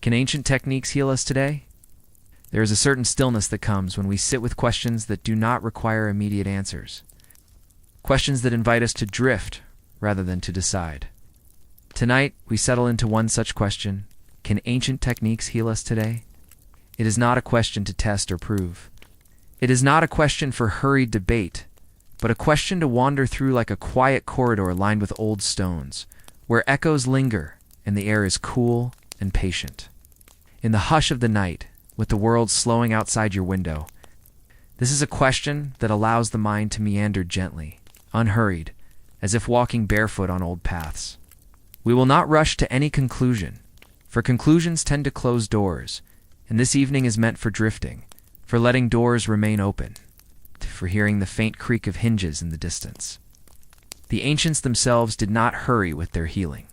Can ancient techniques heal us today? There is a certain stillness that comes when we sit with questions that do not require immediate answers. Questions that invite us to drift rather than to decide. Tonight, we settle into one such question. Can ancient techniques heal us today? It is not a question to test or prove. It is not a question for hurried debate, but a question to wander through like a quiet corridor lined with old stones, where echoes linger and the air is cool and patient. In the hush of the night, with the world slowing outside your window, this is a question that allows the mind to meander gently, unhurried, as if walking barefoot on old paths. We will not rush to any conclusion, for conclusions tend to close doors, and this evening is meant for drifting, for letting doors remain open, for hearing the faint creak of hinges in the distance. The ancients themselves did not hurry with their healing.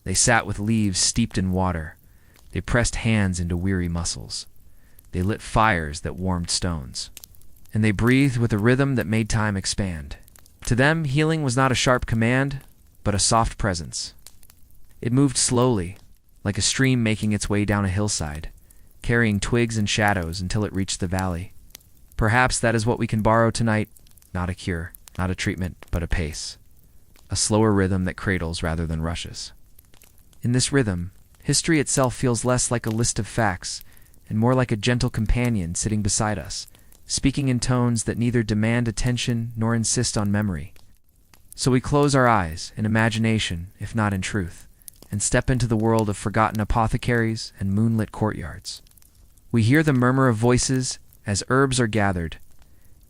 They sat with leaves steeped in water. They pressed hands into weary muscles. They lit fires that warmed stones. And they breathed with a rhythm that made time expand. To them, healing was not a sharp command, but a soft presence. It moved slowly, like a stream making its way down a hillside, carrying twigs and shadows until it reached the valley. Perhaps that is what we can borrow tonight, not a cure, not a treatment, but a pace. A slower rhythm that cradles rather than rushes. In this rhythm, history itself feels less like a list of facts and more like a gentle companion sitting beside us, speaking in tones that neither demand attention nor insist on memory. So we close our eyes in imagination, if not in truth, and step into the world of forgotten apothecaries and moonlit courtyards. We hear the murmur of voices as herbs are gathered,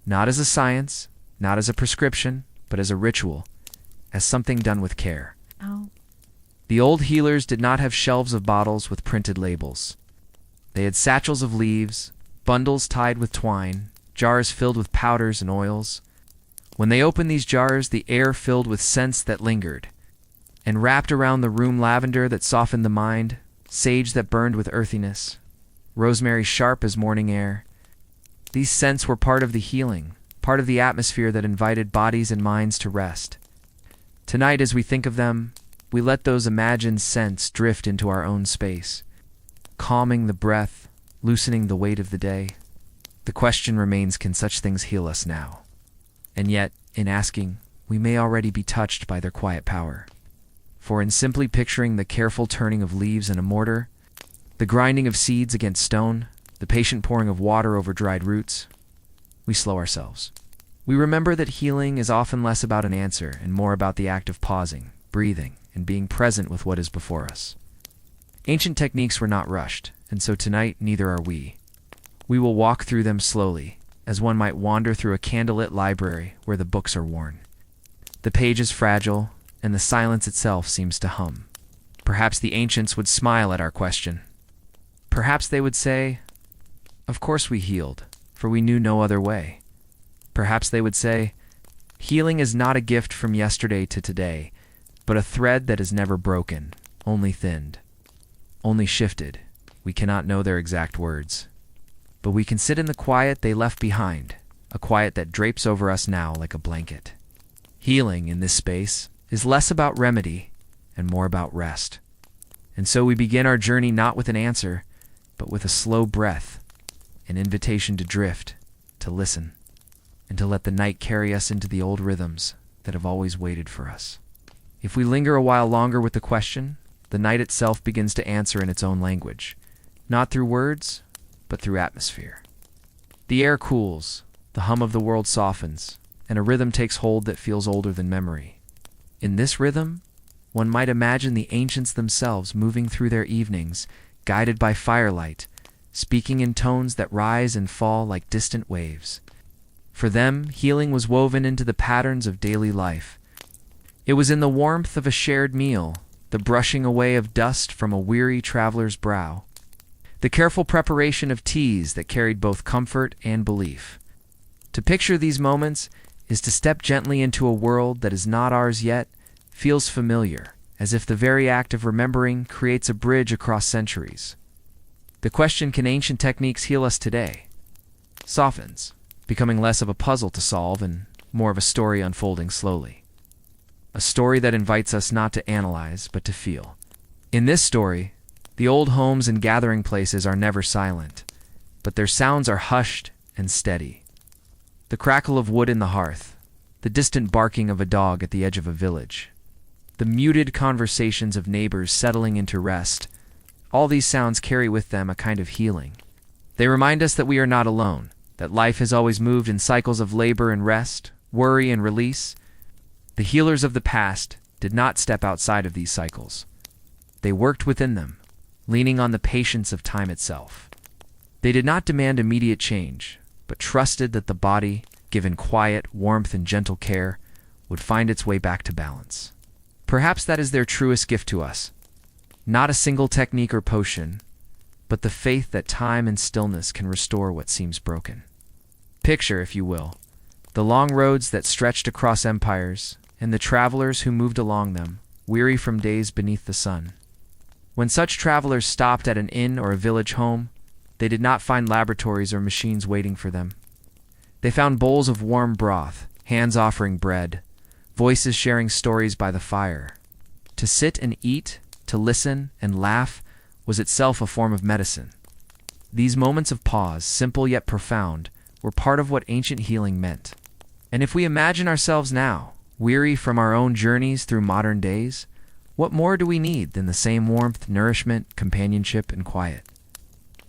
not as a science, not as a prescription, but as a ritual, as something done with care. Oh. The old healers did not have shelves of bottles with printed labels. They had satchels of leaves, bundles tied with twine, jars filled with powders and oils. When they opened these jars, the air filled with scents that lingered, and wrapped around the room lavender that softened the mind, sage that burned with earthiness, rosemary sharp as morning air. These scents were part of the healing, part of the atmosphere that invited bodies and minds to rest. Tonight, as we think of them, we let those imagined scents drift into our own space, calming the breath, loosening the weight of the day. The question remains, can such things heal us now? And yet, in asking, we may already be touched by their quiet power. For in simply picturing the careful turning of leaves in a mortar, the grinding of seeds against stone, the patient pouring of water over dried roots, we slow ourselves. We remember that healing is often less about an answer and more about the act of pausing, breathing, and being present with what is before us. Ancient techniques were not rushed, and so tonight neither are we. We will walk through them slowly, as one might wander through a candlelit library where the books are worn. The page is fragile, and the silence itself seems to hum. Perhaps the ancients would smile at our question. Perhaps they would say, "Of course we healed, for we knew no other way." Perhaps they would say, "Healing is not a gift from yesterday to today, but a thread that is never broken, only thinned, only shifted." We cannot know their exact words, but we can sit in the quiet they left behind, a quiet that drapes over us now like a blanket. Healing in this space is less about remedy and more about rest. And so we begin our journey not with an answer, but with a slow breath, an invitation to drift, to listen, and to let the night carry us into the old rhythms that have always waited for us. If we linger a while longer with the question, the night itself begins to answer in its own language, not through words, but through atmosphere. The air cools, the hum of the world softens, and a rhythm takes hold that feels older than memory. In this rhythm, one might imagine the ancients themselves moving through their evenings, guided by firelight, speaking in tones that rise and fall like distant waves. For them, healing was woven into the patterns of daily life. It was in the warmth of a shared meal, the brushing away of dust from a weary traveler's brow, the careful preparation of teas that carried both comfort and belief. To picture these moments is to step gently into a world that is not ours yet, feels familiar, as if the very act of remembering creates a bridge across centuries. The question, can ancient techniques heal us today, softens, becoming less of a puzzle to solve and more of a story unfolding slowly. A story that invites us not to analyze, but to feel. In this story, The old homes and gathering places are never silent, but their sounds are hushed and steady. The crackle of wood in the hearth, the distant barking of a dog at the edge of a village, the muted conversations of neighbors settling into rest, all these sounds carry with them a kind of healing. They remind us that we are not alone, that life has always moved in cycles of labor and rest, worry and release. The healers of the past did not step outside of these cycles. They worked within them, leaning on the patience of time itself. They did not demand immediate change, but trusted that the body, given quiet, warmth, and gentle care, would find its way back to balance. Perhaps that is their truest gift to us. Not a single technique or potion, but the faith that time and stillness can restore what seems broken. Picture, if you will, the long roads that stretched across empires, and the travelers who moved along them, weary from days beneath the sun. When such travelers stopped at an inn or a village home, they did not find laboratories or machines waiting for them. They found bowls of warm broth, hands offering bread, voices sharing stories by the fire. To sit and eat, to listen and laugh, was itself a form of medicine. These moments of pause, simple yet profound, were part of what ancient healing meant. And if we imagine ourselves now, weary from our own journeys through modern days, what more do we need than the same warmth, nourishment, companionship, and quiet?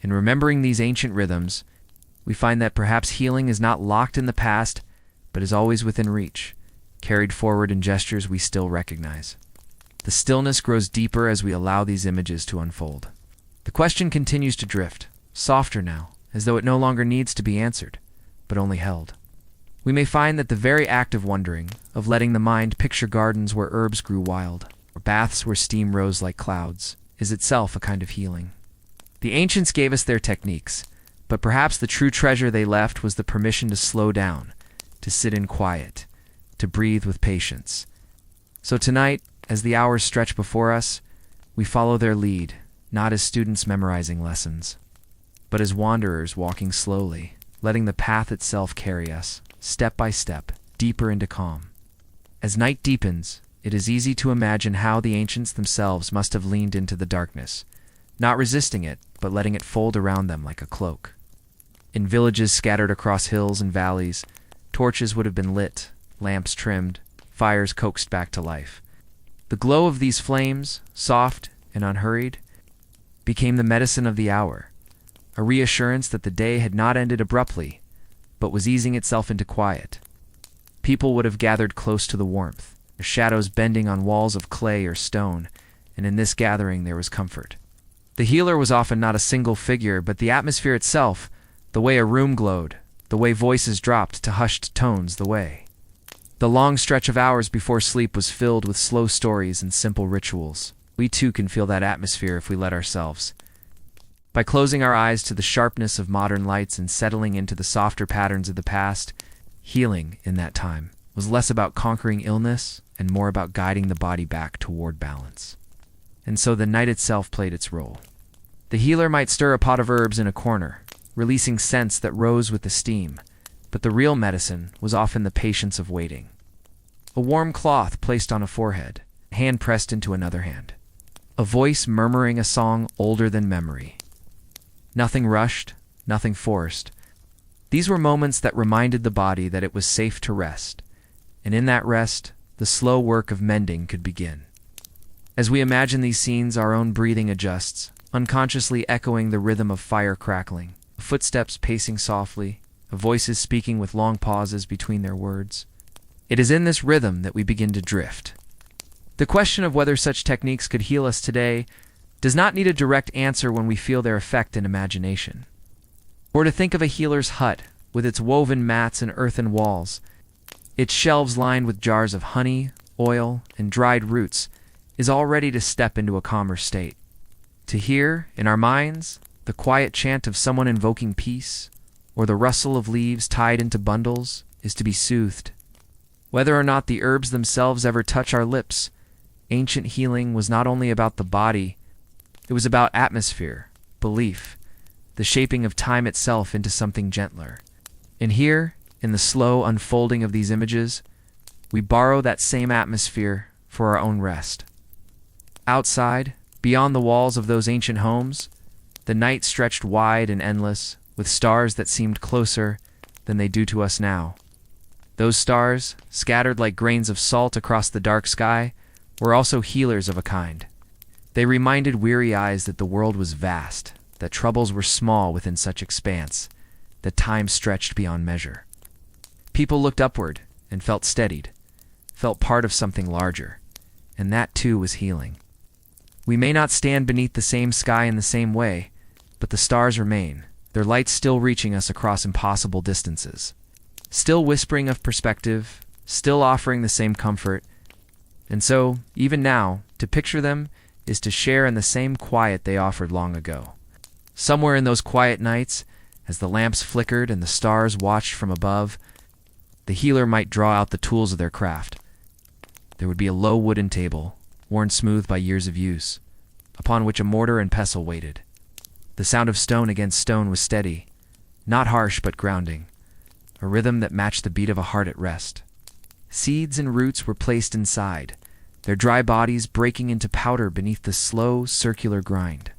In remembering these ancient rhythms, we find that perhaps healing is not locked in the past, but is always within reach, carried forward in gestures we still recognize. The stillness grows deeper as we allow these images to unfold. The question continues to drift, softer now, as though it no longer needs to be answered, but only held. We may find that the very act of wondering, of letting the mind picture gardens where herbs grew wild, or baths where steam rose like clouds, is itself a kind of healing. The ancients gave us their techniques, but perhaps the true treasure they left was the permission to slow down, to sit in quiet, to breathe with patience. So tonight, as the hours stretch before us, we follow their lead, not as students memorizing lessons, but as wanderers walking slowly, letting the path itself carry us, step by step, deeper into calm. As night deepens, it is easy to imagine how the ancients themselves must have leaned into the darkness, not resisting it, but letting it fold around them like a cloak. In villages scattered across hills and valleys, torches would have been lit, lamps trimmed, fires coaxed back to life. The glow of these flames, soft and unhurried, became the medicine of the hour, a reassurance that the day had not ended abruptly, but was easing itself into quiet. People would have gathered close to the warmth, their shadows bending on walls of clay or stone, and in this gathering there was comfort. The healer was often not a single figure, but the atmosphere itself, the way a room glowed, the way voices dropped to hushed tones, the way. The long stretch of hours before sleep was filled with slow stories and simple rituals. We too can feel that atmosphere if we let ourselves. By closing our eyes to the sharpness of modern lights and settling into the softer patterns of the past, healing in that time was less about conquering illness and more about guiding the body back toward balance. And so the night itself played its role. The healer might stir a pot of herbs in a corner, releasing scents that rose with the steam, but the real medicine was often the patience of waiting. A warm cloth placed on a forehead, a hand pressed into another hand. A voice murmuring a song older than memory. Nothing rushed, nothing forced. These were moments that reminded the body that it was safe to rest, and in that rest, the slow work of mending could begin. As we imagine these scenes, our own breathing adjusts, unconsciously echoing the rhythm of fire crackling, footsteps pacing softly, voices speaking with long pauses between their words. It is in this rhythm that we begin to drift. The question of whether such techniques could heal us today does not need a direct answer when we feel their effect in imagination. Or to think of a healer's hut with its woven mats and earthen walls, its shelves lined with jars of honey, oil, and dried roots, is all ready to step into a calmer state. To hear, in our minds, the quiet chant of someone invoking peace, or the rustle of leaves tied into bundles, is to be soothed. Whether or not the herbs themselves ever touch our lips, ancient healing was not only about the body, it was about atmosphere, belief, the shaping of time itself into something gentler. And here, in the slow unfolding of these images, we borrow that same atmosphere for our own rest. Outside, Beyond the walls of those ancient homes, the night stretched wide and endless, with stars that seemed closer than they do to us now. Those stars, scattered like grains of salt across the dark sky, were also healers of a kind. They reminded weary eyes that the world was vast, that troubles were small within such expanse, that time stretched beyond measure. People looked upward and felt steadied, felt part of something larger, and that too was healing. We may not stand beneath the same sky in the same way, but the stars remain, their lights still reaching us across impossible distances, still whispering of perspective, still offering the same comfort. And so, even now, to picture them is to share in the same quiet they offered long ago. Somewhere in those quiet nights, as the lamps flickered and the stars watched from above, the healer might draw out the tools of their craft. There would be a low wooden table, worn smooth by years of use, upon which a mortar and pestle waited. The sound of stone against stone was steady, not harsh but grounding, a rhythm that matched the beat of a heart at rest. Seeds and roots were placed inside, their dry bodies breaking into powder beneath the slow, circular grind.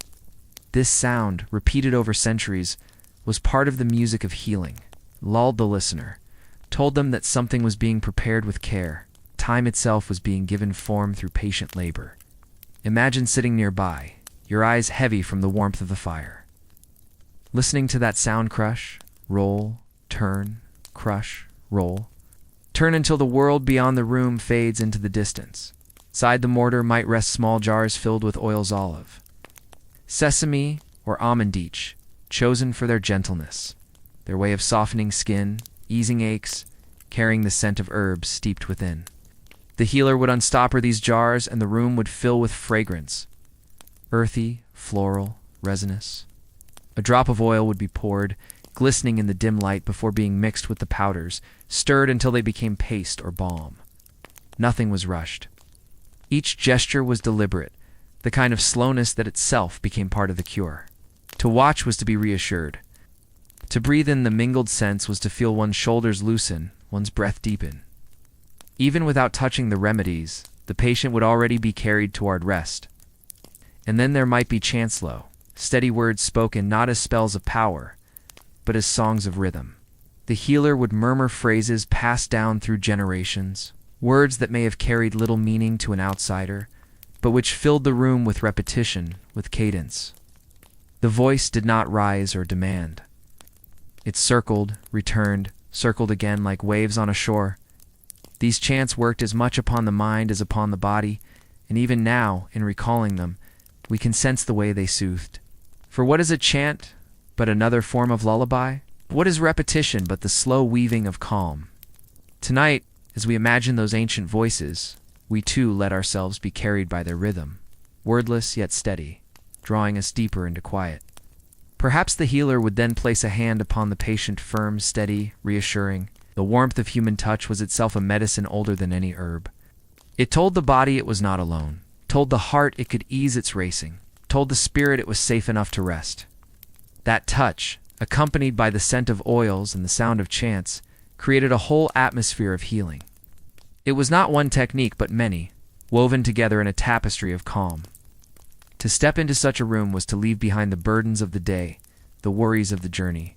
This sound, repeated over centuries, was part of the music of healing, lulled the listener, told them that something was being prepared with care. Time itself was being given form through patient labor. Imagine sitting nearby, your eyes heavy from the warmth of the fire, listening to that sound crush, roll, turn, crush, roll. Turn until the world beyond the room fades into the distance. Inside the mortar might rest small jars filled with oils olive, sesame, or almond each, chosen for their gentleness, their way of softening skin, easing aches, carrying the scent of herbs steeped within. The healer would unstopper these jars and the room would fill with fragrance, earthy, floral, resinous. A drop of oil would be poured, glistening in the dim light before being mixed with the powders, stirred until they became paste or balm. Nothing was rushed. Each gesture was deliberate, the kind of slowness that itself became part of the cure. To watch was to be reassured. To breathe in the mingled scents was to feel one's shoulders loosen, one's breath deepen. Even without touching the remedies, the patient would already be carried toward rest. And then there might be chancelo, steady words spoken not as spells of power, but as songs of rhythm. The healer would murmur phrases passed down through generations, words that may have carried little meaning to an outsider, but which filled the room with repetition, with cadence. The voice did not rise or demand. It circled, returned, circled again like waves on a shore. These chants worked as much upon the mind as upon the body, and even now, in recalling them, we can sense the way they soothed. For what is a chant but another form of lullaby? What is repetition but the slow weaving of calm? Tonight, as we imagine those ancient voices, we too let ourselves be carried by their rhythm, wordless yet steady, drawing us deeper into quiet. Perhaps the healer would then place a hand upon the patient, firm, steady, reassuring. The warmth of human touch was itself a medicine older than any herb. It told the body it was not alone, told the heart it could ease its racing, told the spirit it was safe enough to rest. That touch, accompanied by the scent of oils and the sound of chants, created a whole atmosphere of healing. It was not one technique but many, woven together in a tapestry of calm. To step into such a room was to leave behind the burdens of the day, the worries of the journey,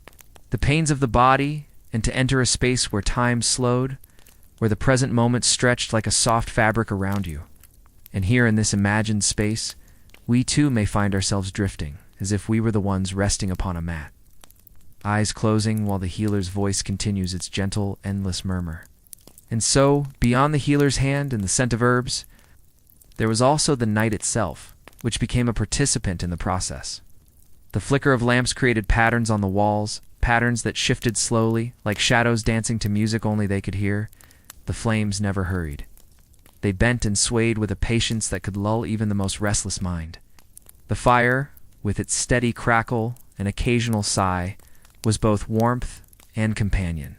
the pains of the body, and to enter a space where time slowed, where the present moment stretched like a soft fabric around you. And here in this imagined space, we too may find ourselves drifting, as if we were the ones resting upon a mat, eyes closing while the healer's voice continues its gentle, endless murmur. And so, beyond the healer's hand and the scent of herbs, there was also the night itself, which became a participant in the process. The flicker of lamps created patterns on the walls, patterns that shifted slowly, like shadows dancing to music only they could hear. The flames never hurried. They bent and swayed with a patience that could lull even the most restless mind. The fire, with its steady crackle and occasional sigh, was both warmth and companion.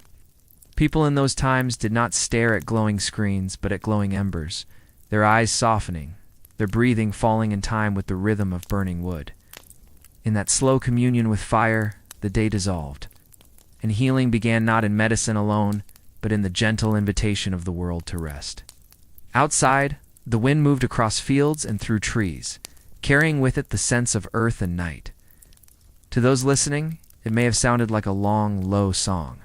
People in those times did not stare at glowing screens, but at glowing embers, their eyes softening, their breathing falling in time with the rhythm of burning wood. In that slow communion with fire, the day dissolved, and healing began not in medicine alone, but in the gentle invitation of the world to rest. Outside, the wind moved across fields and through trees, carrying with it the sense of earth and night. To those listening, it may have sounded like a long, low song.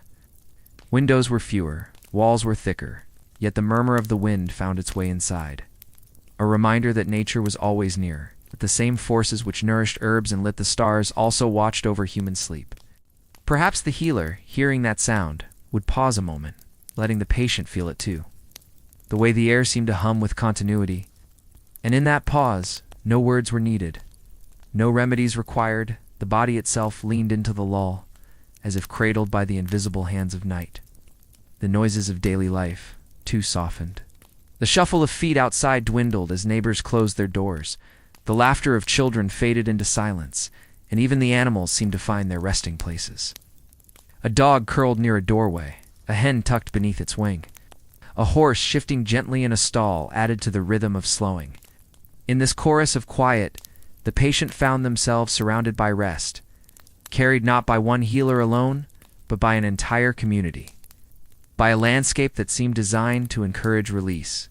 Windows were fewer, walls were thicker, yet the murmur of the wind found its way inside. A reminder that nature was always near, that the same forces which nourished herbs and lit the stars also watched over human sleep. Perhaps the healer, hearing that sound, would pause a moment, letting the patient feel it too. The way the air seemed to hum with continuity. And in that pause, no words were needed. No remedies required. The body itself leaned into the lull, as if cradled by the invisible hands of night. The noises of daily life, too, softened. The shuffle of feet outside dwindled as neighbors closed their doors. The laughter of children faded into silence, and even the animals seemed to find their resting places. A dog curled near a doorway, a hen tucked beneath its wing. A horse shifting gently in a stall added to the rhythm of slowing. In this chorus of quiet, the patient found themselves surrounded by rest, carried not by one healer alone, but by an entire community, by a landscape that seemed designed to encourage release.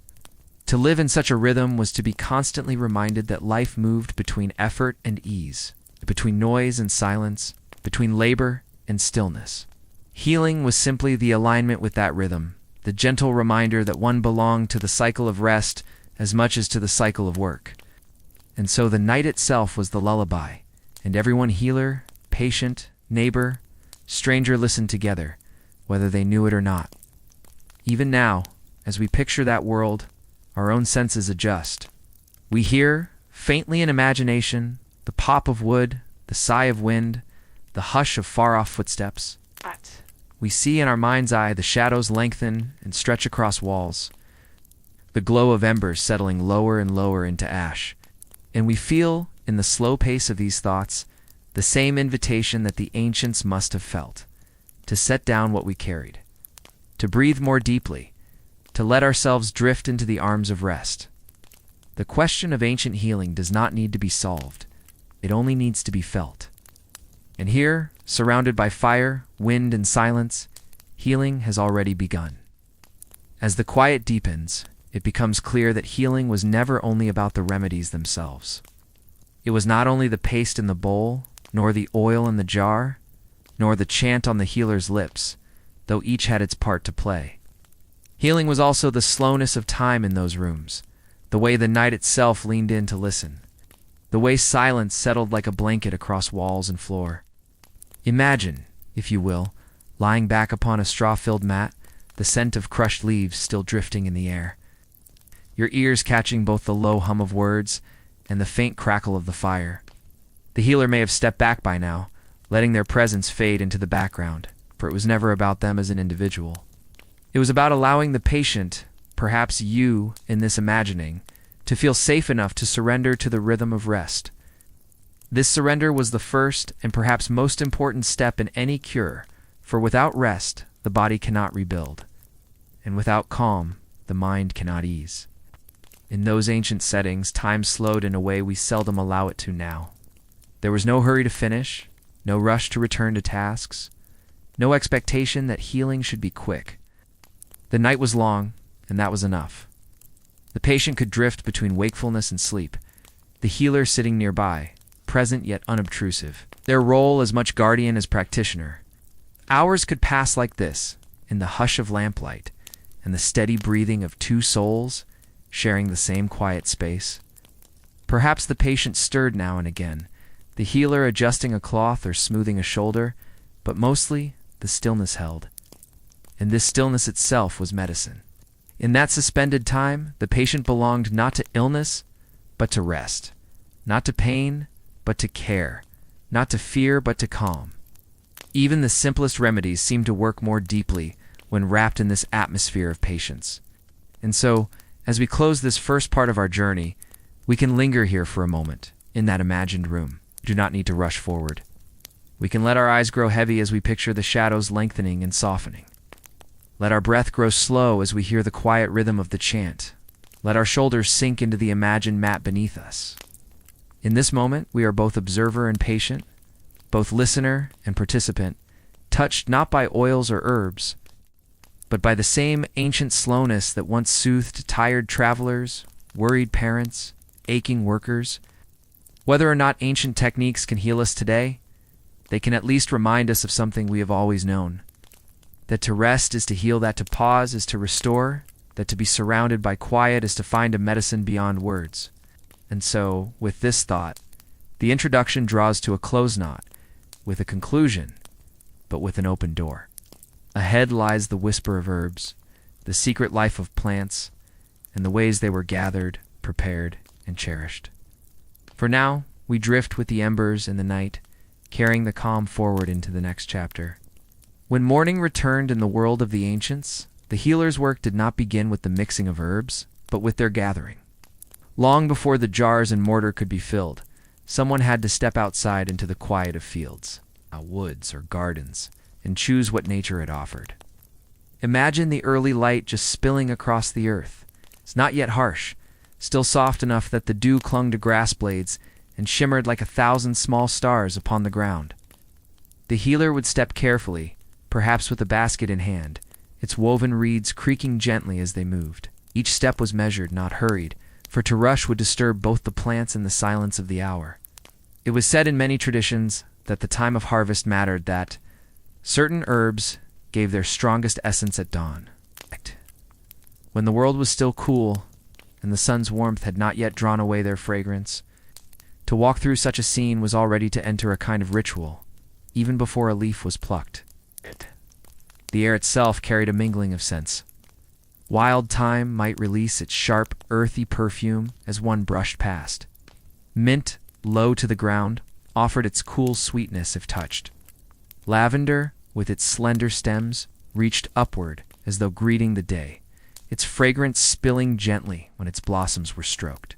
To live in such a rhythm was to be constantly reminded that life moved between effort and ease, between noise and silence, between labor and stillness. Healing was simply the alignment with that rhythm, the gentle reminder that one belonged to the cycle of rest as much as to the cycle of work. And so the night itself was the lullaby, and everyone, healer, patient, neighbor, stranger, listened together, whether they knew it or not. Even now, as we picture that world, our own senses adjust. We hear, faintly in imagination, the pop of wood, the sigh of wind, the hush of far-off footsteps. We see in our mind's eye the shadows lengthen and stretch across walls, the glow of embers settling lower and lower into ash. And we feel, in the slow pace of these thoughts, the same invitation that the ancients must have felt, to set down what we carried, to breathe more deeply, to let ourselves drift into the arms of rest. The question of ancient healing does not need to be solved. It only needs to be felt. And here, surrounded by fire, wind, and silence, healing has already begun. As the quiet deepens, it becomes clear that healing was never only about the remedies themselves. It was not only the paste in the bowl, nor the oil in the jar, nor the chant on the healer's lips, though each had its part to play. Healing was also the slowness of time in those rooms, the way the night itself leaned in to listen, the way silence settled like a blanket across walls and floor. Imagine, if you will, lying back upon a straw-filled mat, the scent of crushed leaves still drifting in the air, your ears catching both the low hum of words and the faint crackle of the fire. The healer may have stepped back by now, letting their presence fade into the background, for it was never about them as an individual. It was about allowing the patient, perhaps you in this imagining, to feel safe enough to surrender to the rhythm of rest. This surrender was the first and perhaps most important step in any cure, for without rest, the body cannot rebuild, and without calm, the mind cannot ease. In those ancient settings, time slowed in a way we seldom allow it to now. There was no hurry to finish, no rush to return to tasks, no expectation that healing should be quick. The night was long, and that was enough. The patient could drift between wakefulness and sleep, the healer sitting nearby, present yet unobtrusive, their role as much guardian as practitioner. Hours could pass like this, in the hush of lamplight, and the steady breathing of two souls, sharing the same quiet space. Perhaps the patient stirred now and again, the healer adjusting a cloth or smoothing a shoulder, but mostly the stillness held. And this stillness itself was medicine. In that suspended time, the patient belonged not to illness, but to rest, not to pain, but to care, not to fear, but to calm. Even the simplest remedies seemed to work more deeply when wrapped in this atmosphere of patience. And so, as we close this first part of our journey, we can linger here for a moment, in that imagined room. We do not need to rush forward. We can let our eyes grow heavy as we picture the shadows lengthening and softening. Let our breath grow slow as we hear the quiet rhythm of the chant. Let our shoulders sink into the imagined mat beneath us. In this moment, we are both observer and patient, both listener and participant, touched not by oils or herbs, but by the same ancient slowness that once soothed tired travelers, worried parents, aching workers, Whether or not ancient techniques can heal us today, they can at least remind us of something we have always known. That to rest is to heal, that to pause is to restore, that to be surrounded by quiet is to find a medicine beyond words. And so, with this thought, the introduction draws to a close, not with a conclusion, but with an open door. Ahead lies the whisper of herbs, the secret life of plants, and the ways they were gathered, prepared, and cherished. For now, we drift with the embers in the night, carrying the calm forward into the next chapter. When morning returned in the world of the ancients, the healer's work did not begin with the mixing of herbs, but with their gathering. Long before the jars and mortar could be filled, someone had to step outside into the quiet of fields, woods, or gardens, and choose what nature had offered. Imagine the early light just spilling across the earth. It's not yet harsh, still soft enough that the dew clung to grass blades and shimmered like 1,000 small stars upon the ground. The healer would step carefully, perhaps with a basket in hand, its woven reeds creaking gently as they moved. Each step was measured, not hurried, for to rush would disturb both the plants and the silence of the hour. It was said in many traditions that the time of harvest mattered, that certain herbs gave their strongest essence at dawn, when the world was still cool and the sun's warmth had not yet drawn away their fragrance. To walk through such a scene was already to enter a kind of ritual, even before a leaf was plucked. The air itself carried a mingling of scents. Wild thyme might release its sharp, earthy perfume as one brushed past. Mint, low to the ground, offered its cool sweetness if touched. Lavender, with its slender stems, reached upward as though greeting the day, its fragrance spilling gently when its blossoms were stroked.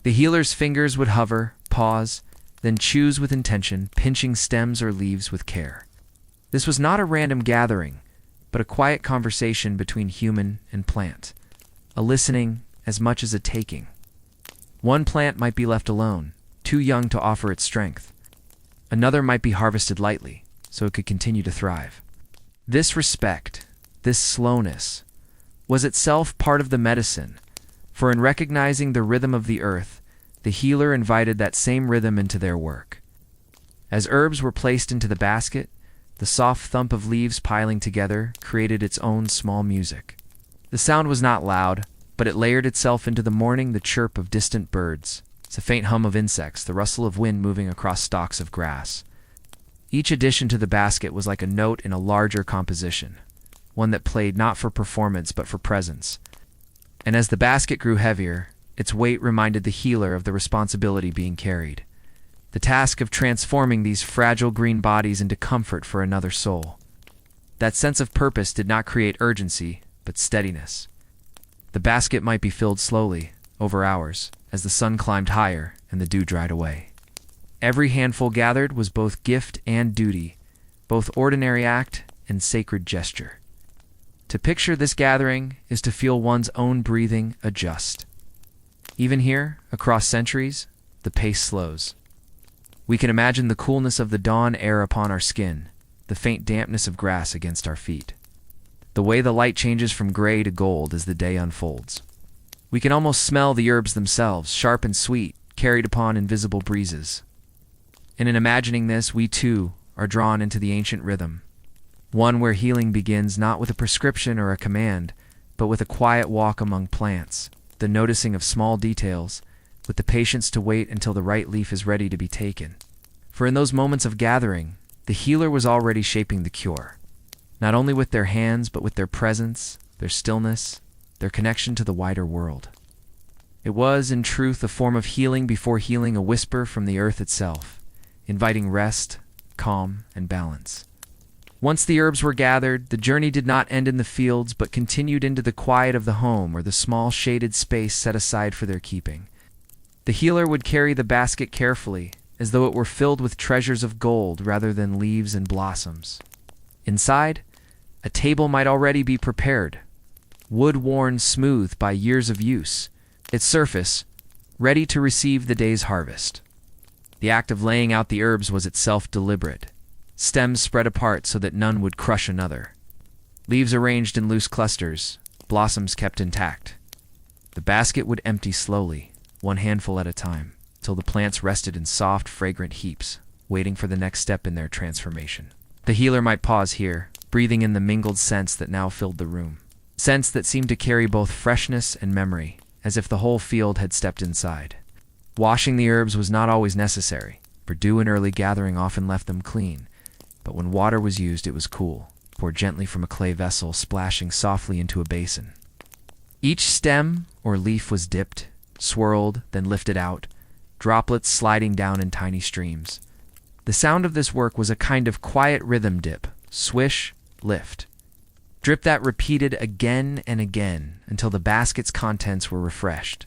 The healer's fingers would hover, pause, then choose with intention, pinching stems or leaves with care. This was not a random gathering, but a quiet conversation between human and plant, a listening as much as a taking. One plant might be left alone, too young to offer its strength. Another might be harvested lightly, so it could continue to thrive. This respect, this slowness, was itself part of the medicine, for in recognizing the rhythm of the earth, the healer invited that same rhythm into their work. As herbs were placed into the basket, the soft thump of leaves piling together created its own small music. The sound was not loud, but it layered itself into the morning, the chirp of distant birds, the faint hum of insects, the rustle of wind moving across stalks of grass. Each addition to the basket was like a note in a larger composition, one that played not for performance but for presence. And as the basket grew heavier, its weight reminded the healer of the responsibility being carried, the task of transforming these fragile green bodies into comfort for another soul. That sense of purpose did not create urgency, but steadiness. The basket might be filled slowly, over hours, as the sun climbed higher and the dew dried away. Every handful gathered was both gift and duty, both ordinary act and sacred gesture. To picture this gathering is to feel one's own breathing adjust. Even here, across centuries, the pace slows. We can imagine the coolness of the dawn air upon our skin, the faint dampness of grass against our feet, the way the light changes from gray to gold as the day unfolds. We can almost smell the herbs themselves, sharp and sweet, carried upon invisible breezes. And in imagining this, we too are drawn into the ancient rhythm, one where healing begins not with a prescription or a command, but with a quiet walk among plants, the noticing of small details, with the patience to wait until the right leaf is ready to be taken. For in those moments of gathering, the healer was already shaping the cure, not only with their hands, but with their presence, their stillness, their connection to the wider world. It was, in truth, a form of healing before healing, a whisper from the earth itself, inviting rest, calm, and balance. Once the herbs were gathered, the journey did not end in the fields, but continued into the quiet of the home or the small shaded space set aside for their keeping. The healer would carry the basket carefully, as though it were filled with treasures of gold rather than leaves and blossoms. Inside, a table might already be prepared, wood worn smooth by years of use, its surface ready to receive the day's harvest. The act of laying out the herbs was itself deliberate, stems spread apart so that none would crush another, leaves arranged in loose clusters, blossoms kept intact. The basket would empty slowly, one handful at a time. till the plants rested in soft, fragrant heaps, waiting for the next step in their transformation. The healer might pause here, breathing in the mingled scents that now filled the room. Scents that seemed to carry both freshness and memory, as if the whole field had stepped inside. Washing the herbs was not always necessary, for dew and early gathering often left them clean. But when water was used, it was cool, poured gently from a clay vessel, splashing softly into a basin. Each stem or leaf was dipped, swirled, then lifted out, droplets sliding down in tiny streams. The sound of this work was a kind of quiet rhythm dip, swish, lift. Drip that repeated again and again until the basket's contents were refreshed.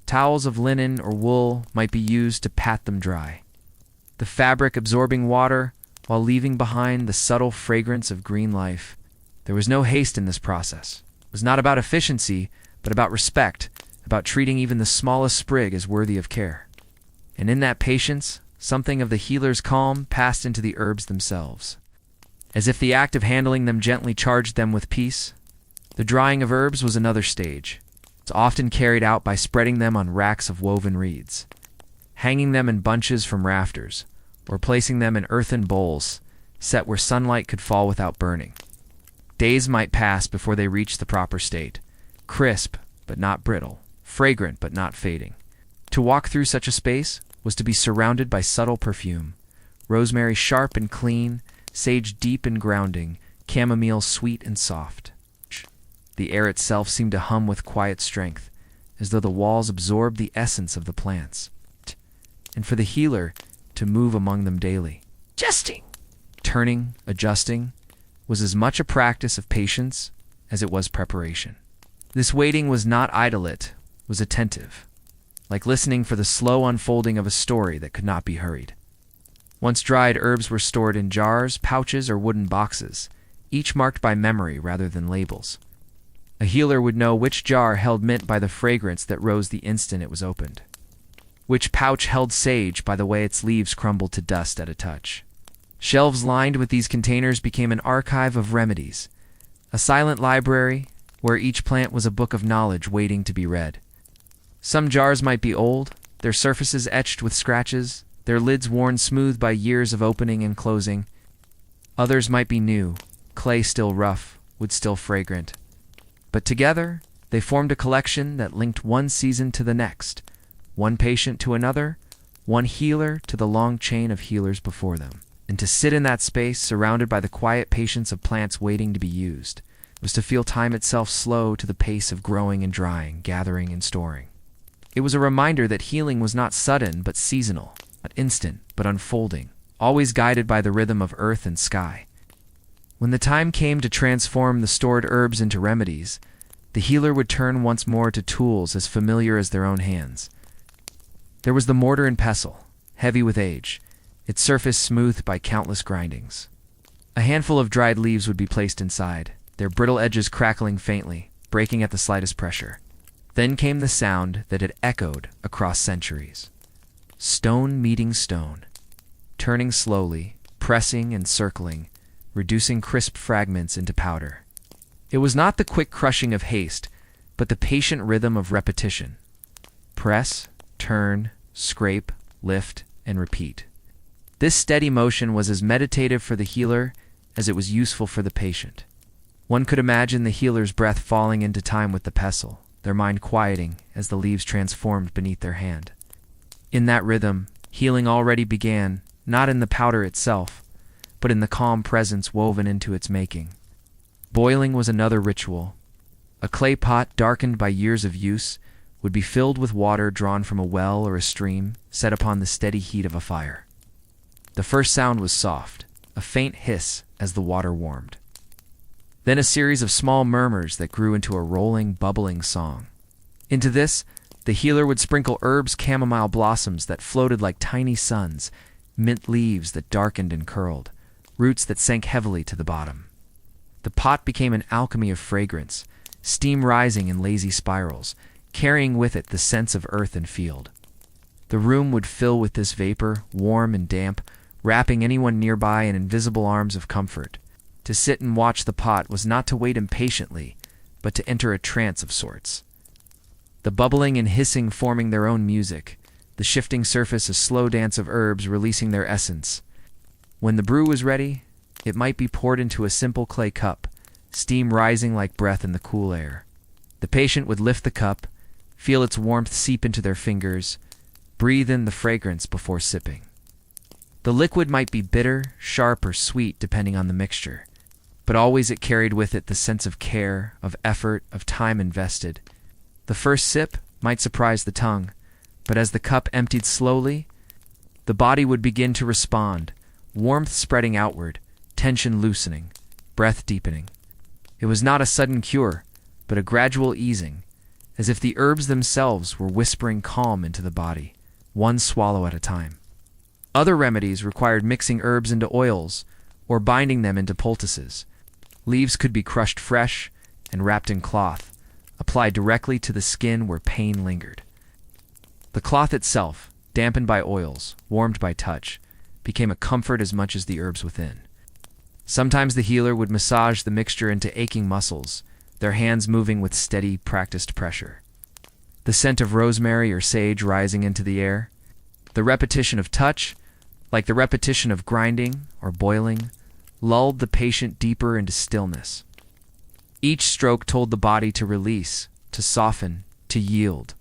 Towels of linen or wool might be used to pat them dry. The fabric absorbing water while leaving behind the subtle fragrance of green life. There was no haste in this process. It was not about efficiency, but about respect, about treating even the smallest sprig as worthy of care. And in that patience, something of the healer's calm passed into the herbs themselves. As if the act of handling them gently charged them with peace, the drying of herbs was another stage. It's often carried out by spreading them on racks of woven reeds, hanging them in bunches from rafters, or placing them in earthen bowls set where sunlight could fall without burning. Days might pass before they reached the proper state, crisp but not brittle, fragrant but not fading. To walk through such a space was to be surrounded by subtle perfume, rosemary sharp and clean, sage deep and grounding, chamomile sweet and soft. The air itself seemed to hum with quiet strength, as though the walls absorbed the essence of the plants. And for the healer to move among them daily, turning, adjusting, was as much a practice of patience as it was preparation. This waiting was not idle, it was attentive, like listening for the slow unfolding of a story that could not be hurried. Once dried, herbs were stored in jars, pouches, or wooden boxes, each marked by memory rather than labels. A healer would know which jar held mint by the fragrance that rose the instant it was opened, which pouch held sage by the way its leaves crumbled to dust at a touch. Shelves lined with these containers became an archive of remedies, a silent library where each plant was a book of knowledge waiting to be read. Some jars might be old, their surfaces etched with scratches, their lids worn smooth by years of opening and closing. Others might be new, clay still rough, wood still fragrant. But together, they formed a collection that linked one season to the next, one patient to another, one healer to the long chain of healers before them. And to sit in that space, surrounded by the quiet patience of plants waiting to be used, was to feel time itself slow to the pace of growing and drying, gathering and storing. It was a reminder that healing was not sudden but seasonal, not instant but unfolding, always guided by the rhythm of earth and sky. When the time came to transform the stored herbs into remedies, the healer would turn once more to tools as familiar as their own hands. There was the mortar and pestle, heavy with age, its surface smoothed by countless grindings. A handful of dried leaves would be placed inside, their brittle edges crackling faintly, breaking at the slightest pressure. Then came the sound that had echoed across centuries. Stone meeting stone, turning slowly, pressing and circling, reducing crisp fragments into powder. It was not the quick crushing of haste, but the patient rhythm of repetition. Press, turn, scrape, lift, and repeat. This steady motion was as meditative for the healer as it was useful for the patient. One could imagine the healer's breath falling into time with the pestle, their mind quieting as the leaves transformed beneath their hand. In that rhythm, healing already began, not in the powder itself, but in the calm presence woven into its making. Boiling was another ritual. A clay pot darkened by years of use would be filled with water drawn from a well or a stream, set upon the steady heat of a fire. The first sound was soft, a faint hiss as the water warmed. Then a series of small murmurs that grew into a rolling, bubbling song. Into this, the healer would sprinkle herbs, chamomile blossoms that floated like tiny suns, mint leaves that darkened and curled, roots that sank heavily to the bottom. The pot became an alchemy of fragrance, steam rising in lazy spirals, carrying with it the scents of earth and field. The room would fill with this vapor, warm and damp, wrapping anyone nearby in invisible arms of comfort. To sit and watch the pot was not to wait impatiently, but to enter a trance of sorts. The bubbling and hissing forming their own music, the shifting surface a slow dance of herbs releasing their essence. When the brew was ready, it might be poured into a simple clay cup, steam rising like breath in the cool air. The patient would lift the cup, feel its warmth seep into their fingers, breathe in the fragrance before sipping. The liquid might be bitter, sharp, or sweet depending on the mixture, but always it carried with it the sense of care, of effort, of time invested. The first sip might surprise the tongue, but as the cup emptied slowly, the body would begin to respond, warmth spreading outward, tension loosening, breath deepening. It was not a sudden cure, but a gradual easing, as if the herbs themselves were whispering calm into the body, one swallow at a time. Other remedies required mixing herbs into oils or binding them into poultices. Leaves could be crushed fresh and wrapped in cloth, applied directly to the skin where pain lingered. The cloth itself, dampened by oils, warmed by touch, became a comfort as much as the herbs within. Sometimes the healer would massage the mixture into aching muscles, their hands moving with steady, practiced pressure. The scent of rosemary or sage rising into the air, the repetition of touch, like the repetition of grinding or boiling, lulled the patient deeper into stillness. Each stroke told the body to release, to soften, to yield.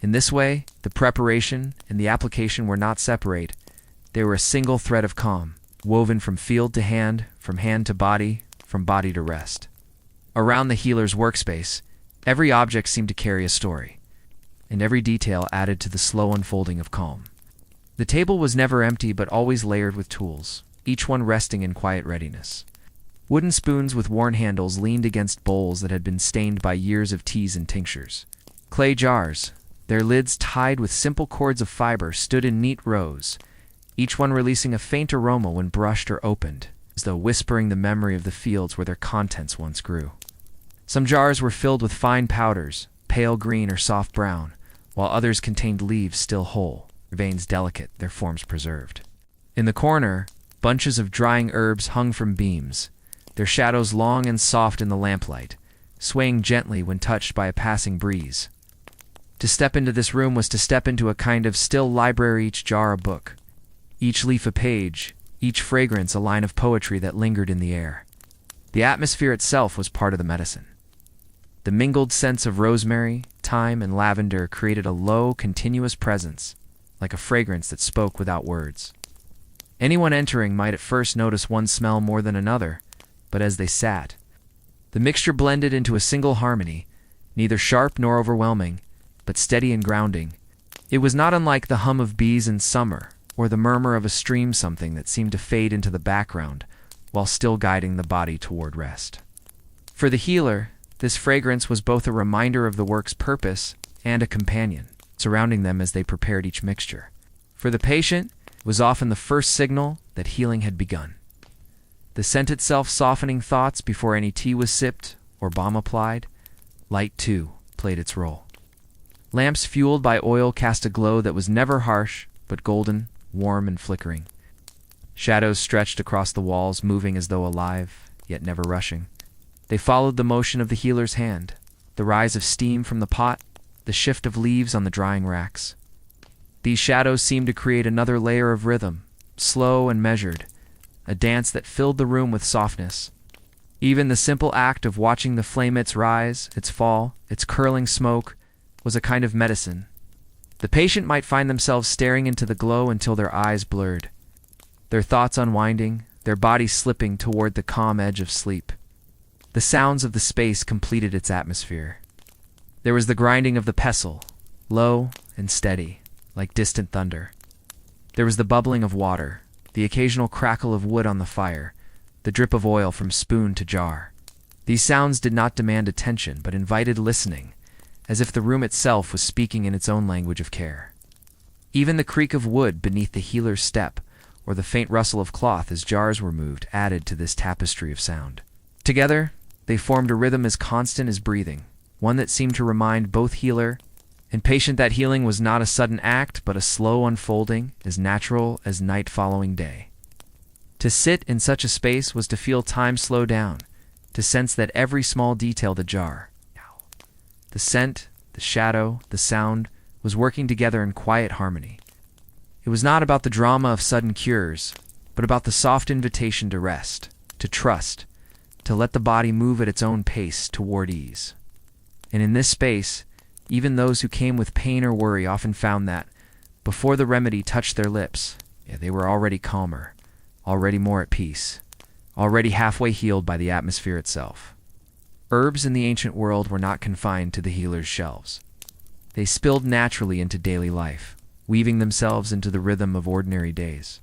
In this way, the preparation and the application were not separate. They were a single thread of calm, woven from field to hand, from hand to body, from body to rest. Around the healer's workspace, every object seemed to carry a story, and every detail added to the slow unfolding of calm. The table was never empty but always layered with tools, each one resting in quiet readiness. Wooden spoons with worn handles leaned against bowls that had been stained by years of teas and tinctures. Clay jars, their lids tied with simple cords of fiber, stood in neat rows, each one releasing a faint aroma when brushed or opened, as though whispering the memory of the fields where their contents once grew. Some jars were filled with fine powders, pale green or soft brown, while others contained leaves still whole, their veins delicate, their forms preserved. In the corner, bunches of drying herbs hung from beams, their shadows long and soft in the lamplight, swaying gently when touched by a passing breeze. To step into this room was to step into a kind of still library, each jar a book, each leaf a page, each fragrance a line of poetry that lingered in the air. The atmosphere itself was part of the medicine. The mingled scents of rosemary, thyme, and lavender created a low, continuous presence, like a fragrance that spoke without words. Anyone entering might at first notice one smell more than another, but as they sat, the mixture blended into a single harmony, neither sharp nor overwhelming, but steady and grounding. It was not unlike the hum of bees in summer, or the murmur of a stream, something that seemed to fade into the background, while still guiding the body toward rest. For the healer, this fragrance was both a reminder of the work's purpose and a companion, surrounding them as they prepared each mixture. For the patient, it was often the first signal that healing had begun. The scent itself softening thoughts before any tea was sipped or balm applied. Light, too, played its role. Lamps fueled by oil cast a glow that was never harsh, but golden, warm, and flickering. Shadows stretched across the walls, moving as though alive, yet never rushing. They followed the motion of the healer's hand, the rise of steam from the pot, the shift of leaves on the drying racks. These shadows seemed to create another layer of rhythm, slow and measured, a dance that filled the room with softness. Even the simple act of watching the flame its rise, its fall, its curling smoke, was a kind of medicine. The patient might find themselves staring into the glow until their eyes blurred, their thoughts unwinding, their bodies slipping toward the calm edge of sleep. The sounds of the space completed its atmosphere. There was the grinding of the pestle, low and steady, like distant thunder. There was the bubbling of water, the occasional crackle of wood on the fire, the drip of oil from spoon to jar. These sounds did not demand attention, but invited listening, as if the room itself was speaking in its own language of care. Even the creak of wood beneath the healer's step, or the faint rustle of cloth as jars were moved, added to this tapestry of sound. Together, they formed a rhythm as constant as breathing, one that seemed to remind both healer and patient that healing was not a sudden act, but a slow unfolding, as natural as night following day. To sit in such a space was to feel time slow down, to sense that every small detail the jar, the scent, the shadow, the sound, was working together in quiet harmony. It was not about the drama of sudden cures, but about the soft invitation to rest, to trust, to let the body move at its own pace toward ease. And in this space, even those who came with pain or worry often found that, before the remedy touched their lips, they were already calmer, already more at peace, already halfway healed by the atmosphere itself. Herbs in the ancient world were not confined to the healer's shelves. They spilled naturally into daily life, weaving themselves into the rhythm of ordinary days.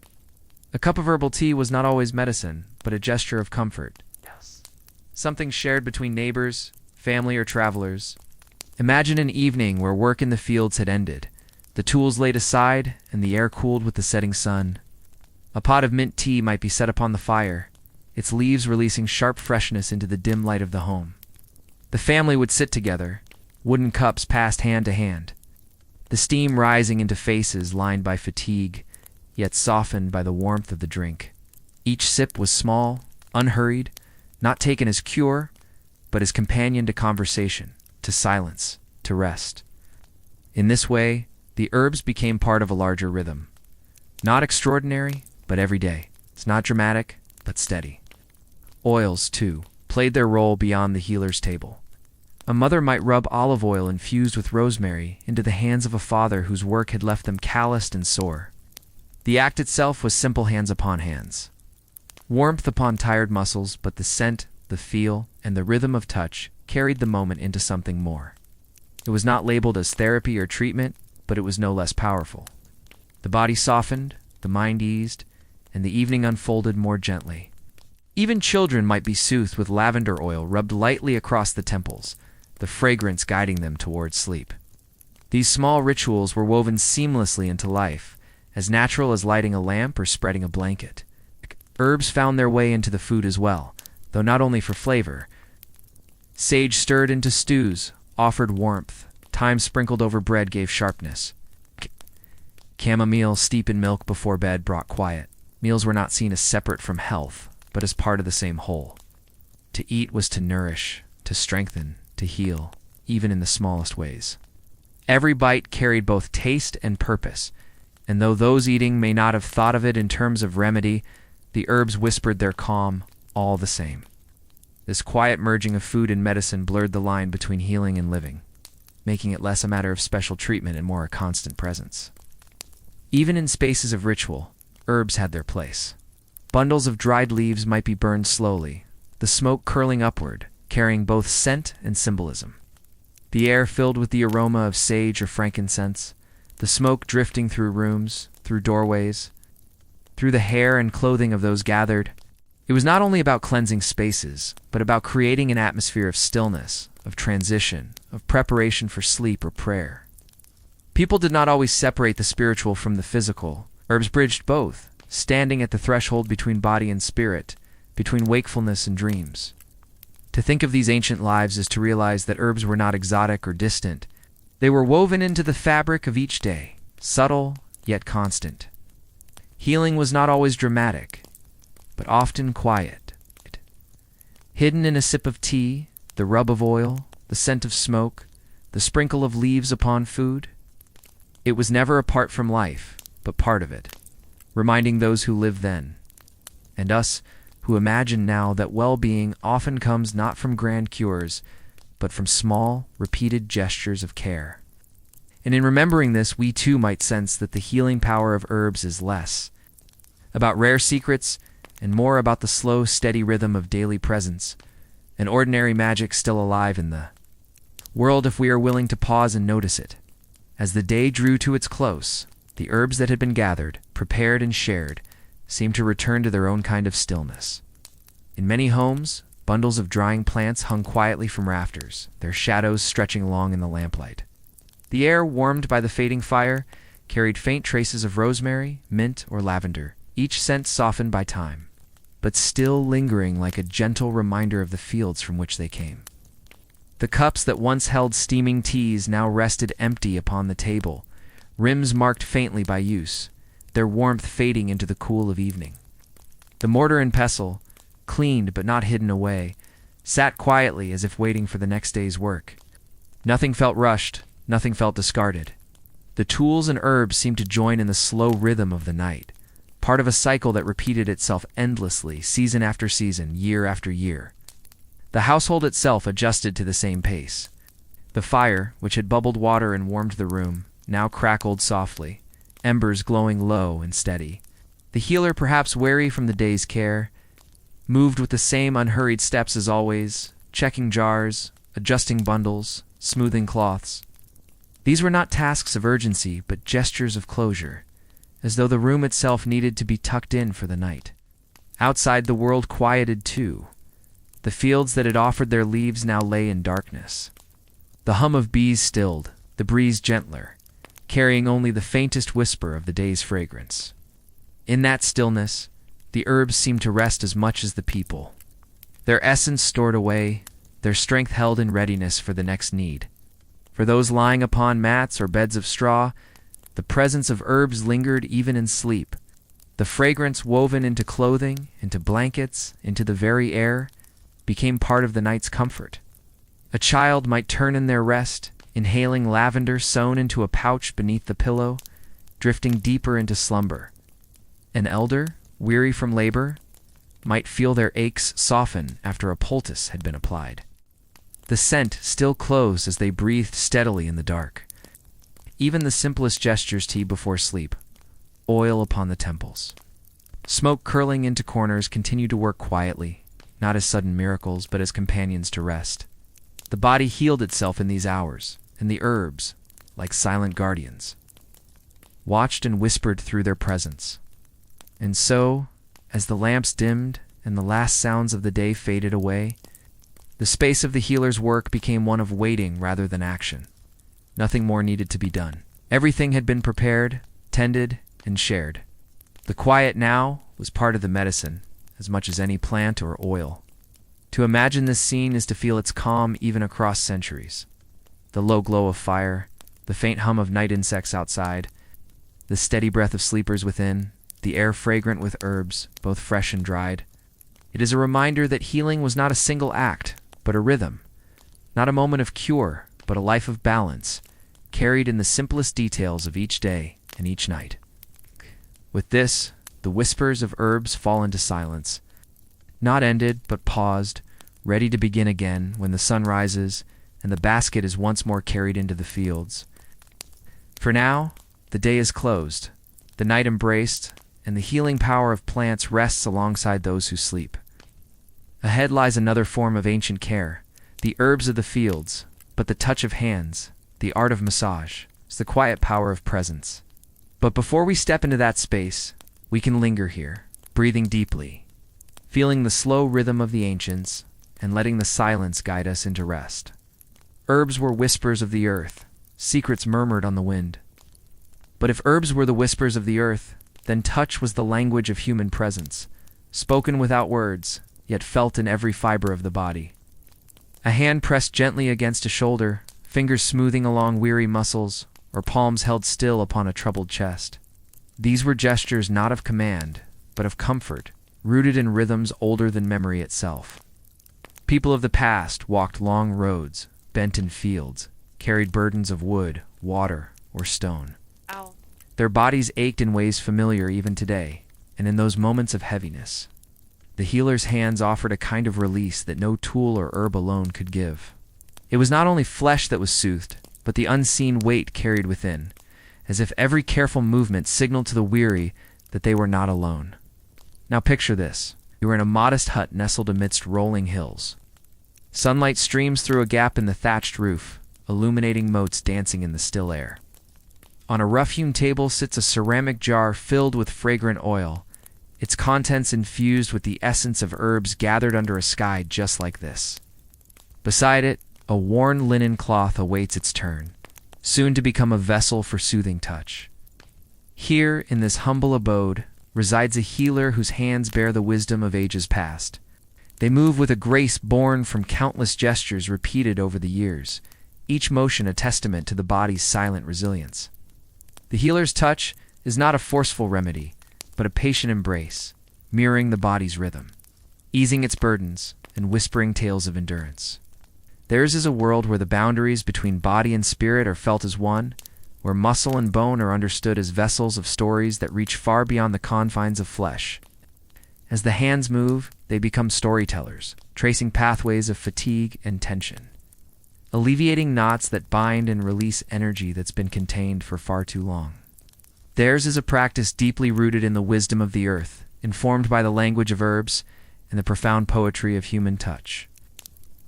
A cup of herbal tea was not always medicine, but a gesture of comfort. Yes. Something shared between neighbors, family, or travelers. Imagine an evening where work in the fields had ended, the tools laid aside, and the air cooled with the setting sun. A pot of mint tea might be set upon the fire, its leaves releasing sharp freshness into the dim light of the home. The family would sit together, wooden cups passed hand to hand, the steam rising into faces lined by fatigue, yet softened by the warmth of the drink. Each sip was small, unhurried, not taken as cure, but as companion to conversation, to silence, to rest. In this way, the herbs became part of a larger rhythm. Not extraordinary, but everyday. It's not dramatic, but steady. Oils, too, played their role beyond the healer's table. A mother might rub olive oil infused with rosemary into the hands of a father whose work had left them calloused and sore. The act itself was simple hands upon hands. Warmth upon tired muscles, but the scent, the feel, and the rhythm of touch carried the moment into something more. It was not labeled as therapy or treatment, but it was no less powerful. The body softened, the mind eased, and the evening unfolded more gently. Even children might be soothed with lavender oil rubbed lightly across the temples, the fragrance guiding them towards sleep. These small rituals were woven seamlessly into life, as natural as lighting a lamp or spreading a blanket. Herbs found their way into the food as well, though not only for flavor. Sage stirred into stews offered warmth, thyme sprinkled over bread gave sharpness. Chamomile steeped in milk before bed brought quiet. Meals were not seen as separate from health, but as part of the same whole. To eat was to nourish, to strengthen, to heal, even in the smallest ways. Every bite carried both taste and purpose, and though those eating may not have thought of it in terms of remedy, the herbs whispered their calm all the same. This quiet merging of food and medicine blurred the line between healing and living, making it less a matter of special treatment and more a constant presence. Even in spaces of ritual, herbs had their place. Bundles of dried leaves might be burned slowly, the smoke curling upward, carrying both scent and symbolism. The air filled with the aroma of sage or frankincense, the smoke drifting through rooms, through doorways, through the hair and clothing of those gathered. It was not only about cleansing spaces, but about creating an atmosphere of stillness, of transition, of preparation for sleep or prayer. People did not always separate the spiritual from the physical. Herbs bridged both, standing at the threshold between body and spirit, between wakefulness and dreams. To think of these ancient lives is to realize that herbs were not exotic or distant. They were woven into the fabric of each day, subtle yet constant. Healing was not always dramatic, but often quiet. Hidden in a sip of tea, the rub of oil, the scent of smoke, the sprinkle of leaves upon food. It was never apart from life, but part of it, reminding those who lived then, and us who imagine now, that well-being often comes not from grand cures, but from small, repeated gestures of care. And in remembering this, we too might sense that the healing power of herbs is less about rare secrets and more about the slow, steady rhythm of daily presence, an ordinary magic still alive in the world if we are willing to pause and notice it. As the day drew to its close, the herbs that had been gathered, prepared, and shared seemed to return to their own kind of stillness. In many homes, bundles of drying plants hung quietly from rafters, their shadows stretching along in the lamplight. The air, warmed by the fading fire, carried faint traces of rosemary, mint, or lavender, each scent softened by time, but still lingering like a gentle reminder of the fields from which they came. The cups that once held steaming teas now rested empty upon the table, rims marked faintly by use, their warmth fading into the cool of evening. The mortar and pestle, cleaned but not hidden away, sat quietly as if waiting for the next day's work. Nothing felt rushed, nothing felt discarded. The tools and herbs seemed to join in the slow rhythm of the night, part of a cycle that repeated itself endlessly, season after season, year after year. The household itself adjusted to the same pace. The fire, which had bubbled water and warmed the room, now crackled softly, embers glowing low and steady. The healer, perhaps weary from the day's care, moved with the same unhurried steps as always, checking jars, adjusting bundles, smoothing cloths. These were not tasks of urgency, but gestures of closure, as though the room itself needed to be tucked in for the night. Outside, the world quieted too. The fields that had offered their leaves now lay in darkness. The hum of bees stilled, the breeze gentler, carrying only the faintest whisper of the day's fragrance. In that stillness, the herbs seemed to rest as much as the people, their essence stored away, their strength held in readiness for the next need. For those lying upon mats or beds of straw, the presence of herbs lingered even in sleep. The fragrance woven into clothing, into blankets, into the very air, became part of the night's comfort. A child might turn in their rest, inhaling lavender sewn into a pouch beneath the pillow, drifting deeper into slumber. An elder, weary from labor, might feel their aches soften after a poultice had been applied. The scent still closed as they breathed steadily in the dark. Even the simplest gestures tea before sleep, oil upon the temples. Smoke curling into corners continued to work quietly, not as sudden miracles, but as companions to rest. The body healed itself in these hours, and the herbs, like silent guardians, watched and whispered through their presence. And so, as the lamps dimmed and the last sounds of the day faded away, the space of the healer's work became one of waiting rather than action. Nothing more needed to be done. Everything had been prepared, tended, and shared. The quiet now was part of the medicine, as much as any plant or oil. To imagine this scene is to feel its calm even across centuries. The low glow of fire, the faint hum of night insects outside, the steady breath of sleepers within, the air fragrant with herbs, both fresh and dried. It is a reminder that healing was not a single act, but a rhythm. Not a moment of cure, but a life of balance, carried in the simplest details of each day and each night. With this, the whispers of herbs fall into silence, not ended, but paused, ready to begin again when the sun rises and the basket is once more carried into the fields. For now, the day is closed, the night embraced, and the healing power of plants rests alongside those who sleep. Ahead lies another form of ancient care, the herbs of the fields, but the touch of hands, the art of massage, is the quiet power of presence. But before we step into that space, we can linger here, breathing deeply, feeling the slow rhythm of the ancients, and letting the silence guide us into rest. Herbs were whispers of the earth, secrets murmured on the wind. But if herbs were the whispers of the earth, then touch was the language of human presence, spoken without words, yet felt in every fiber of the body. A hand pressed gently against a shoulder, fingers smoothing along weary muscles, or palms held still upon a troubled chest. These were gestures not of command, but of comfort, rooted in rhythms older than memory itself. People of the past walked long roads, bent in fields, carried burdens of wood, water, or stone. Ow. Their bodies ached in ways familiar even today, and in those moments of heaviness, the healer's hands offered a kind of release that no tool or herb alone could give. It was not only flesh that was soothed, but the unseen weight carried within, as if every careful movement signaled to the weary that they were not alone. Now picture this. You are in a modest hut nestled amidst rolling hills. Sunlight streams through a gap in the thatched roof, illuminating motes dancing in the still air. On a rough-hewn table sits a ceramic jar filled with fragrant oil, its contents infused with the essence of herbs gathered under a sky just like this. Beside it, a worn linen cloth awaits its turn, soon to become a vessel for soothing touch. Here, in this humble abode, resides a healer whose hands bear the wisdom of ages past. They move with a grace born from countless gestures repeated over the years, each motion a testament to the body's silent resilience. The healer's touch is not a forceful remedy, but a patient embrace, mirroring the body's rhythm, easing its burdens, and whispering tales of endurance. Theirs is a world where the boundaries between body and spirit are felt as one, where muscle and bone are understood as vessels of stories that reach far beyond the confines of flesh. As the hands move, they become storytellers, tracing pathways of fatigue and tension, alleviating knots that bind and release energy that's been contained for far too long. Theirs is a practice deeply rooted in the wisdom of the earth, informed by the language of herbs and the profound poetry of human touch.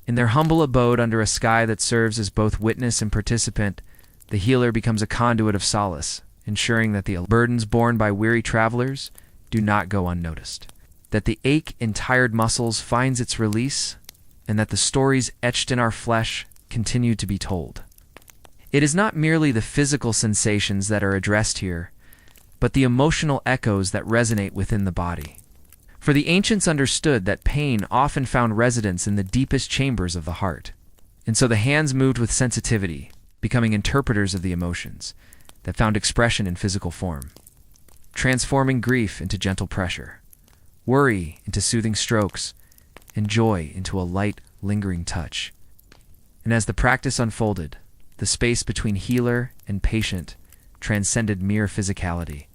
In their humble abode under a sky that serves as both witness and participant, the healer becomes a conduit of solace, ensuring that the burdens borne by weary travelers do not go unnoticed, that the ache in tired muscles finds its release, and that the stories etched in our flesh continue to be told. It is not merely the physical sensations that are addressed here, but the emotional echoes that resonate within the body. For the ancients understood that pain often found residence in the deepest chambers of the heart, and so the hands moved with sensitivity, becoming interpreters of the emotions that found expression in physical form, transforming grief into gentle pressure, worry into soothing strokes, and joy into a light, lingering touch. And as the practice unfolded, the space between healer and patient transcended mere physicality.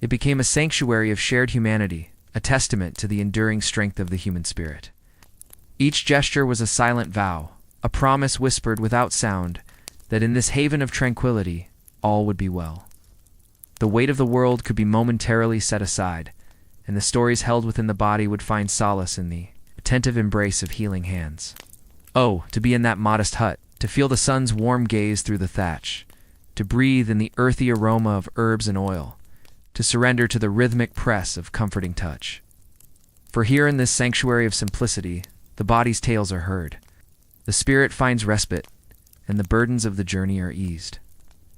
It became a sanctuary of shared humanity, a testament to the enduring strength of the human spirit. Each gesture was a silent vow, a promise whispered without sound, that in this haven of tranquility, all would be well. The weight of the world could be momentarily set aside, and the stories held within the body would find solace in the attentive embrace of healing hands. Oh, to be in that modest hut, to feel the sun's warm gaze through the thatch, to breathe in the earthy aroma of herbs and oil, to surrender to the rhythmic press of comforting touch. For here in this sanctuary of simplicity, the body's tales are heard, the spirit finds respite, and the burdens of the journey are eased.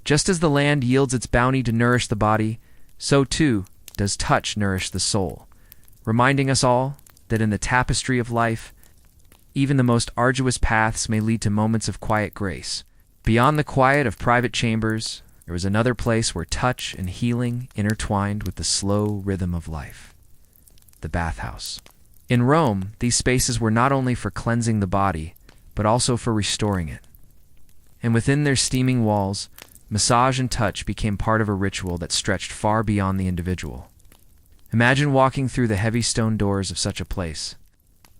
Just as the land yields its bounty to nourish the body, so too does touch nourish the soul, reminding us all that in the tapestry of life, even the most arduous paths may lead to moments of quiet grace. Beyond the quiet of private chambers, there was another place where touch and healing intertwined with the slow rhythm of life: the bathhouse. In Rome, these spaces were not only for cleansing the body, but also for restoring it. And within their steaming walls, massage and touch became part of a ritual that stretched far beyond the individual. Imagine walking through the heavy stone doors of such a place,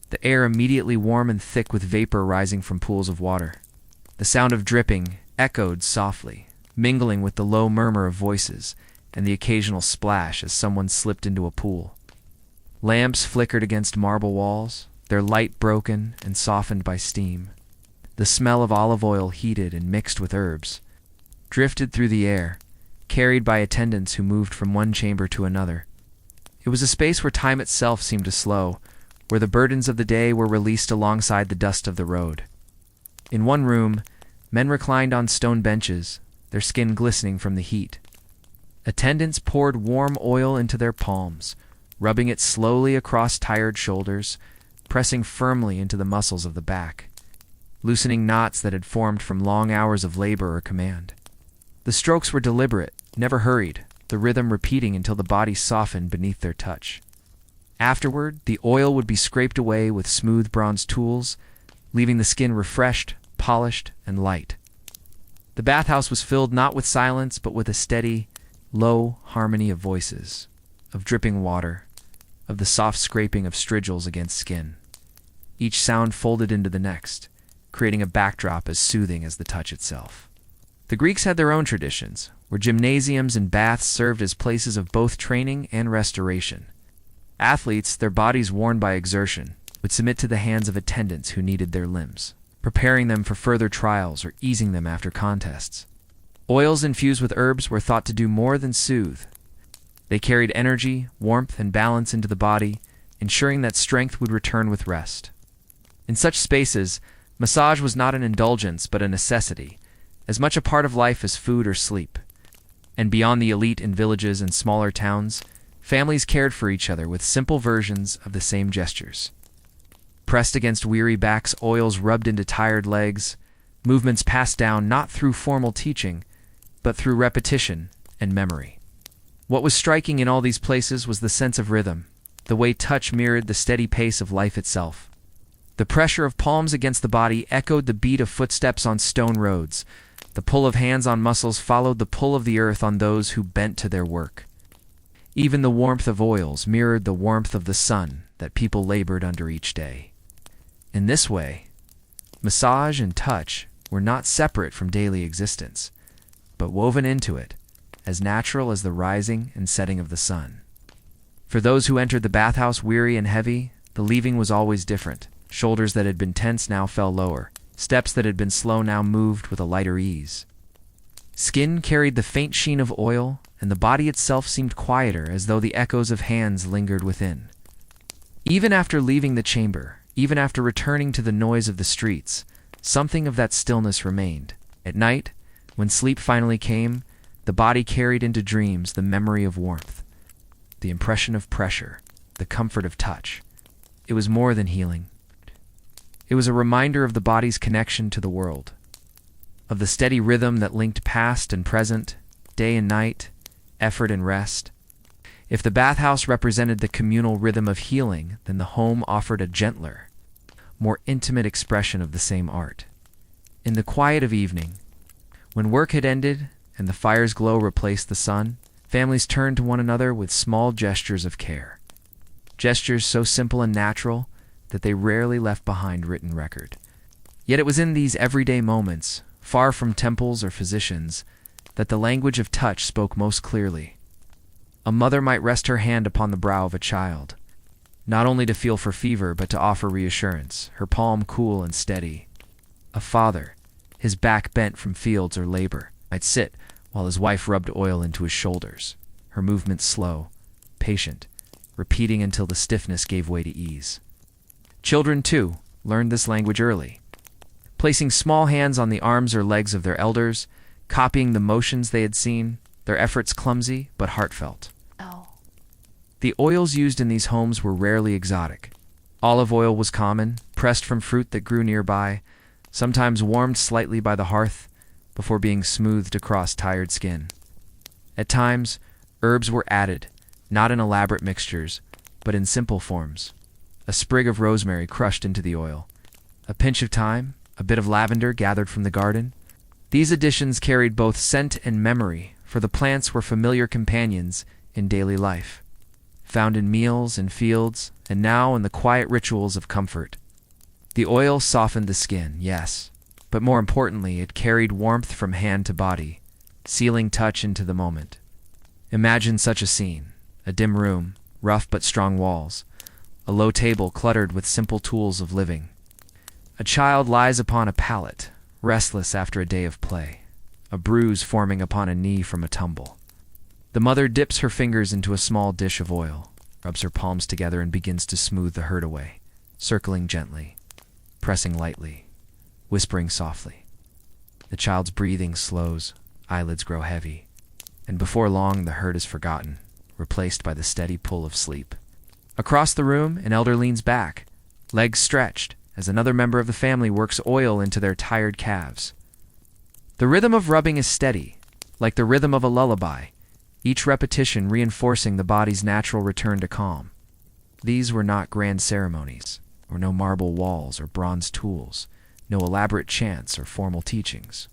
the air immediately warm and thick with vapor rising from pools of water. The sound of dripping echoed softly, mingling with the low murmur of voices and the occasional splash as someone slipped into a pool. Lamps flickered against marble walls, their light broken and softened by steam. The smell of olive oil, heated and mixed with herbs, drifted through the air, carried by attendants who moved from one chamber to another. It was a space where time itself seemed to slow, where the burdens of the day were released alongside the dust of the road. In one room, men reclined on stone benches, their skin glistening from the heat. Attendants poured warm oil into their palms, rubbing it slowly across tired shoulders, pressing firmly into the muscles of the back, loosening knots that had formed from long hours of labor or command. The strokes were deliberate, never hurried, the rhythm repeating until the body softened beneath their touch. Afterward, the oil would be scraped away with smooth bronze tools, leaving the skin refreshed, polished, and light. The bathhouse was filled not with silence, but with a steady, low harmony of voices, of dripping water, of the soft scraping of strigils against skin. Each sound folded into the next, creating a backdrop as soothing as the touch itself. The Greeks had their own traditions, where gymnasiums and baths served as places of both training and restoration. Athletes, their bodies worn by exertion, would submit to the hands of attendants who needed their limbs, preparing them for further trials or easing them after contests. Oils infused with herbs were thought to do more than soothe. They carried energy, warmth, and balance into the body, ensuring that strength would return with rest. In such spaces, massage was not an indulgence but a necessity, as much a part of life as food or sleep. And beyond the elite in villages and smaller towns, families cared for each other with simple versions of the same gestures. Pressed against weary backs, oils rubbed into tired legs, movements passed down not through formal teaching, but through repetition and memory. What was striking in all these places was the sense of rhythm, the way touch mirrored the steady pace of life itself. The pressure of palms against the body echoed the beat of footsteps on stone roads, The pull of hands on muscles followed the pull of the earth on those who bent to their work. Even the warmth of oils mirrored the warmth of the sun that people labored under each day. In this way, massage and touch were not separate from daily existence, but woven into it, as natural as the rising and setting of the sun. For those who entered the bathhouse weary and heavy, the leaving was always different. Shoulders that had been tense now fell lower. Steps that had been slow now moved with a lighter ease. Skin carried the faint sheen of oil, and the body itself seemed quieter, as though the echoes of hands lingered within. Even after leaving the chamber, even after returning to the noise of the streets, something of that stillness remained. At night, when sleep finally came, the body carried into dreams the memory of warmth, the impression of pressure, the comfort of touch. It was more than healing. It was a reminder of the body's connection to the world, of the steady rhythm that linked past and present, day and night, effort and rest. If the bathhouse represented the communal rhythm of healing, then the home offered a gentler, more intimate expression of the same art. In the quiet of evening, when work had ended and the fire's glow replaced the sun, families turned to one another with small gestures of care. Gestures so simple and natural that they rarely left behind written record. Yet it was in these everyday moments, far from temples or physicians, that the language of touch spoke most clearly. A mother might rest her hand upon the brow of a child, not only to feel for fever but to offer reassurance, her palm cool and steady. A father, his back bent from fields or labor, might sit while his wife rubbed oil into his shoulders, her movements slow, patient, repeating until the stiffness gave way to ease. Children, too, learned this language early, placing small hands on the arms or legs of their elders, copying the motions they had seen, their efforts clumsy but heartfelt. The oils used in these homes were rarely exotic. Olive oil was common, pressed from fruit that grew nearby, sometimes warmed slightly by the hearth before being smoothed across tired skin. At times, herbs were added, not in elaborate mixtures, but in simple forms. A sprig of rosemary crushed into the oil, a pinch of thyme, a bit of lavender gathered from the garden. These additions carried both scent and memory, for the plants were familiar companions in daily life, found in meals and fields, and now in the quiet rituals of comfort. The oil softened the skin, yes, but more importantly, it carried warmth from hand to body, sealing touch into the moment. Imagine such a scene: a dim room, rough but strong walls, a low table cluttered with simple tools of living. A child lies upon a pallet, restless after a day of play, a bruise forming upon a knee from a tumble. The mother dips her fingers into a small dish of oil, rubs her palms together and begins to smooth the hurt away, circling gently, pressing lightly, whispering softly. The child's breathing slows, eyelids grow heavy, and before long the hurt is forgotten, replaced by the steady pull of sleep. Across the room, an elder leans back, legs stretched, as another member of the family works oil into their tired calves. The rhythm of rubbing is steady, like the rhythm of a lullaby, each repetition reinforcing the body's natural return to calm. These were not grand ceremonies, or no marble walls or bronze tools, no elaborate chants or formal teachings.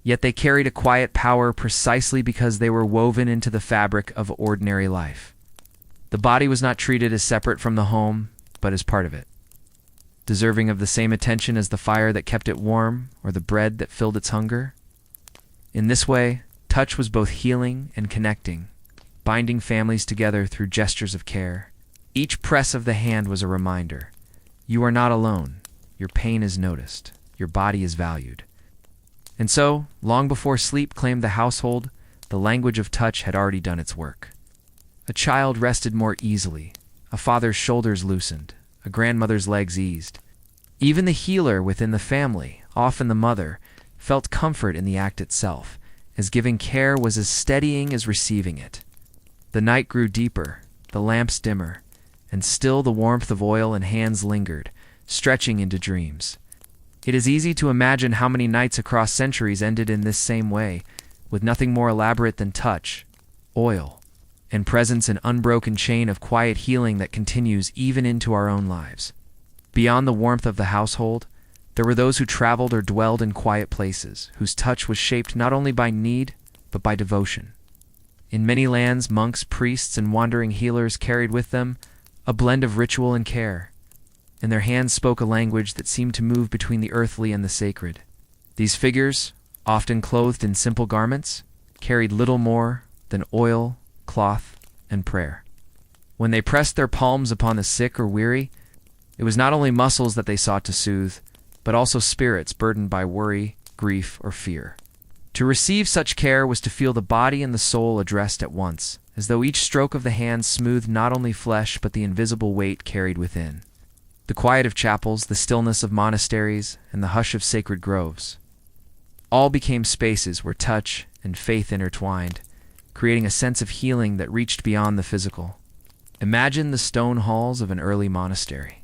Yet they carried a quiet power precisely because they were woven into the fabric of ordinary life. The body was not treated as separate from the home, but as part of it, deserving of the same attention as the fire that kept it warm or the bread that filled its hunger. In this way, touch was both healing and connecting, binding families together through gestures of care. Each press of the hand was a reminder: you are not alone, your pain is noticed, your body is valued. And so, long before sleep claimed the household, the language of touch had already done its work. A child rested more easily, a father's shoulders loosened, a grandmother's legs eased. Even the healer within the family, often the mother, felt comfort in the act itself, as giving care was as steadying as receiving it. The night grew deeper, the lamps dimmer, and still the warmth of oil and hands lingered, stretching into dreams. It is easy to imagine how many nights across centuries ended in this same way, with nothing more elaborate than touch, oil, and presence, an unbroken chain of quiet healing that continues even into our own lives. Beyond the warmth of the household, There were those who traveled or dwelled in quiet places, whose touch was shaped not only by need, but by devotion. In many lands, monks, priests, and wandering healers carried with them a blend of ritual and care, and their hands spoke a language that seemed to move between the earthly and the sacred. These figures, often clothed in simple garments, carried little more than oil, cloth, and prayer. When they pressed their palms upon the sick or weary, it was not only muscles that they sought to soothe, but also spirits burdened by worry, grief, or fear. To receive such care was to feel the body and the soul addressed at once, as though each stroke of the hand smoothed not only flesh but the invisible weight carried within. The quiet of chapels, the stillness of monasteries, and the hush of sacred groves all became spaces where touch and faith intertwined, creating a sense of healing that reached beyond the physical. Imagine the stone halls of an early monastery.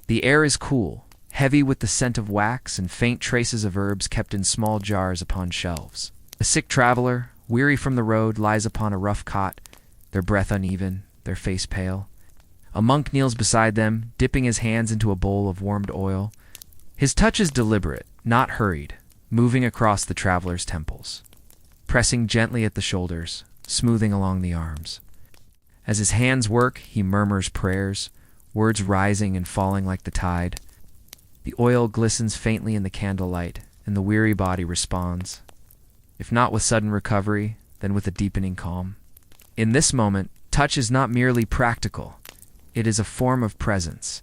The air is cool, heavy with the scent of wax and faint traces of herbs kept in small jars upon shelves. A sick traveler, weary from the road, lies upon a rough cot, their breath uneven, their face pale. A monk kneels beside them, dipping his hands into a bowl of warmed oil. His touch is deliberate, not hurried, moving across the traveler's temples, pressing gently at the shoulders, smoothing along the arms. As his hands work, he murmurs prayers, words rising and falling like the tide. The oil glistens faintly in the candlelight, and the weary body responds, if not with sudden recovery, then with a deepening calm. In this moment, touch is not merely practical. It is a form of presence,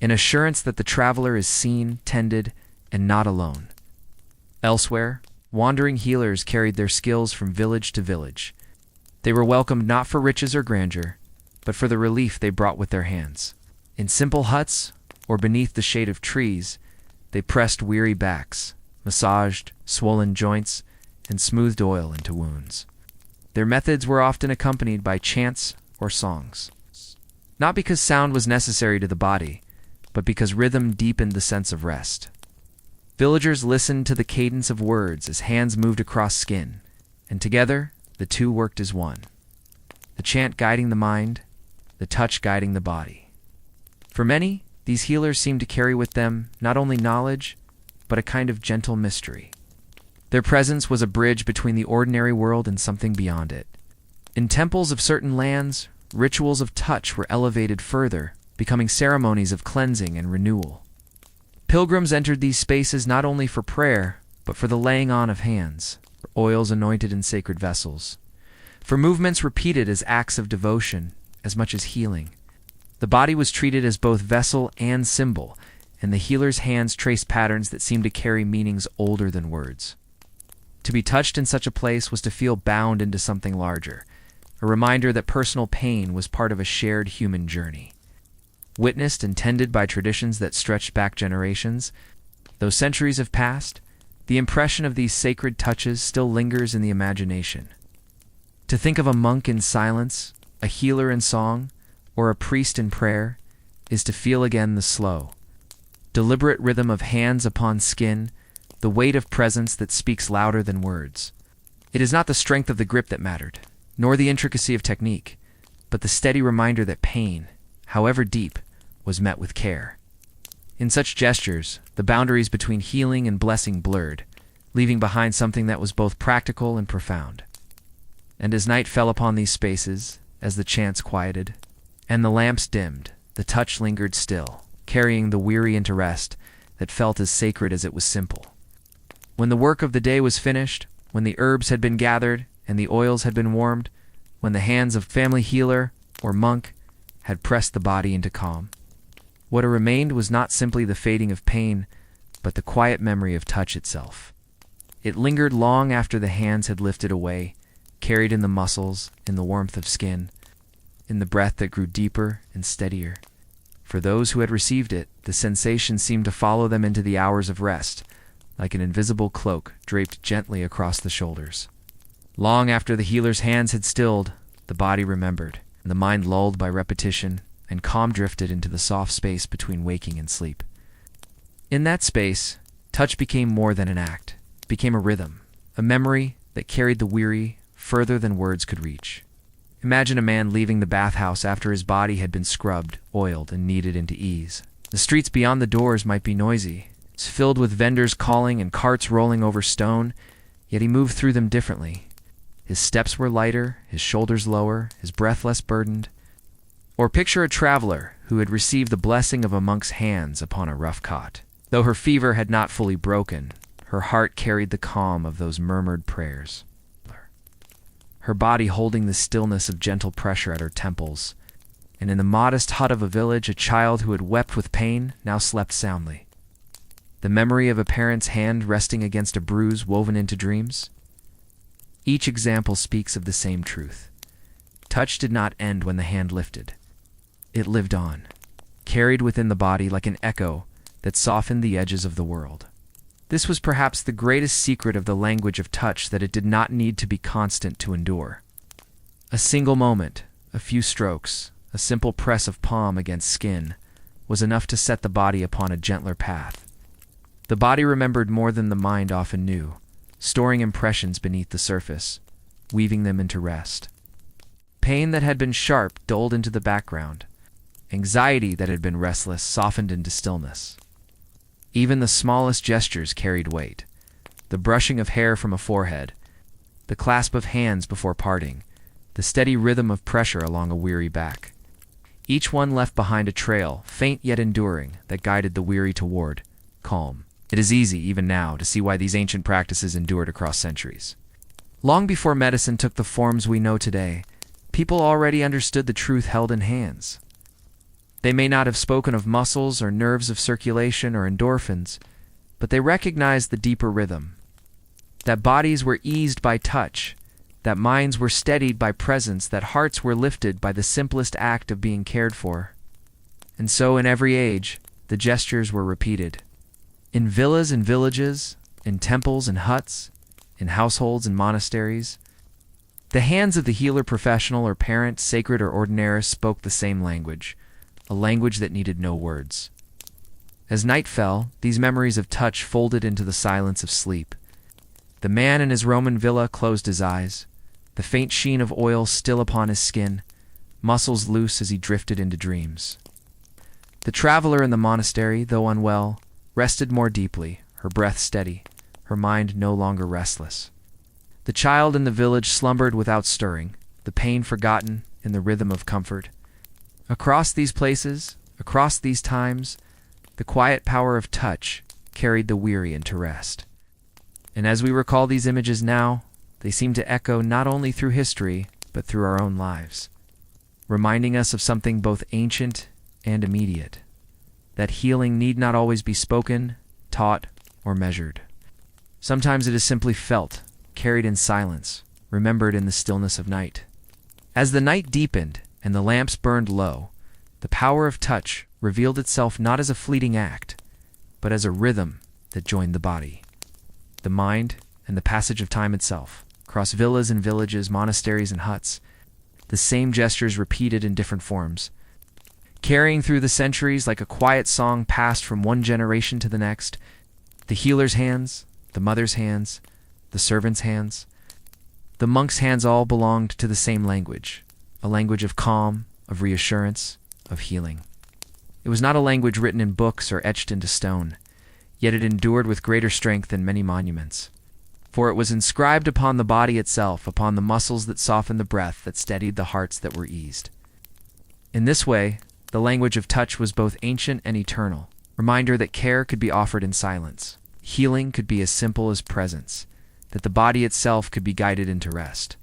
an assurance that the traveler is seen, tended, and not alone. Elsewhere, wandering healers carried their skills from village to village. They were welcomed not for riches or grandeur, but for the relief they brought with their hands. In simple huts, or beneath the shade of trees, they pressed weary backs, massaged swollen joints, and smoothed oil into wounds. Their methods were often accompanied by chants or songs, not because sound was necessary to the body, but because rhythm deepened the sense of rest. Villagers listened to the cadence of words as hands moved across skin, and together the two worked as one, the chant guiding the mind, the touch guiding the body. For many, these healers seemed to carry with them not only knowledge, but a kind of gentle mystery. Their presence was a bridge between the ordinary world and something beyond it. In temples of certain lands, rituals of touch were elevated further, becoming ceremonies of cleansing and renewal. Pilgrims entered these spaces not only for prayer, but for the laying on of hands, for oils anointed in sacred vessels, for movements repeated as acts of devotion, as much as healing. The body was treated as both vessel and symbol, and the healer's hands traced patterns that seemed to carry meanings older than words. To be touched in such a place was to feel bound into something larger, a reminder that personal pain was part of a shared human journey. Witnessed and tended by traditions that stretched back generations, though centuries have passed, the impression of these sacred touches still lingers in the imagination. To think of a monk in silence, a healer in song, or a priest in prayer, is to feel again the slow, deliberate rhythm of hands upon skin, the weight of presence that speaks louder than words. It is not the strength of the grip that mattered, nor the intricacy of technique, but the steady reminder that pain, however deep, was met with care. In such gestures, the boundaries between healing and blessing blurred, leaving behind something that was both practical and profound. And as night fell upon these spaces, as the chants quieted, and the lamps dimmed, the touch lingered still, carrying the weary into rest that felt as sacred as it was simple. When the work of the day was finished, when the herbs had been gathered and the oils had been warmed, when the hands of family healer or monk had pressed the body into calm, what remained was not simply the fading of pain, but the quiet memory of touch itself. It lingered long after the hands had lifted away, carried in the muscles, in the warmth of skin, in the breath that grew deeper and steadier. For those who had received it, the sensation seemed to follow them into the hours of rest, like an invisible cloak draped gently across the shoulders. Long after the healer's hands had stilled, the body remembered, and the mind lulled by repetition, and calm drifted into the soft space between waking and sleep. In that space, touch became more than an act, became a rhythm, a memory that carried the weary further than words could reach. Imagine a man leaving the bathhouse after his body had been scrubbed, oiled, and kneaded into ease. The streets beyond the doors might be noisy, filled with vendors calling and carts rolling over stone, yet he moved through them differently. His steps were lighter, his shoulders lower, his breath less burdened. Or picture a traveler who had received the blessing of a monk's hands upon a rough cot. Though her fever had not fully broken, her heart carried the calm of those murmured prayers. Her body holding the stillness of gentle pressure at her temples, and in the modest hut of a village, a child who had wept with pain now slept soundly. The memory of a parent's hand resting against a bruise woven into dreams. Each example speaks of the same truth. Touch did not end when the hand lifted. It lived on, carried within the body like an echo that softened the edges of the world. This was perhaps the greatest secret of the language of touch, that it did not need to be constant to endure. A single moment, a few strokes, a simple press of palm against skin was enough to set the body upon a gentler path. The body remembered more than the mind often knew, storing impressions beneath the surface, weaving them into rest. Pain that had been sharp dulled into the background. Anxiety that had been restless softened into stillness. Even the smallest gestures carried weight. The brushing of hair from a forehead, the clasp of hands before parting, the steady rhythm of pressure along a weary back. Each one left behind a trail, faint yet enduring, that guided the weary toward calm. It is easy, even now, to see why these ancient practices endured across centuries. Long before medicine took the forms we know today, people already understood the truth held in hands. They may not have spoken of muscles or nerves of circulation or endorphins, but they recognized the deeper rhythm. That bodies were eased by touch, that minds were steadied by presence, that hearts were lifted by the simplest act of being cared for. And so in every age, the gestures were repeated. In villas and villages, in temples and huts, in households and monasteries, the hands of the healer, professional or parent, sacred or ordinary, spoke the same language, a language that needed no words. As night fell, these memories of touch folded into the silence of sleep. The man in his Roman villa closed his eyes, the faint sheen of oil still upon his skin, muscles loose as he drifted into dreams. The traveler in the monastery, though unwell, rested more deeply, her breath steady, her mind no longer restless. The child in the village slumbered without stirring, the pain forgotten in the rhythm of comfort. Across these places, across these times, the quiet power of touch carried the weary into rest. And as we recall these images now, they seem to echo not only through history, but through our own lives, reminding us of something both ancient and immediate, that healing need not always be spoken, taught, or measured. Sometimes it is simply felt, carried in silence, remembered in the stillness of night. As the night deepened and the lamps burned low, the power of touch revealed itself not as a fleeting act, but as a rhythm that joined the body, the mind, and the passage of time itself. Across villas and villages, monasteries and huts, the same gestures repeated in different forms, carrying through the centuries like a quiet song passed from one generation to the next. The healer's hands, the mother's hands, the servant's hands, the monk's hands all belonged to the same language, a language of calm, of reassurance, of healing. It was not a language written in books or etched into stone, yet it endured with greater strength than many monuments. For it was inscribed upon the body itself, upon the muscles that softened the breath, that steadied the hearts that were eased. In this way, the language of touch was both ancient and eternal, reminder that care could be offered in silence, healing could be as simple as presence, that the body itself could be guided into rest.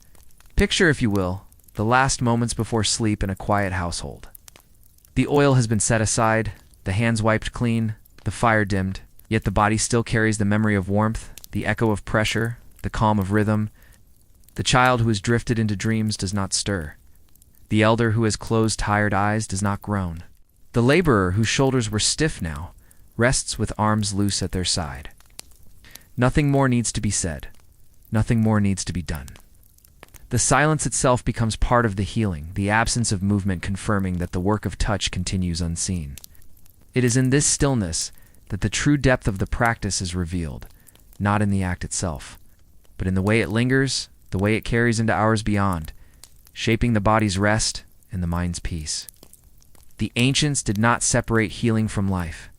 Picture, if you will, the last moments before sleep in a quiet household. The oil has been set aside, the hands wiped clean, the fire dimmed, yet the body still carries the memory of warmth, the echo of pressure, the calm of rhythm. The child who has drifted into dreams does not stir. The elder who has closed tired eyes does not groan. The laborer whose shoulders were stiff now rests with arms loose at their side. Nothing more needs to be said. Nothing more needs to be done. The silence itself becomes part of the healing, the absence of movement confirming that the work of touch continues unseen. It is in this stillness that the true depth of the practice is revealed, not in the act itself, but in the way it lingers, the way it carries into hours beyond, shaping the body's rest and the mind's peace. The ancients did not separate healing from life.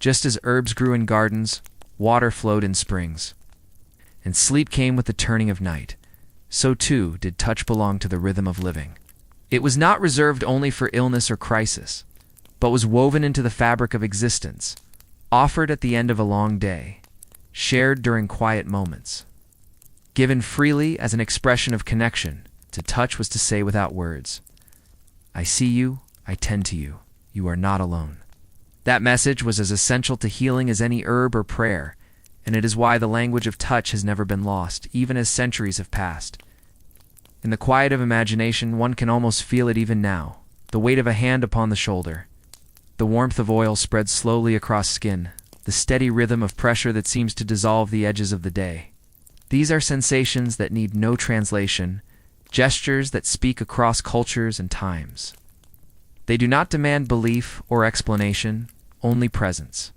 Just as herbs grew in gardens, water flowed in springs, and sleep came with the turning of night, so too did touch belong to the rhythm of living. It was not reserved only for illness or crisis, but was woven into the fabric of existence, offered at the end of a long day, shared during quiet moments. Given freely as an expression of connection, to touch was to say without words, "I see you, I tend to you, you are not alone." That message was as essential to healing as any herb or prayer, and it is why the language of touch has never been lost, even as centuries have passed. In the quiet of imagination, one can almost feel it even now, the weight of a hand upon the shoulder, the warmth of oil spread slowly across skin, the steady rhythm of pressure that seems to dissolve the edges of the day. These are sensations that need no translation, gestures that speak across cultures and times. They do not demand belief or explanation, only presence.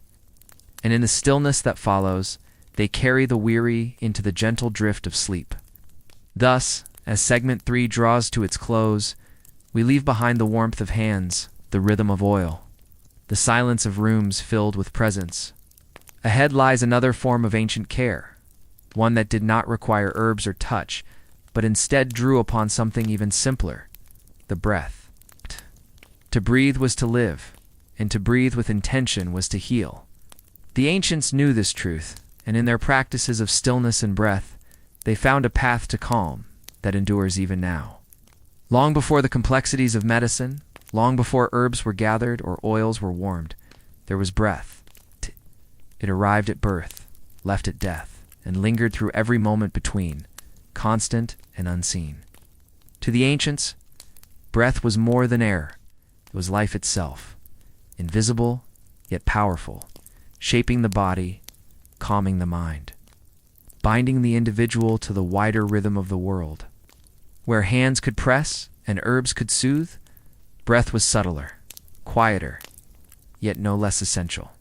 And in the stillness that follows, they carry the weary into the gentle drift of sleep. Thus, as segment 3 draws to its close, we leave behind the warmth of hands, the rhythm of oil, the silence of rooms filled with presence. Ahead lies another form of ancient care, one that did not require herbs or touch, but instead drew upon something even simpler, the breath. To breathe was to live, and to breathe with intention was to heal. The ancients knew this truth, and in their practices of stillness and breath, they found a path to calm that endures even now. Long before the complexities of medicine, long before herbs were gathered or oils were warmed, there was breath. It arrived at birth, left at death, and lingered through every moment between, constant and unseen. To the ancients, breath was more than air. It was life itself, invisible yet powerful, shaping the body, calming the mind, binding the individual to the wider rhythm of the world. Where hands could press and herbs could soothe, breath was subtler, quieter, yet no less essential.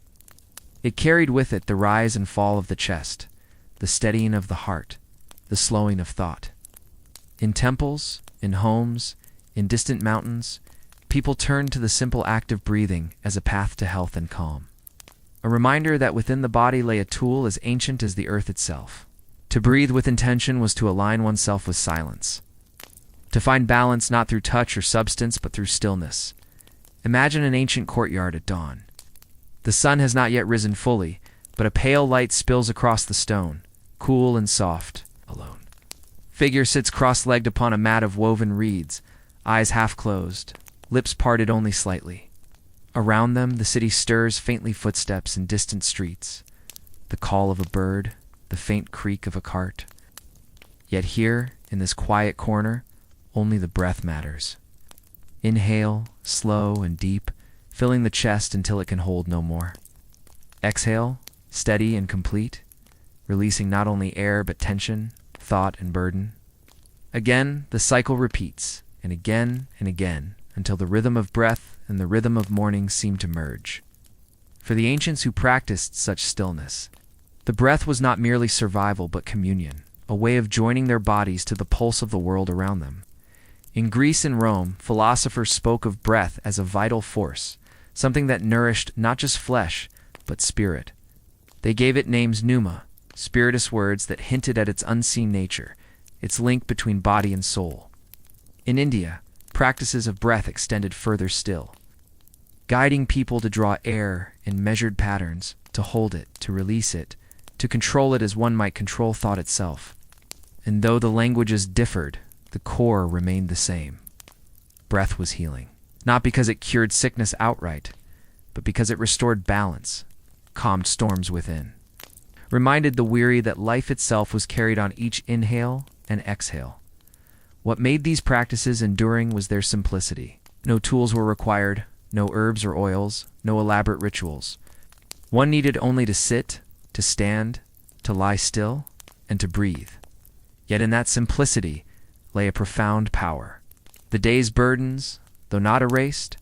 It carried with it the rise and fall of the chest, the steadying of the heart, the slowing of thought. In temples, in homes, in distant mountains, people turned to the simple act of breathing as a path to health and calm. A reminder that within the body lay a tool as ancient as the earth itself. To breathe with intention was to align oneself with silence. To find balance not through touch or substance, but through stillness. Imagine an ancient courtyard at dawn. The sun has not yet risen fully, but a pale light spills across the stone, cool and soft, alone. Figure sits cross-legged upon a mat of woven reeds, eyes half-closed, lips parted only slightly. Around them, the city stirs faintly footsteps in distant streets, the call of a bird, the faint creak of a cart. Yet here, in this quiet corner, only the breath matters. Inhale, slow and deep, filling the chest until it can hold no more. Exhale, steady and complete, releasing not only air but tension, thought and burden. Again, the cycle repeats, and again, until the rhythm of breath and the rhythm of morning seem to merge. For the ancients who practiced such stillness, the breath was not merely survival but communion, a way of joining their bodies to the pulse of the world around them. In Greece and Rome, philosophers spoke of breath as a vital force, something that nourished not just flesh, but spirit. They gave it names pneuma, spiritus words that hinted at its unseen nature, its link between body and soul. In India, practices of breath extended further still, guiding people to draw air in measured patterns, to hold it, to release it, to control it as one might control thought itself. And though the languages differed, the core remained the same. Breath was healing, not because it cured sickness outright, but because it restored balance, calmed storms within, reminded the weary that life itself was carried on each inhale and exhale. What made these practices enduring was their simplicity. No tools were required, no herbs or oils, no elaborate rituals. One needed only to sit, to stand, to lie still, and to breathe. Yet in that simplicity lay a profound power. The day's burdens, though not erased,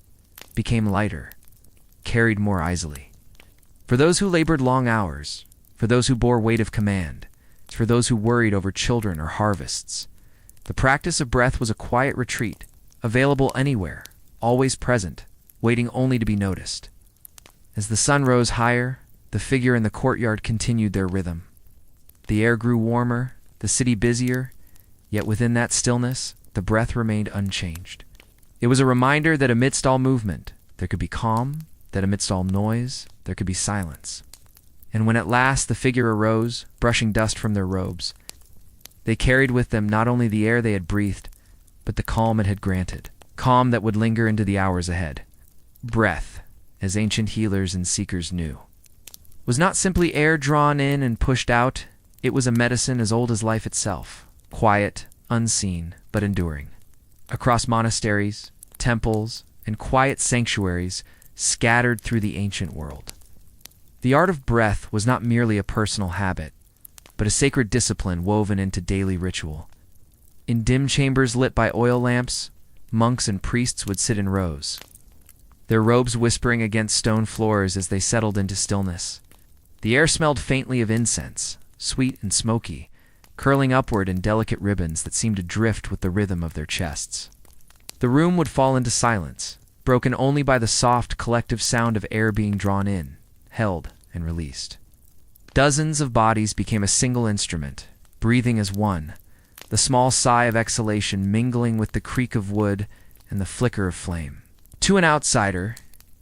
became lighter, carried more easily. For those who labored long hours, for those who bore weight of command, for those who worried over children or harvests, the practice of breath was a quiet retreat, available anywhere, always present, waiting only to be noticed. As the sun rose higher, the figure in the courtyard continued their rhythm. The air grew warmer, the city busier, yet within that stillness, the breath remained unchanged. It was a reminder that amidst all movement, there could be calm, that amidst all noise, there could be silence. And when at last the figure arose, brushing dust from their robes, they carried with them not only the air they had breathed, but the calm it had granted, calm that would linger into the hours ahead. Breath, as ancient healers and seekers knew, was not simply air drawn in and pushed out. It was a medicine as old as life itself, quiet, unseen, but enduring. Across monasteries, temples, and quiet sanctuaries scattered through the ancient world, the art of breath was not merely a personal habit, but a sacred discipline woven into daily ritual. In dim chambers lit by oil lamps, monks and priests would sit in rows, their robes whispering against stone floors as they settled into stillness. The air smelled faintly of incense, sweet and smoky, curling upward in delicate ribbons that seemed to drift with the rhythm of their chests. The room would fall into silence, broken only by the soft, collective sound of air being drawn in, held, and released. Dozens of bodies became a single instrument, breathing as one, the small sigh of exhalation mingling with the creak of wood and the flicker of flame. To an outsider,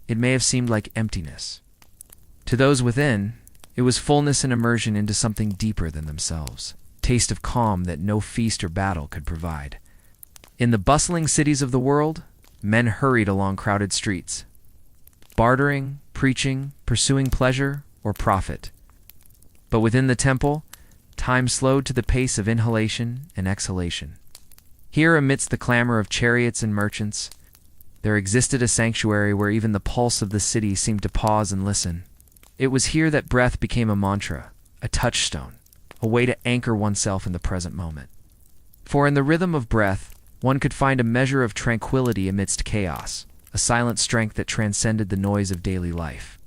it may have seemed like emptiness. To those within, it was fullness and immersion into something deeper than themselves, taste of calm that no feast or battle could provide. In the bustling cities of the world, men hurried along crowded streets, bartering, preaching, pursuing pleasure or profit. But within the temple, time slowed to the pace of inhalation and exhalation. Here, amidst the clamor of chariots and merchants, there existed a sanctuary where even the pulse of the city seemed to pause and listen. It was here that breath became a mantra, a touchstone, a way to anchor oneself in the present moment. For in the rhythm of breath, one could find a measure of tranquility amidst chaos, a silent strength that transcended the noise of daily life.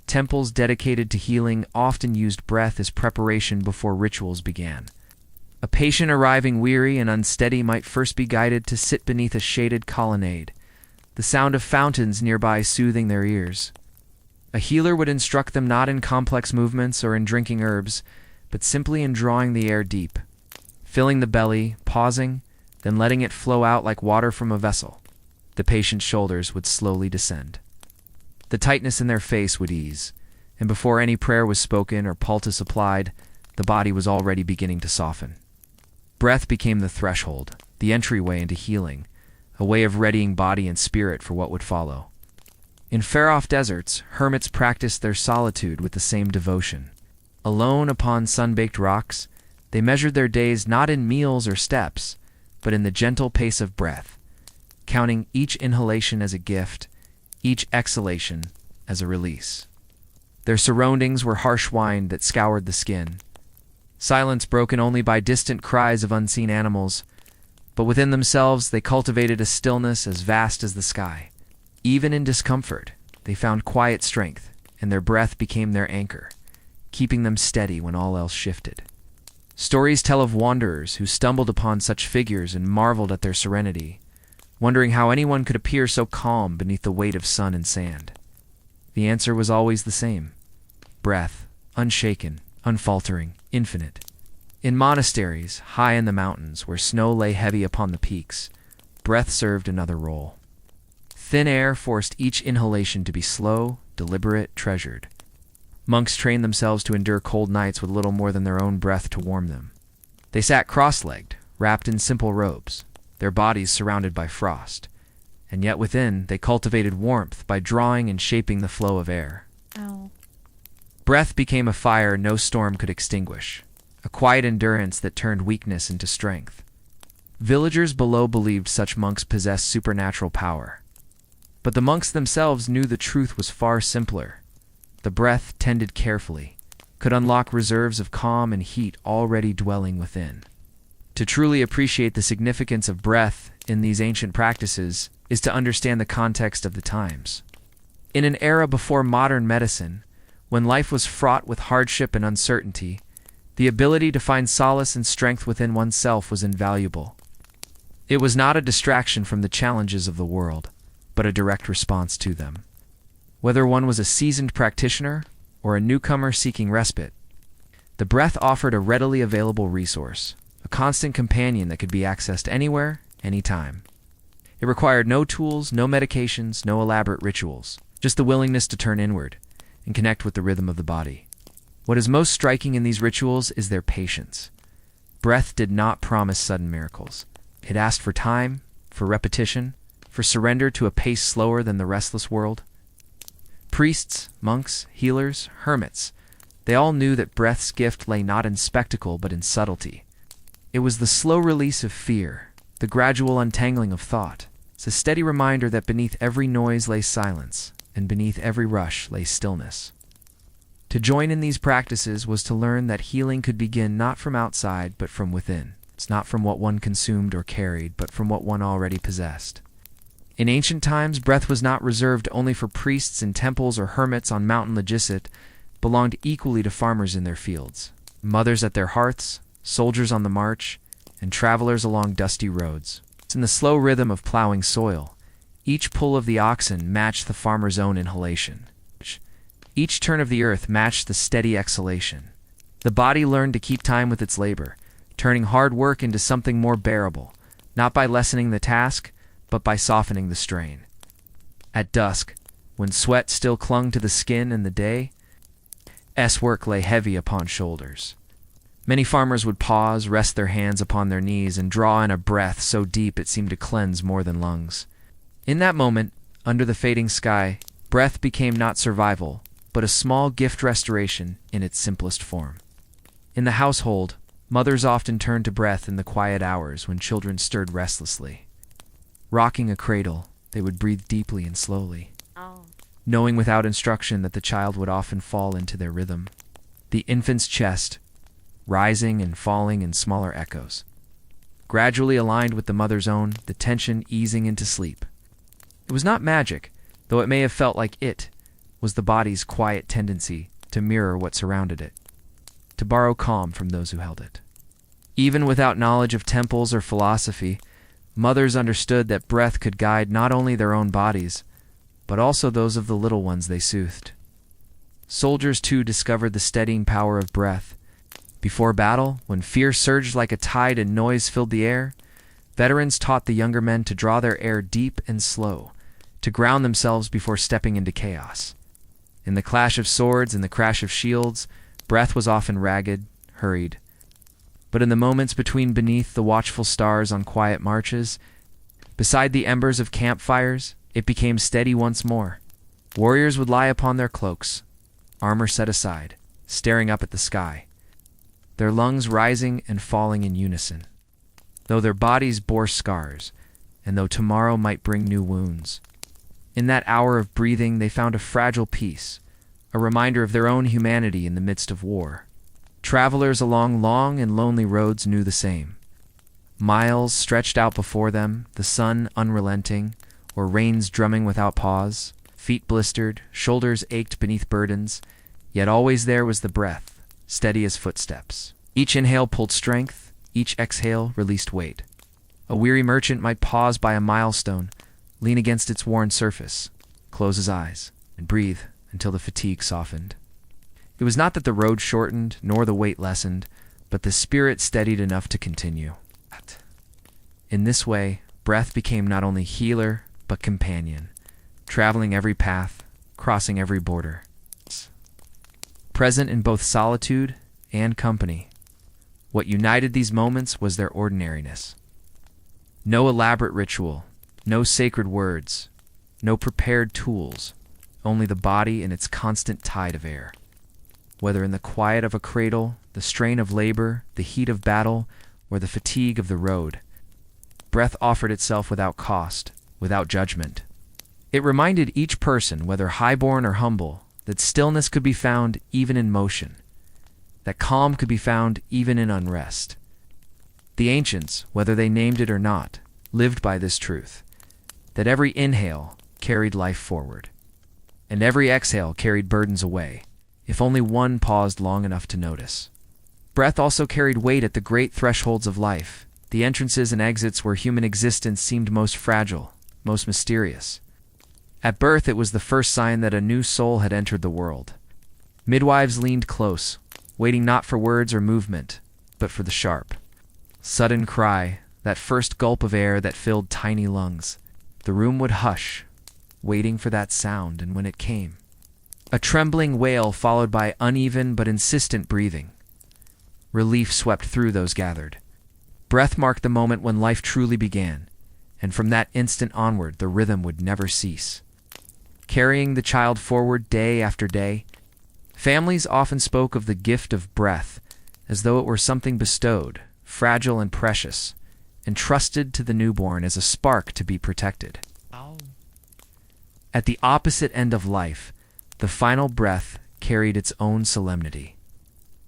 Temples dedicated to healing often used breath as preparation before rituals began. A patient arriving weary and unsteady might first be guided to sit beneath a shaded colonnade, the sound of fountains nearby soothing their ears. A healer would instruct them not in complex movements or in drinking herbs, but simply in drawing the air deep, filling the belly, pausing, then letting it flow out like water from a vessel. The patient's shoulders would slowly descend. The tightness in their face would ease, and before any prayer was spoken or poultice applied, the body was already beginning to soften. Breath became the threshold, the entryway into healing, a way of readying body and spirit for what would follow. In far-off deserts, hermits practiced their solitude with the same devotion. Alone upon sun-baked rocks, they measured their days not in meals or steps, but in the gentle pace of breath, counting each inhalation as a gift, each exhalation as a release. Their surroundings were harsh wind that scoured the skin, silence broken only by distant cries of unseen animals, but within themselves they cultivated a stillness as vast as the sky. Even in discomfort, they found quiet strength, and their breath became their anchor, keeping them steady when all else shifted. Stories tell of wanderers who stumbled upon such figures and marveled at their serenity, wondering how anyone could appear so calm beneath the weight of sun and sand. The answer was always the same: breath, unshaken, unfaltering, infinite. In monasteries, high in the mountains, where snow lay heavy upon the peaks, breath served another role. Thin air forced each inhalation to be slow, deliberate, treasured. Monks trained themselves to endure cold nights with little more than their own breath to warm them. They sat cross-legged, wrapped in simple robes, their bodies surrounded by frost, and yet within they cultivated warmth by drawing and shaping the flow of air. Ow. Breath became a fire no storm could extinguish, a quiet endurance that turned weakness into strength. Villagers below believed such monks possessed supernatural power. But the monks themselves knew the truth was far simpler. The breath, tended carefully, could unlock reserves of calm and heat already dwelling within. To truly appreciate the significance of breath in these ancient practices is to understand the context of the times. In an era before modern medicine, when life was fraught with hardship and uncertainty, the ability to find solace and strength within oneself was invaluable. It was not a distraction from the challenges of the world, but a direct response to them. Whether one was a seasoned practitioner or a newcomer seeking respite, the breath offered a readily available resource, a constant companion that could be accessed anywhere, anytime. It required no tools, no medications, no elaborate rituals, just the willingness to turn inward and connect with the rhythm of the body. What is most striking in these rituals is their patience. Breath did not promise sudden miracles. It asked for time, for repetition, for surrender to a pace slower than the restless world. Priests, monks, healers, hermits, they all knew that breath's gift lay not in spectacle but in subtlety. It was the slow release of fear, the gradual untangling of thought. It's a steady reminder that beneath every noise lay silence, and beneath every rush lay stillness. To join in these practices was to learn that healing could begin not from outside but from within. It's not from what one consumed or carried, but from what one already possessed. In ancient times, breath was not reserved only for priests in temples or hermits on Mountain Legisit, belonged equally to farmers in their fields, mothers at their hearths, soldiers on the march, and travelers along dusty roads. It's in the slow rhythm of plowing soil. Each pull of the oxen matched the farmer's own inhalation. Each turn of the earth matched the steady exhalation. The body learned to keep time with its labor, turning hard work into something more bearable, not by lessening the task, but by softening the strain. At dusk, when sweat still clung to the skin and the day's work lay heavy upon shoulders, many farmers would pause, rest their hands upon their knees, and draw in a breath so deep it seemed to cleanse more than lungs. In that moment, under the fading sky, breath became not survival, but a small gift restoration in its simplest form. In the household, mothers often turned to breath in the quiet hours when children stirred restlessly. Rocking a cradle, they would breathe deeply and slowly, knowing without instruction that the child would often fall into their rhythm. The infant's chest, rising and falling in smaller echoes, gradually aligned with the mother's own, the tension easing into sleep. It was not magic, though it may have felt like it was the body's quiet tendency to mirror what surrounded it, to borrow calm from those who held it. Even without knowledge of temples or philosophy, mothers understood that breath could guide not only their own bodies, but also those of the little ones they soothed. Soldiers, too, discovered the steadying power of breath. Before battle, when fear surged like a tide and noise filled the air, veterans taught the younger men to draw their air deep and slow, to ground themselves before stepping into chaos. In the clash of swords and the crash of shields, breath was often ragged, hurried. But in the moments beneath the watchful stars on quiet marches, beside the embers of campfires, it became steady once more. Warriors would lie upon their cloaks, armor set aside, staring up at the sky, their lungs rising and falling in unison. Though their bodies bore scars, and though tomorrow might bring new wounds, in that hour of breathing they found a fragile peace, a reminder of their own humanity in the midst of war. Travelers along long and lonely roads knew the same. Miles stretched out before them, the sun unrelenting, or rains drumming without pause, feet blistered, shoulders ached beneath burdens, yet always there was the breath, steady as footsteps. Each inhale pulled strength, each exhale released weight. A weary merchant might pause by a milestone, lean against its worn surface, close his eyes, and breathe until the fatigue softened. It was not that the road shortened, nor the weight lessened, but the spirit steadied enough to continue. In this way, breath became not only healer, but companion, traveling every path, crossing every border. Present in both solitude and company, what united these moments was their ordinariness. No elaborate ritual, no sacred words, no prepared tools, only the body and its constant tide of air. Whether in the quiet of a cradle, the strain of labor, the heat of battle, or the fatigue of the road, breath offered itself without cost, without judgment. It reminded each person, whether highborn or humble, that stillness could be found even in motion, that calm could be found even in unrest. The ancients, whether they named it or not, lived by this truth, that every inhale carried life forward, and every exhale carried burdens away, if only one paused long enough to notice. Breath also carried weight at the great thresholds of life, the entrances and exits where human existence seemed most fragile, most mysterious. At birth, it was the first sign that a new soul had entered the world. Midwives leaned close, waiting not for words or movement, but for the sharp, sudden cry, that first gulp of air that filled tiny lungs. The room would hush, waiting for that sound, and when it came, a trembling wail followed by uneven but insistent breathing. Relief swept through those gathered. Breath marked the moment when life truly began, and from that instant onward the rhythm would never cease. Carrying the child forward day after day, families often spoke of the gift of breath as though it were something bestowed, fragile and precious, entrusted to the newborn as a spark to be protected. At the opposite end of life, the final breath carried its own solemnity.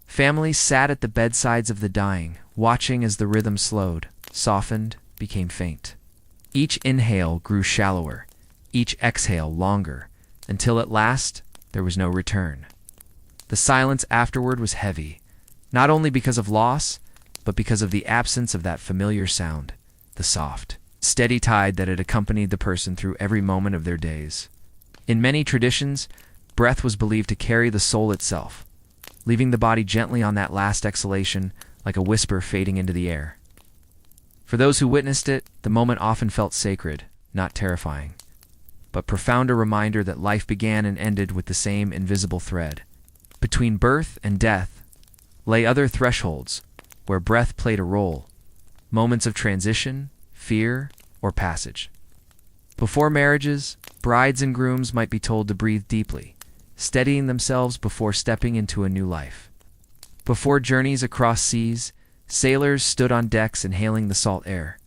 Families sat at the bedsides of the dying, watching as the rhythm slowed, softened, became faint. Each inhale grew shallower, each exhale longer, until at last there was no return. The silence afterward was heavy, not only because of loss, but because of the absence of that familiar sound, the soft, steady tide that had accompanied the person through every moment of their days. In many traditions, breath was believed to carry the soul itself, leaving the body gently on that last exhalation like a whisper fading into the air. For those who witnessed it, the moment often felt sacred, not terrifying, but profound a reminder that life began and ended with the same invisible thread. Between birth and death lay other thresholds where breath played a role, moments of transition, fear, or passage. Before marriages, brides and grooms might be told to breathe deeply, steadying themselves before stepping into a new life. Before journeys across seas, sailors stood on decks inhaling the salt air,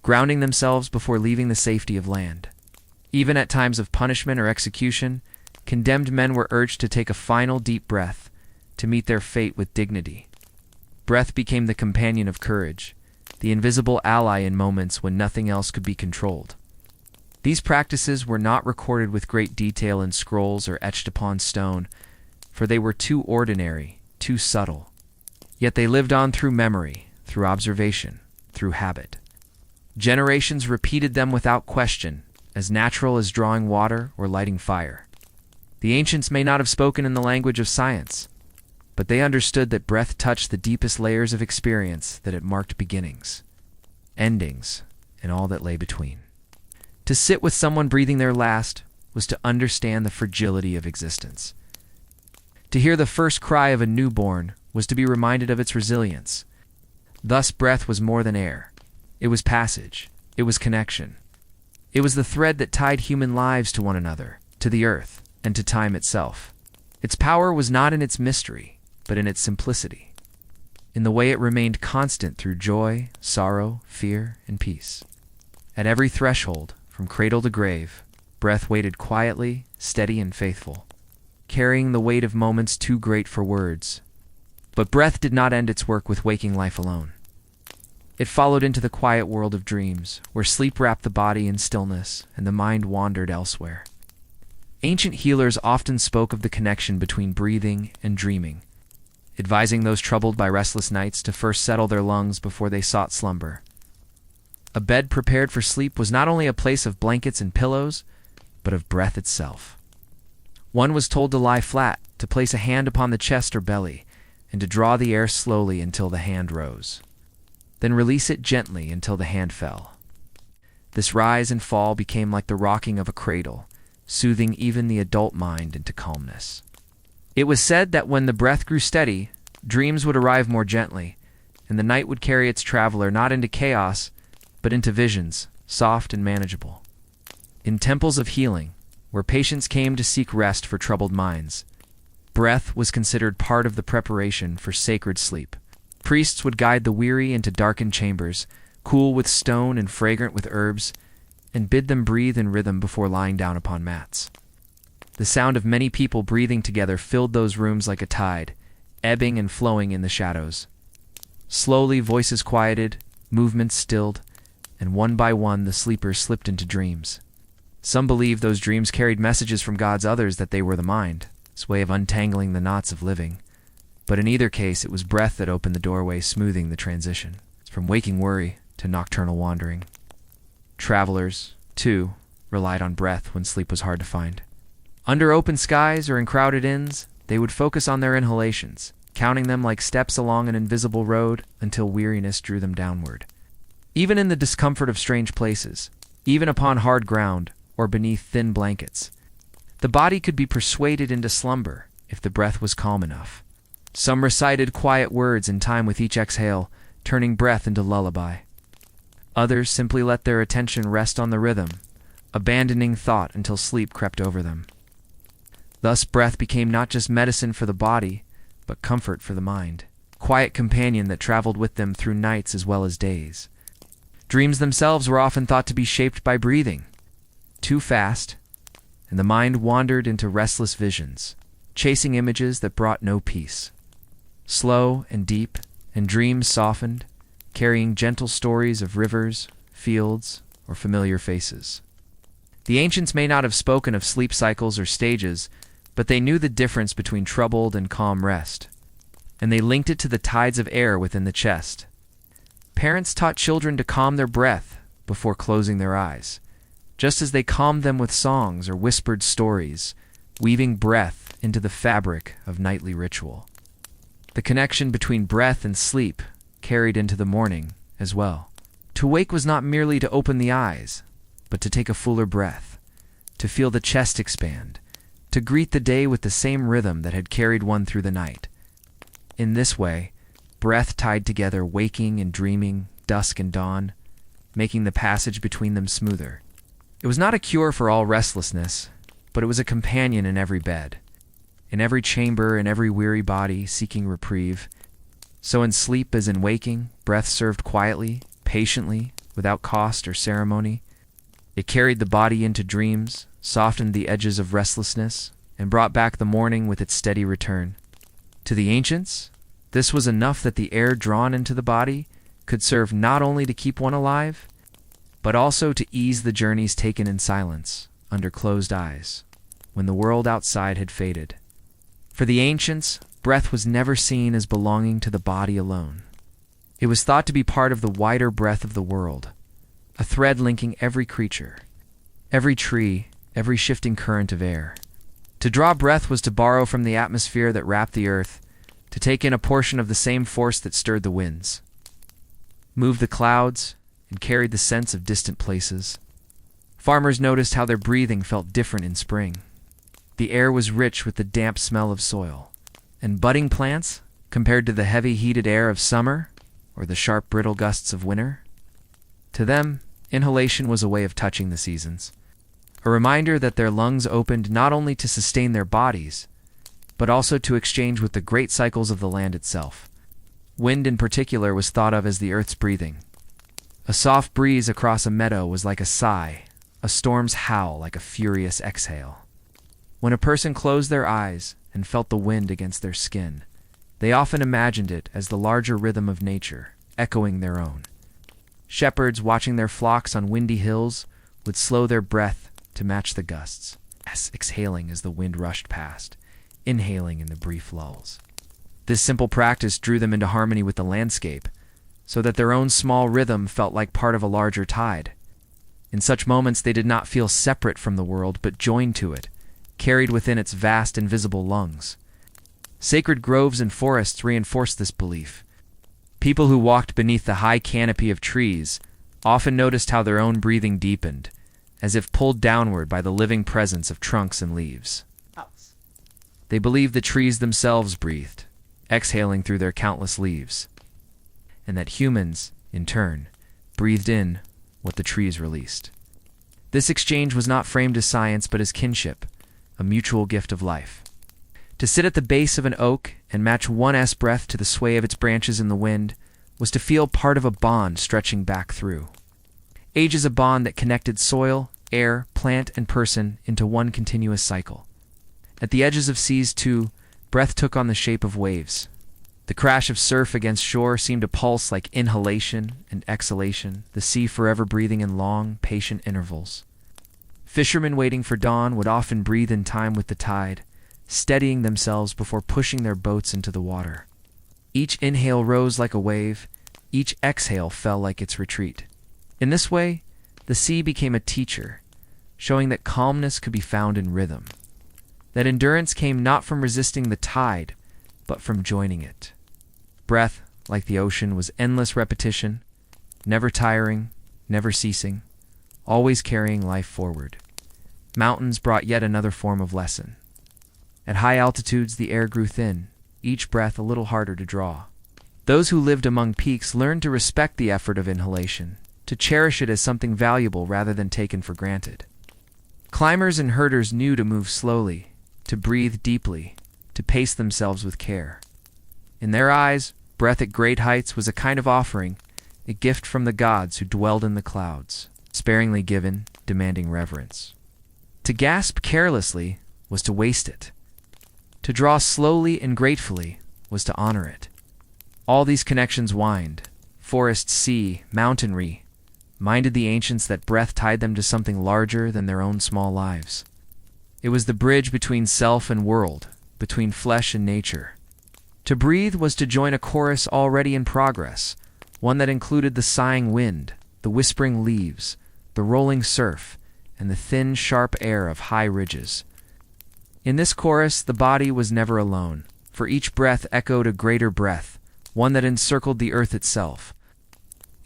grounding themselves before leaving the safety of land. Even at times of punishment or execution, condemned men were urged to take a final deep breath, to meet their fate with dignity. Breath became the companion of courage, the invisible ally in moments when nothing else could be controlled. These practices were not recorded with great detail in scrolls or etched upon stone, for they were too ordinary, too subtle. Yet they lived on through memory, through observation, through habit. Generations repeated them without question, as natural as drawing water or lighting fire. The ancients may not have spoken in the language of science, but they understood that breath touched the deepest layers of experience, that it marked beginnings, endings, and all that lay between. To sit with someone breathing their last was to understand the fragility of existence. To hear the first cry of a newborn was to be reminded of its resilience. Thus, breath was more than air. It was passage. It was connection. It was the thread that tied human lives to one another, to the earth, and to time itself. Its power was not in its mystery, but in its simplicity, in the way it remained constant through joy, sorrow, fear, and peace. At every threshold, from cradle to grave, breath waited quietly, steady and faithful, carrying the weight of moments too great for words. But breath did not end its work with waking life alone. It followed into the quiet world of dreams, where sleep wrapped the body in stillness and the mind wandered elsewhere. Ancient healers often spoke of the connection between breathing and dreaming, advising those troubled by restless nights to first settle their lungs before they sought slumber. A bed prepared for sleep was not only a place of blankets and pillows, but of breath itself. One was told to lie flat, to place a hand upon the chest or belly, and to draw the air slowly until the hand rose. Then release it gently until the hand fell. This rise and fall became like the rocking of a cradle, soothing even the adult mind into calmness. It was said that when the breath grew steady, dreams would arrive more gently, and the night would carry its traveler not into chaos, but into visions, soft and manageable. In temples of healing, where patients came to seek rest for troubled minds, breath was considered part of the preparation for sacred sleep. Priests would guide the weary into darkened chambers, cool with stone and fragrant with herbs, and bid them breathe in rhythm before lying down upon mats. The sound of many people breathing together filled those rooms like a tide, ebbing and flowing in the shadows. Slowly voices quieted, movements stilled, and one by one the sleepers slipped into dreams. Some believed those dreams carried messages from gods, others that they were the mind, its way of untangling the knots of living. But in either case, it was breath that opened the doorway, smoothing the transition, from waking worry to nocturnal wandering. Travelers, too, relied on breath when sleep was hard to find. Under open skies or in crowded inns, they would focus on their inhalations, counting them like steps along an invisible road until weariness drew them downward. Even in the discomfort of strange places, even upon hard ground or beneath thin blankets, the body could be persuaded into slumber if the breath was calm enough. Some recited quiet words in time with each exhale, turning breath into lullaby. Others simply let their attention rest on the rhythm, abandoning thought until sleep crept over them. Thus breath became not just medicine for the body, but comfort for the mind, quiet companion that traveled with them through nights as well as days. Dreams themselves were often thought to be shaped by breathing. Too fast, and the mind wandered into restless visions, chasing images that brought no peace. Slow and deep, and dreams softened, carrying gentle stories of rivers, fields, or familiar faces. The ancients may not have spoken of sleep cycles or stages, but they knew the difference between troubled and calm rest, and they linked it to the tides of air within the chest. Parents taught children to calm their breath before closing their eyes, just as they calmed them with songs or whispered stories, weaving breath into the fabric of nightly ritual. The connection between breath and sleep carried into the morning as well. To wake was not merely to open the eyes, but to take a fuller breath, to feel the chest expand, to greet the day with the same rhythm that had carried one through the night. In this way, breath tied together waking and dreaming, dusk and dawn, making the passage between them smoother. It was not a cure for all restlessness, but it was a companion in every bed, in every chamber, in every weary body seeking reprieve. So in sleep as in waking, breath served quietly, patiently, without cost or ceremony. It carried the body into dreams, softened the edges of restlessness, and brought back the morning with its steady return. To the ancients, this was enough that the air drawn into the body could serve not only to keep one alive, but also to ease the journeys taken in silence, under closed eyes, when the world outside had faded. For the ancients, breath was never seen as belonging to the body alone. It was thought to be part of the wider breath of the world, a thread linking every creature, every tree, every shifting current of air. To draw breath was to borrow from the atmosphere that wrapped the earth, to take in a portion of the same force that stirred the winds, moved the clouds, and carried the scents of distant places. Farmers noticed how their breathing felt different in spring. The air was rich with the damp smell of soil, and budding plants, compared to the heavy heated air of summer or the sharp brittle gusts of winter, to them, inhalation was a way of touching the seasons, a reminder that their lungs opened not only to sustain their bodies, but also to exchange with the great cycles of the land itself. Wind in particular was thought of as the earth's breathing. A soft breeze across a meadow was like a sigh, a storm's howl like a furious exhale. When a person closed their eyes and felt the wind against their skin, they often imagined it as the larger rhythm of nature, echoing their own. Shepherds watching their flocks on windy hills would slow their breath to match the gusts, exhaling as the wind rushed past, inhaling in the brief lulls. This simple practice drew them into harmony with the landscape, so that their own small rhythm felt like part of a larger tide. In such moments they did not feel separate from the world, but joined to it, carried within its vast invisible lungs. Sacred groves and forests reinforced this belief. People who walked beneath the high canopy of trees often noticed how their own breathing deepened, as if pulled downward by the living presence of trunks and leaves. They believed the trees themselves breathed, exhaling through their countless leaves, and that humans, in turn, breathed in what the trees released. This exchange was not framed as science but as kinship, a mutual gift of life. To sit at the base of an oak and match one's breath to the sway of its branches in the wind was to feel part of a bond stretching back through. Age is a bond that connected soil, air, plant, and person into one continuous cycle. At the edges of seas, too, breath took on the shape of waves. The crash of surf against shore seemed to pulse like inhalation and exhalation, the sea forever breathing in long, patient intervals. Fishermen waiting for dawn would often breathe in time with the tide, steadying themselves before pushing their boats into the water. Each inhale rose like a wave, each exhale fell like its retreat. In this way, the sea became a teacher, showing that calmness could be found in rhythm. That endurance came not from resisting the tide, but from joining it. Breath, like the ocean, was endless repetition, never tiring, never ceasing, always carrying life forward. Mountains brought yet another form of lesson. At high altitudes, the air grew thin, each breath a little harder to draw. Those who lived among peaks learned to respect the effort of inhalation, to cherish it as something valuable rather than taken for granted. Climbers and herders knew to move slowly, to breathe deeply, to pace themselves with care. In their eyes, breath at great heights was a kind of offering, a gift from the gods who dwelled in the clouds, sparingly given, demanding reverence. To gasp carelessly was to waste it. To draw slowly and gratefully was to honor it. All these connections wind, forest, sea, mountainry, minded the ancients that breath tied them to something larger than their own small lives. It was the bridge between self and world, between flesh and nature. To breathe was to join a chorus already in progress, one that included the sighing wind, the whispering leaves, the rolling surf, and the thin, sharp air of high ridges. In this chorus, the body was never alone, for each breath echoed a greater breath, one that encircled the earth itself.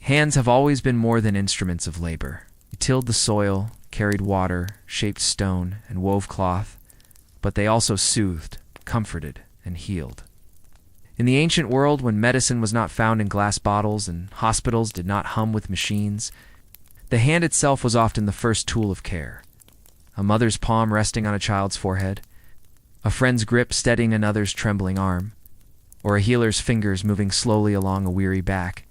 Hands have always been more than instruments of labor. They tilled the soil, carried water, shaped stone, and wove cloth, but they also soothed, comforted, and healed. In the ancient world, when medicine was not found in glass bottles and hospitals did not hum with machines, the hand itself was often the first tool of care. A mother's palm resting on a child's forehead, a friend's grip steadying another's trembling arm, or a healer's fingers moving slowly along a weary back.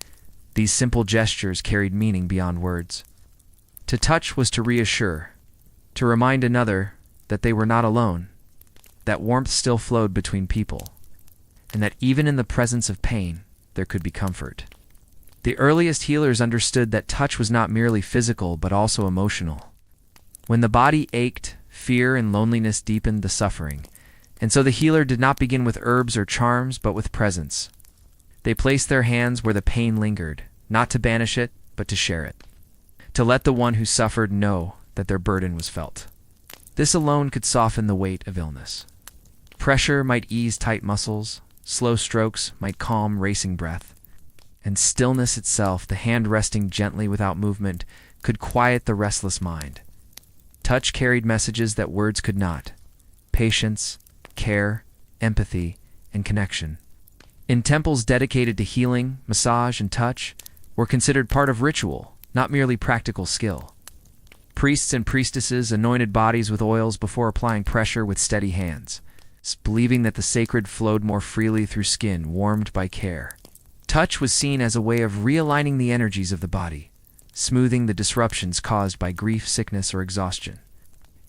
These simple gestures carried meaning beyond words. To touch was to reassure, to remind another that they were not alone, that warmth still flowed between people, and that even in the presence of pain, there could be comfort. The earliest healers understood that touch was not merely physical but also emotional. When the body ached, fear and loneliness deepened the suffering, and so the healer did not begin with herbs or charms but with presence. They placed their hands where the pain lingered, not to banish it, but to share it, to let the one who suffered know that their burden was felt. This alone could soften the weight of illness. Pressure might ease tight muscles, slow strokes might calm racing breath, and stillness itself, the hand resting gently without movement, could quiet the restless mind. Touch carried messages that words could not: patience, care, empathy, and connection. In temples dedicated to healing, massage, and touch were considered part of ritual, not merely practical skill. Priests and priestesses anointed bodies with oils before applying pressure with steady hands, believing that the sacred flowed more freely through skin warmed by care. Touch was seen as a way of realigning the energies of the body, smoothing the disruptions caused by grief, sickness, or exhaustion.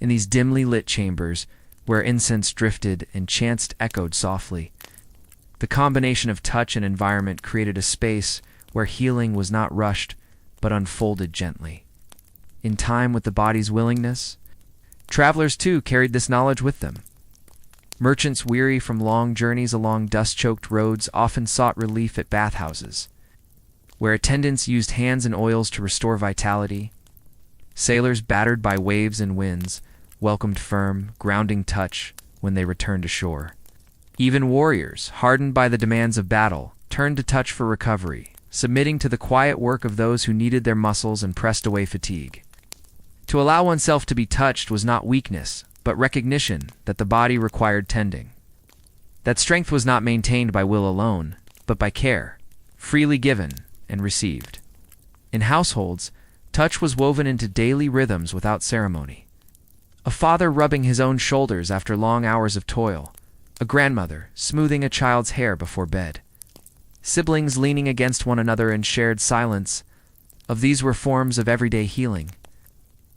In these dimly lit chambers, where incense drifted and chants echoed softly, the combination of touch and environment created a space where healing was not rushed, but unfolded gently. In time with the body's willingness, travelers too carried this knowledge with them. Merchants weary from long journeys along dust-choked roads often sought relief at bathhouses, where attendants used hands and oils to restore vitality. Sailors battered by waves and winds welcomed firm, grounding touch when they returned to shore. Even warriors, hardened by the demands of battle, turned to touch for recovery, submitting to the quiet work of those who kneaded their muscles and pressed away fatigue. To allow oneself to be touched was not weakness, but recognition that the body required tending. That strength was not maintained by will alone, but by care, freely given and received. In households, touch was woven into daily rhythms without ceremony. A father rubbing his own shoulders after long hours of toil, a grandmother smoothing a child's hair before bed, siblings leaning against one another in shared silence. Of these were forms of everyday healing.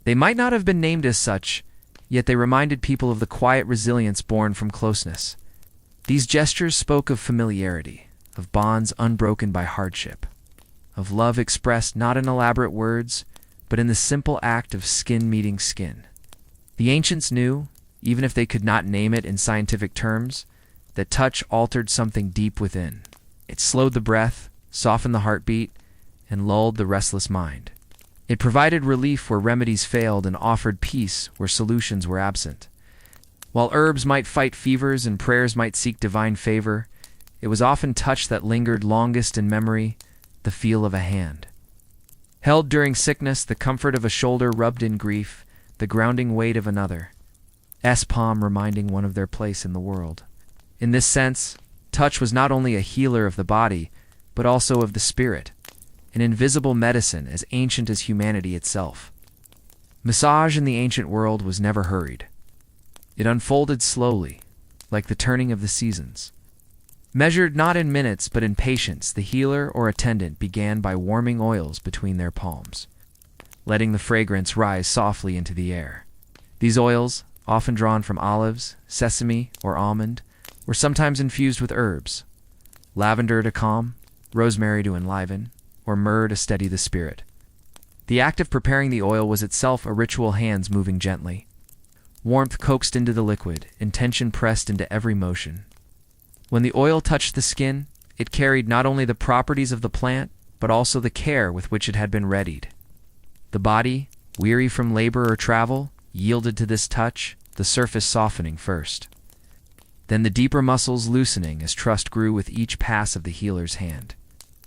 They might not have been named as such, yet they reminded people of the quiet resilience born from closeness. These gestures spoke of familiarity, of bonds unbroken by hardship, of love expressed not in elaborate words, but in the simple act of skin meeting skin. The ancients knew, even if they could not name it in scientific terms, that touch altered something deep within. It slowed the breath, softened the heartbeat, and lulled the restless mind. It provided relief where remedies failed and offered peace where solutions were absent. While herbs might fight fevers and prayers might seek divine favor, it was often touch that lingered longest in memory, the feel of a hand. Held during sickness, the comfort of a shoulder rubbed in grief, the grounding weight of another's palm reminding one of their place in the world. In this sense, touch was not only a healer of the body, but also of the spirit, an invisible medicine as ancient as humanity itself. Massage in the ancient world was never hurried. It unfolded slowly, like the turning of the seasons. Measured not in minutes but in patience, the healer or attendant began by warming oils between their palms, letting the fragrance rise softly into the air. These oils, often drawn from olives, sesame, or almond, were sometimes infused with herbs, lavender to calm, rosemary to enliven, or myrrh to steady the spirit. The act of preparing the oil was itself a ritual, hands moving gently, warmth coaxed into the liquid, intention pressed into every motion. When the oil touched the skin, it carried not only the properties of the plant, but also the care with which it had been readied. The body, weary from labor or travel, yielded to this touch, the surface softening first, then the deeper muscles loosening as trust grew with each pass of the healer's hand.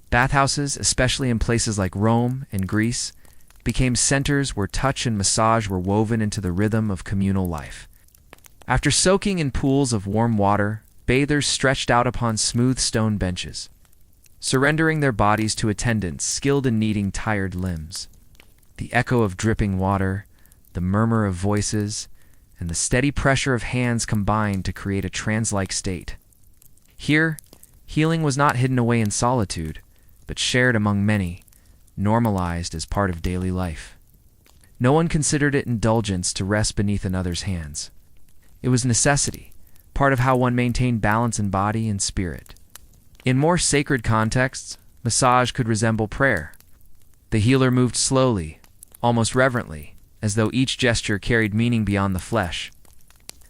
Bathhouses, especially in places like Rome and Greece, became centers where touch and massage were woven into the rhythm of communal life. After soaking in pools of warm water, bathers stretched out upon smooth stone benches, surrendering their bodies to attendants skilled in kneading tired limbs. The echo of dripping water, the murmur of voices, and the steady pressure of hands combined to create a trance-like state. Here, healing was not hidden away in solitude, but shared among many, normalized as part of daily life. No one considered it indulgence to rest beneath another's hands. It was necessity, part of how one maintained balance in body and spirit. In more sacred contexts, massage could resemble prayer. The healer moved slowly, almost reverently, as though each gesture carried meaning beyond the flesh.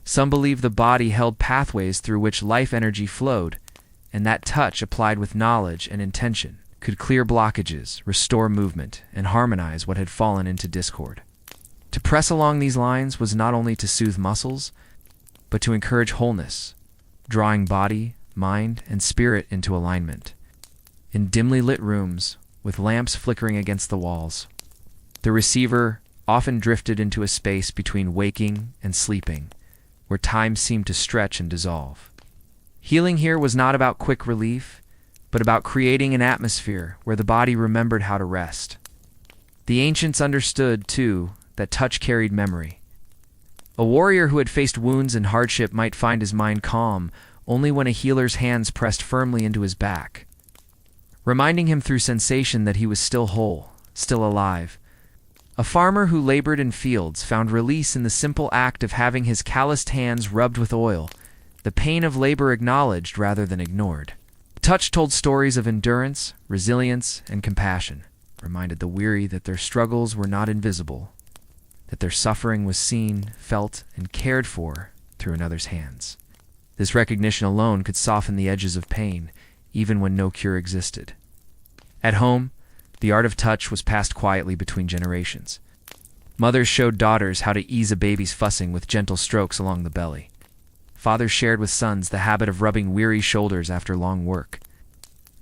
Some believe the body held pathways through which life energy flowed, and that touch applied with knowledge and intention could clear blockages, restore movement, and harmonize what had fallen into discord. To press along these lines was not only to soothe muscles, but to encourage wholeness, drawing body, mind, and spirit into alignment. In dimly lit rooms, with lamps flickering against the walls, the receiver often drifted into a space between waking and sleeping, where time seemed to stretch and dissolve. Healing here was not about quick relief, but about creating an atmosphere where the body remembered how to rest. The ancients understood, too, that touch carried memory. A warrior who had faced wounds and hardship might find his mind calm only when a healer's hands pressed firmly into his back, reminding him through sensation that he was still whole, still alive. A farmer who labored in fields found release in the simple act of having his calloused hands rubbed with oil, the pain of labor acknowledged rather than ignored. Touch told stories of endurance, resilience, and compassion, reminded the weary that their struggles were not invisible, that their suffering was seen, felt, and cared for through another's hands. This recognition alone could soften the edges of pain, even when no cure existed. At home, the art of touch was passed quietly between generations. Mothers showed daughters how to ease a baby's fussing with gentle strokes along the belly. Fathers shared with sons the habit of rubbing weary shoulders after long work.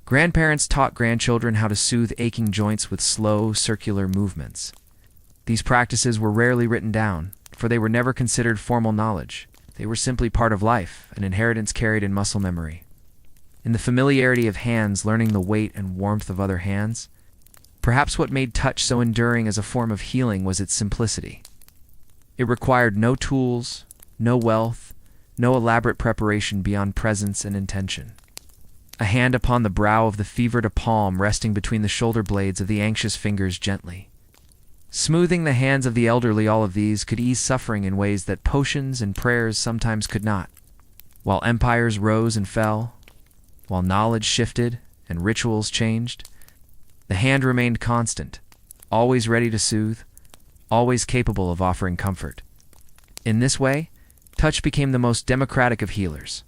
Grandparents taught grandchildren how to soothe aching joints with slow, circular movements. These practices were rarely written down, for they were never considered formal knowledge. They were simply part of life, an inheritance carried in muscle memory. In the familiarity of hands learning the weight and warmth of other hands, perhaps what made touch so enduring as a form of healing was its simplicity. It required no tools, no wealth, no elaborate preparation beyond presence and intention. A hand upon the brow of the fevered, a palm resting between the shoulder blades of the anxious fingers gently. Smoothing the hands of the elderly, all of these could ease suffering in ways that potions and prayers sometimes could not. While empires rose and fell, while knowledge shifted and rituals changed, the hand remained constant, always ready to soothe, always capable of offering comfort. In this way, touch became the most democratic of healers,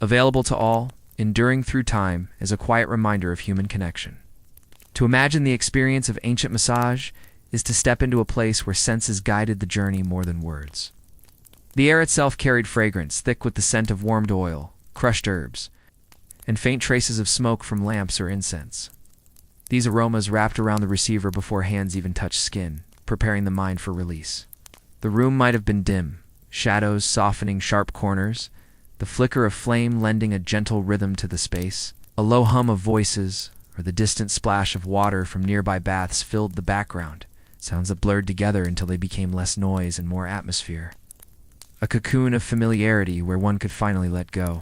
available to all, enduring through time as a quiet reminder of human connection. To imagine the experience of ancient massage, is to step into a place where senses guided the journey more than words. The air itself carried fragrance, thick with the scent of warmed oil, crushed herbs, and faint traces of smoke from lamps or incense. These aromas wrapped around the receiver before hands even touched skin, preparing the mind for release. The room might have been dim, shadows softening sharp corners, the flicker of flame lending a gentle rhythm to the space. A low hum of voices, or the distant splash of water from nearby baths filled the background, sounds that blurred together until they became less noise and more atmosphere. A cocoon of familiarity where one could finally let go.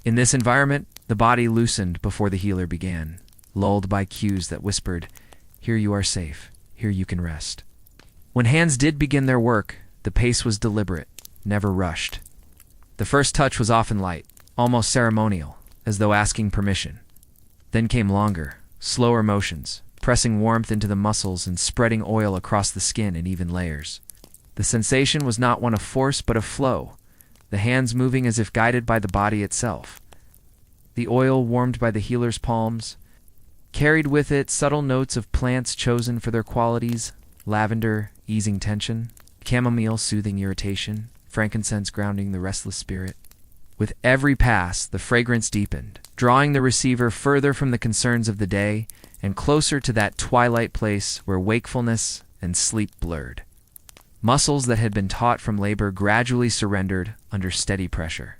In this environment, the body loosened before the healer began, lulled by cues that whispered, "Here you are safe, here you can rest." When hands did begin their work, the pace was deliberate, never rushed. The first touch was often light, almost ceremonial, as though asking permission. Then came longer, slower motions, pressing warmth into the muscles and spreading oil across the skin in even layers. The sensation was not one of force but of flow, the hands moving as if guided by the body itself. The oil, warmed by the healer's palms, carried with it subtle notes of plants chosen for their qualities: lavender, easing tension; chamomile, soothing irritation; frankincense, grounding the restless spirit. With every pass, the fragrance deepened, drawing the receiver further from the concerns of the day and closer to that twilight place where wakefulness and sleep blurred. Muscles that had been taut from labor gradually surrendered under steady pressure.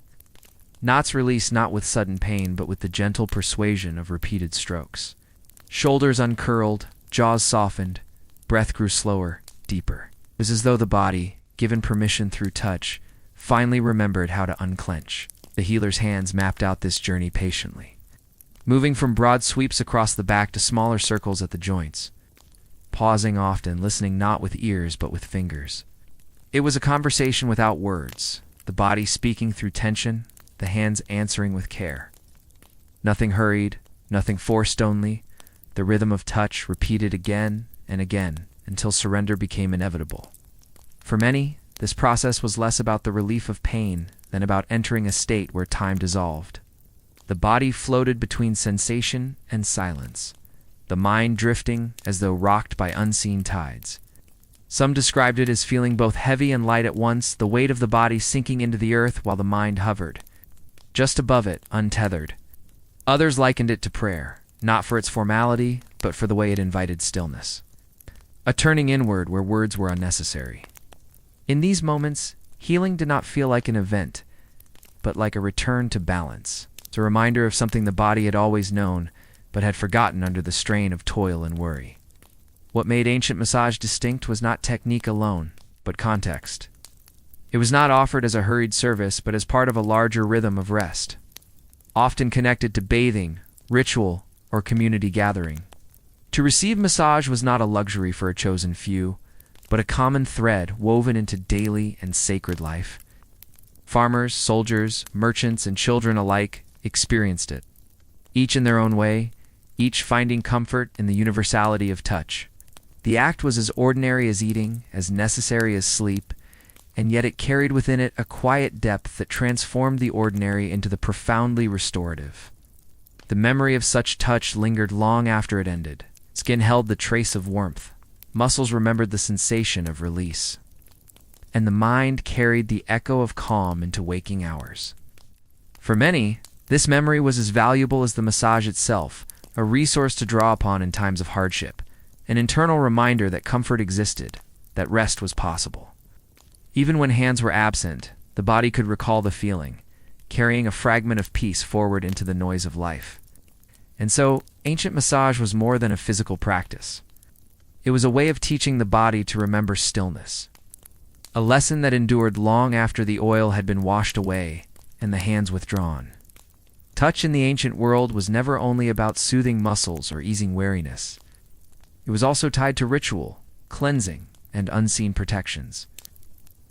Knots released not with sudden pain but with the gentle persuasion of repeated strokes. Shoulders uncurled, jaws softened, breath grew slower, deeper. It was as though the body, given permission through touch, finally remembered how to unclench. The healer's hands mapped out this journey patiently, moving from broad sweeps across the back to smaller circles at the joints, pausing often, listening not with ears but with fingers. It was a conversation without words, the body speaking through tension, the hands answering with care. Nothing hurried, nothing forced, only the rhythm of touch repeated again and again until surrender became inevitable. For many, this process was less about the relief of pain than about entering a state where time dissolved. The body floated between sensation and silence, the mind drifting as though rocked by unseen tides. Some described it as feeling both heavy and light at once, the weight of the body sinking into the earth while the mind hovered just above it, untethered. Others likened it to prayer, not for its formality, but for the way it invited stillness. A turning inward where words were unnecessary. In these moments, healing did not feel like an event, but like a return to balance. It's a reminder of something the body had always known, but had forgotten under the strain of toil and worry. What made ancient massage distinct was not technique alone, but context. It was not offered as a hurried service, but as part of a larger rhythm of rest, often connected to bathing, ritual, or community gathering. To receive massage was not a luxury for a chosen few, but a common thread woven into daily and sacred life. Farmers, soldiers, merchants, and children alike experienced it, each in their own way, each finding comfort in the universality of touch. The act was as ordinary as eating, as necessary as sleep, and yet it carried within it a quiet depth that transformed the ordinary into the profoundly restorative. The memory of such touch lingered long after it ended. Skin held the trace of warmth, muscles remembered the sensation of release, and the mind carried the echo of calm into waking hours. For many, this memory was as valuable as the massage itself, a resource to draw upon in times of hardship, an internal reminder that comfort existed, that rest was possible. Even when hands were absent, the body could recall the feeling, carrying a fragment of peace forward into the noise of life. And so, ancient massage was more than a physical practice. It was a way of teaching the body to remember stillness, a lesson that endured long after the oil had been washed away and the hands withdrawn. Touch in the ancient world was never only about soothing muscles or easing weariness. It was also tied to ritual, cleansing, and unseen protections.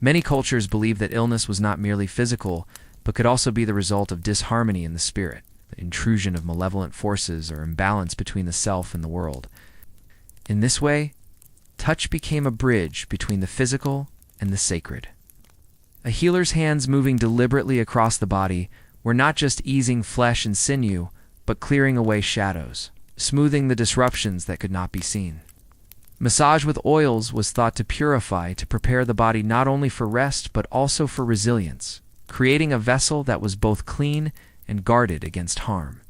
Many cultures believed that illness was not merely physical, but could also be the result of disharmony in the spirit, the intrusion of malevolent forces or imbalance between the self and the world. In this way, touch became a bridge between the physical and the sacred. A healer's hands moving deliberately across the body were not just easing flesh and sinew, but clearing away shadows, smoothing the disruptions that could not be seen. Massage with oils was thought to purify, to prepare the body not only for rest but also for resilience, creating a vessel that was both clean and guarded against harm.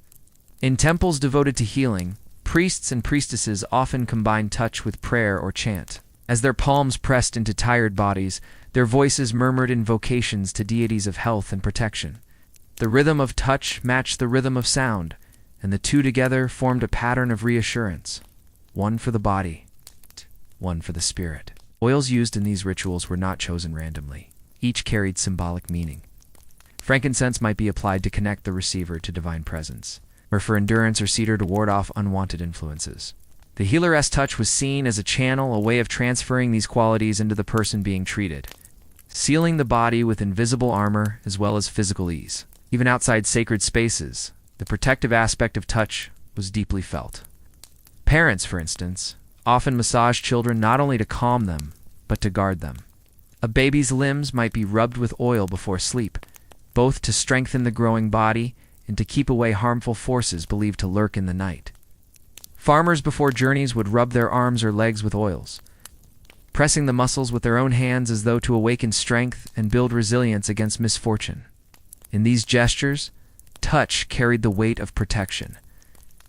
In temples devoted to healing, priests and priestesses often combined touch with prayer or chant. As their palms pressed into tired bodies, their voices murmured invocations to deities of health and protection. The rhythm of touch matched the rhythm of sound, and the two together formed a pattern of reassurance, one for the body, one for the spirit. Oils used in these rituals were not chosen randomly. Each carried symbolic meaning. Frankincense might be applied to connect the receiver to divine presence, or for endurance or cedar to ward off unwanted influences. The healer-esque touch was seen as a channel, a way of transferring these qualities into the person being treated, sealing the body with invisible armor as well as physical ease. Even outside sacred spaces, the protective aspect of touch was deeply felt. Parents, for instance, often massaged children not only to calm them, but to guard them. A baby's limbs might be rubbed with oil before sleep, both to strengthen the growing body and to keep away harmful forces believed to lurk in the night. Farmers before journeys would rub their arms or legs with oils, pressing the muscles with their own hands as though to awaken strength and build resilience against misfortune. In these gestures, touch carried the weight of protection,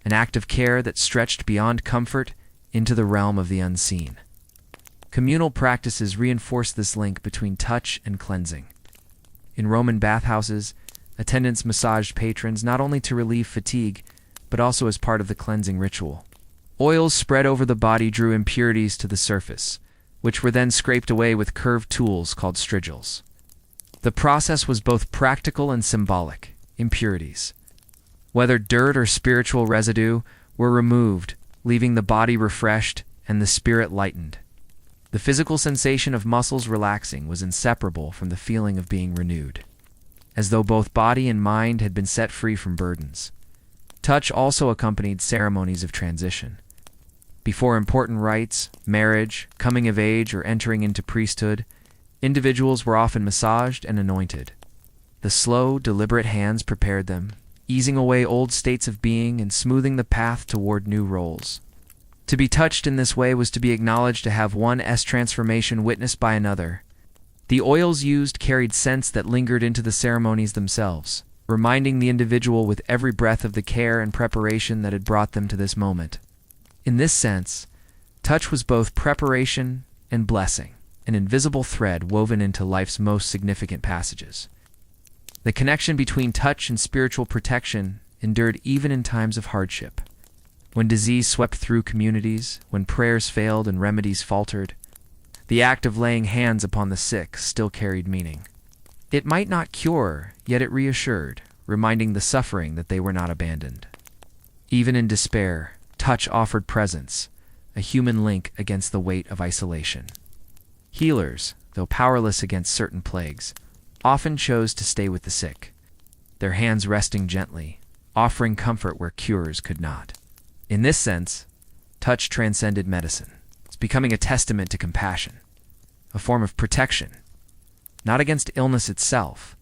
an act of care that stretched beyond comfort into the realm of the unseen. Communal practices reinforced this link between touch and cleansing. In Roman bathhouses, attendants massaged patrons not only to relieve fatigue, but also as part of the cleansing ritual. Oils spread over the body drew impurities to the surface, which were then scraped away with curved tools called strigils. The process was both practical and symbolic. Impurities, whether dirt or spiritual residue, were removed, leaving the body refreshed and the spirit lightened. The physical sensation of muscles relaxing was inseparable from the feeling of being renewed, as though both body and mind had been set free from burdens. Touch also accompanied ceremonies of transition. Before important rites, marriage, coming of age, or entering into priesthood, individuals were often massaged and anointed. The slow, deliberate hands prepared them, easing away old states of being and smoothing the path toward new roles. To be touched in this way was to be acknowledged to have one's transformation witnessed by another. The oils used carried scents that lingered into the ceremonies themselves, reminding the individual with every breath of the care and preparation that had brought them to this moment. In this sense, touch was both preparation and blessing, an invisible thread woven into life's most significant passages. The connection between touch and spiritual protection endured even in times of hardship. When disease swept through communities, when prayers failed and remedies faltered, the act of laying hands upon the sick still carried meaning. It might not cure, yet it reassured, reminding the suffering that they were not abandoned. Even in despair, touch offered presence, a human link against the weight of isolation. Healers, though powerless against certain plagues, often chose to stay with the sick, their hands resting gently, offering comfort where cures could not. In this sense, touch transcended medicine. It's becoming a testament to compassion, a form of protection, not against illness itself,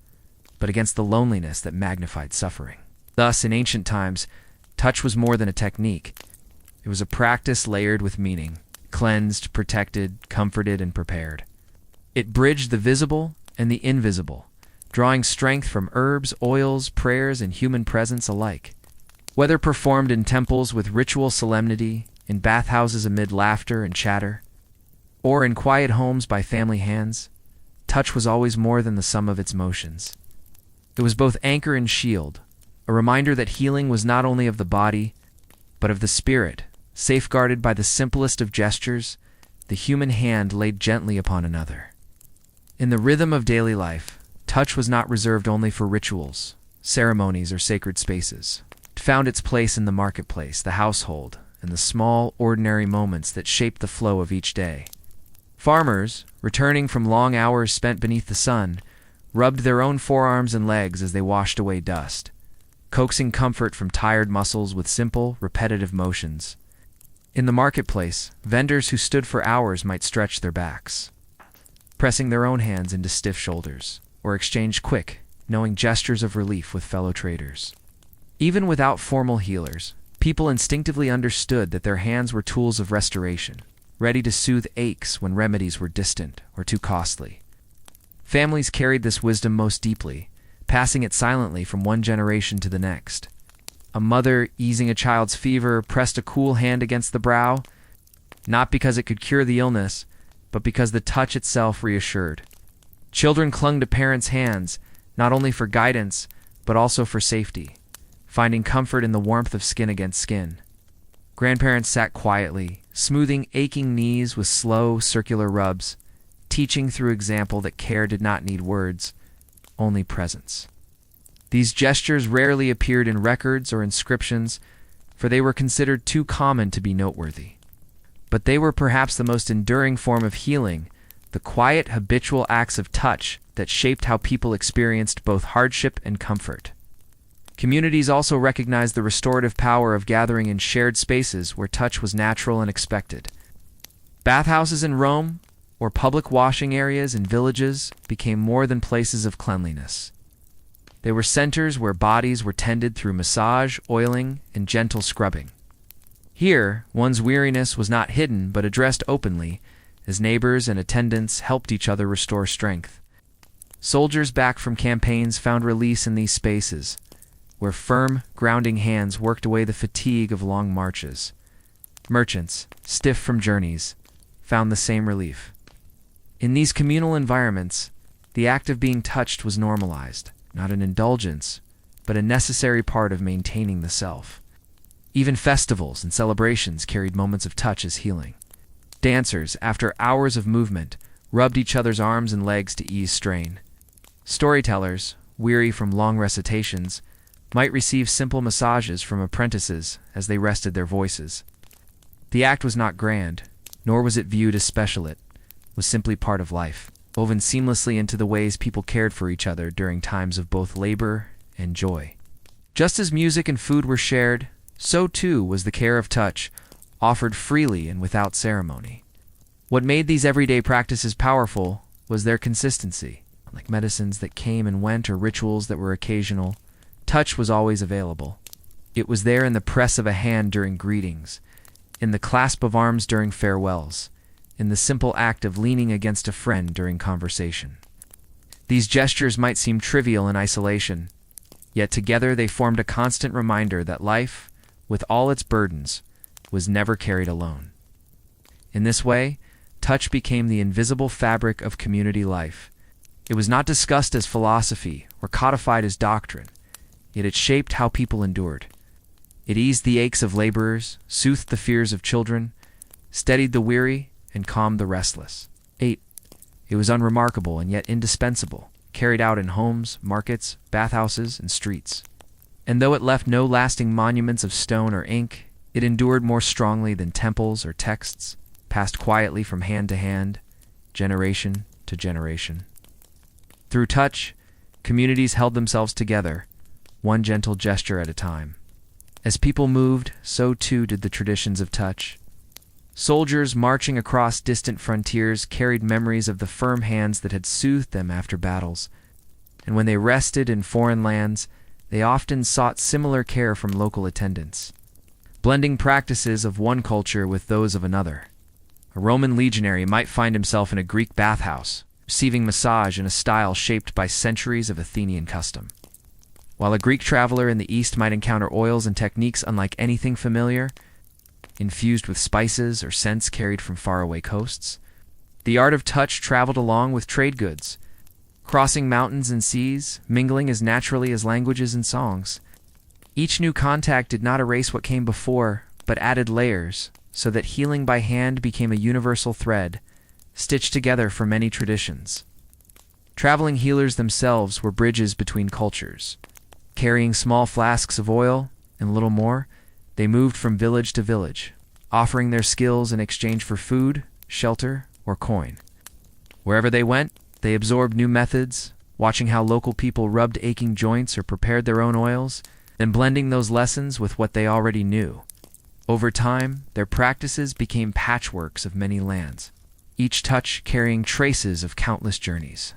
but against the loneliness that magnified suffering. Thus, in ancient times, touch was more than a technique. It was a practice layered with meaning, cleansed, protected, comforted, and prepared. It bridged the visible and the invisible, drawing strength from herbs, oils, prayers, and human presence alike. Whether performed in temples with ritual solemnity, in bathhouses amid laughter and chatter, or in quiet homes by family hands, touch was always more than the sum of its motions. It was both anchor and shield, a reminder that healing was not only of the body, but of the spirit, safeguarded by the simplest of gestures, the human hand laid gently upon another. In the rhythm of daily life, touch was not reserved only for rituals, ceremonies, or sacred spaces. It found its place in the marketplace, the household, and the small, ordinary moments that shaped the flow of each day. Farmers, returning from long hours spent beneath the sun, rubbed their own forearms and legs as they washed away dust, coaxing comfort from tired muscles with simple, repetitive motions. In the marketplace, vendors who stood for hours might stretch their backs, pressing their own hands into stiff shoulders, or exchange quick, knowing gestures of relief with fellow traders. Even without formal healers, people instinctively understood that their hands were tools of restoration, ready to soothe aches when remedies were distant or too costly. Families carried this wisdom most deeply, passing it silently from one generation to the next. A mother, easing a child's fever, pressed a cool hand against the brow, not because it could cure the illness, but because the touch itself reassured. Children clung to parents' hands, not only for guidance, but also for safety, finding comfort in the warmth of skin against skin. Grandparents sat quietly, smoothing aching knees with slow, circular rubs, teaching through example that care did not need words, only presence. These gestures rarely appeared in records or inscriptions, for they were considered too common to be noteworthy. But they were perhaps the most enduring form of healing, the quiet, habitual acts of touch that shaped how people experienced both hardship and comfort. Communities also recognized the restorative power of gathering in shared spaces where touch was natural and expected. Bathhouses in Rome, or public washing areas in villages, became more than places of cleanliness. They were centers where bodies were tended through massage, oiling, and gentle scrubbing. Here, one's weariness was not hidden but addressed openly, as neighbors and attendants helped each other restore strength. Soldiers back from campaigns found release in these spaces, where firm, grounding hands worked away the fatigue of long marches. Merchants, stiff from journeys, found the same relief. In these communal environments, the act of being touched was normalized, not an indulgence, but a necessary part of maintaining the self. Even festivals and celebrations carried moments of touch as healing. Dancers, after hours of movement, rubbed each other's arms and legs to ease strain. Storytellers, weary from long recitations, might receive simple massages from apprentices as they rested their voices. The act was not grand, nor was it viewed as special. It was simply part of life, woven seamlessly into the ways people cared for each other during times of both labor and joy. Just as music and food were shared, so too was the care of touch, offered freely and without ceremony. What made these everyday practices powerful was their consistency. Like medicines that came and went or rituals that were occasional, touch was always available. It was there in the press of a hand during greetings, in the clasp of arms during farewells, in the simple act of leaning against a friend during conversation. These gestures might seem trivial in isolation, yet together they formed a constant reminder that life, with all its burdens, was never carried alone. In this way, touch became the invisible fabric of community life. It was not discussed as philosophy or codified as doctrine, yet it shaped how people endured. It eased the aches of laborers, soothed the fears of children, steadied the weary, and calmed the restless. 8. It was unremarkable and yet indispensable, carried out in homes, markets, bathhouses, and streets. And though it left no lasting monuments of stone or ink, it endured more strongly than temples or texts, passed quietly from hand to hand, generation to generation. Through touch, communities held themselves together, one gentle gesture at a time. As people moved, so too did the traditions of touch. Soldiers marching across distant frontiers carried memories of the firm hands that had soothed them after battles, and when they rested in foreign lands, they often sought similar care from local attendants, blending practices of one culture with those of another. A Roman legionary might find himself in a Greek bathhouse, receiving massage in a style shaped by centuries of Athenian custom, while a Greek traveler in the East might encounter oils and techniques unlike anything familiar, infused with spices or scents carried from faraway coasts. The art of touch traveled along with trade goods, crossing mountains and seas, mingling as naturally as languages and songs. Each new contact did not erase what came before, but added layers, so that healing by hand became a universal thread, stitched together for many traditions. Traveling healers themselves were bridges between cultures. Carrying small flasks of oil and little more, they moved from village to village, offering their skills in exchange for food, shelter, or coin. Wherever they went, they absorbed new methods, watching how local people rubbed aching joints or prepared their own oils, then blending those lessons with what they already knew. Over time, their practices became patchworks of many lands, each touch carrying traces of countless journeys.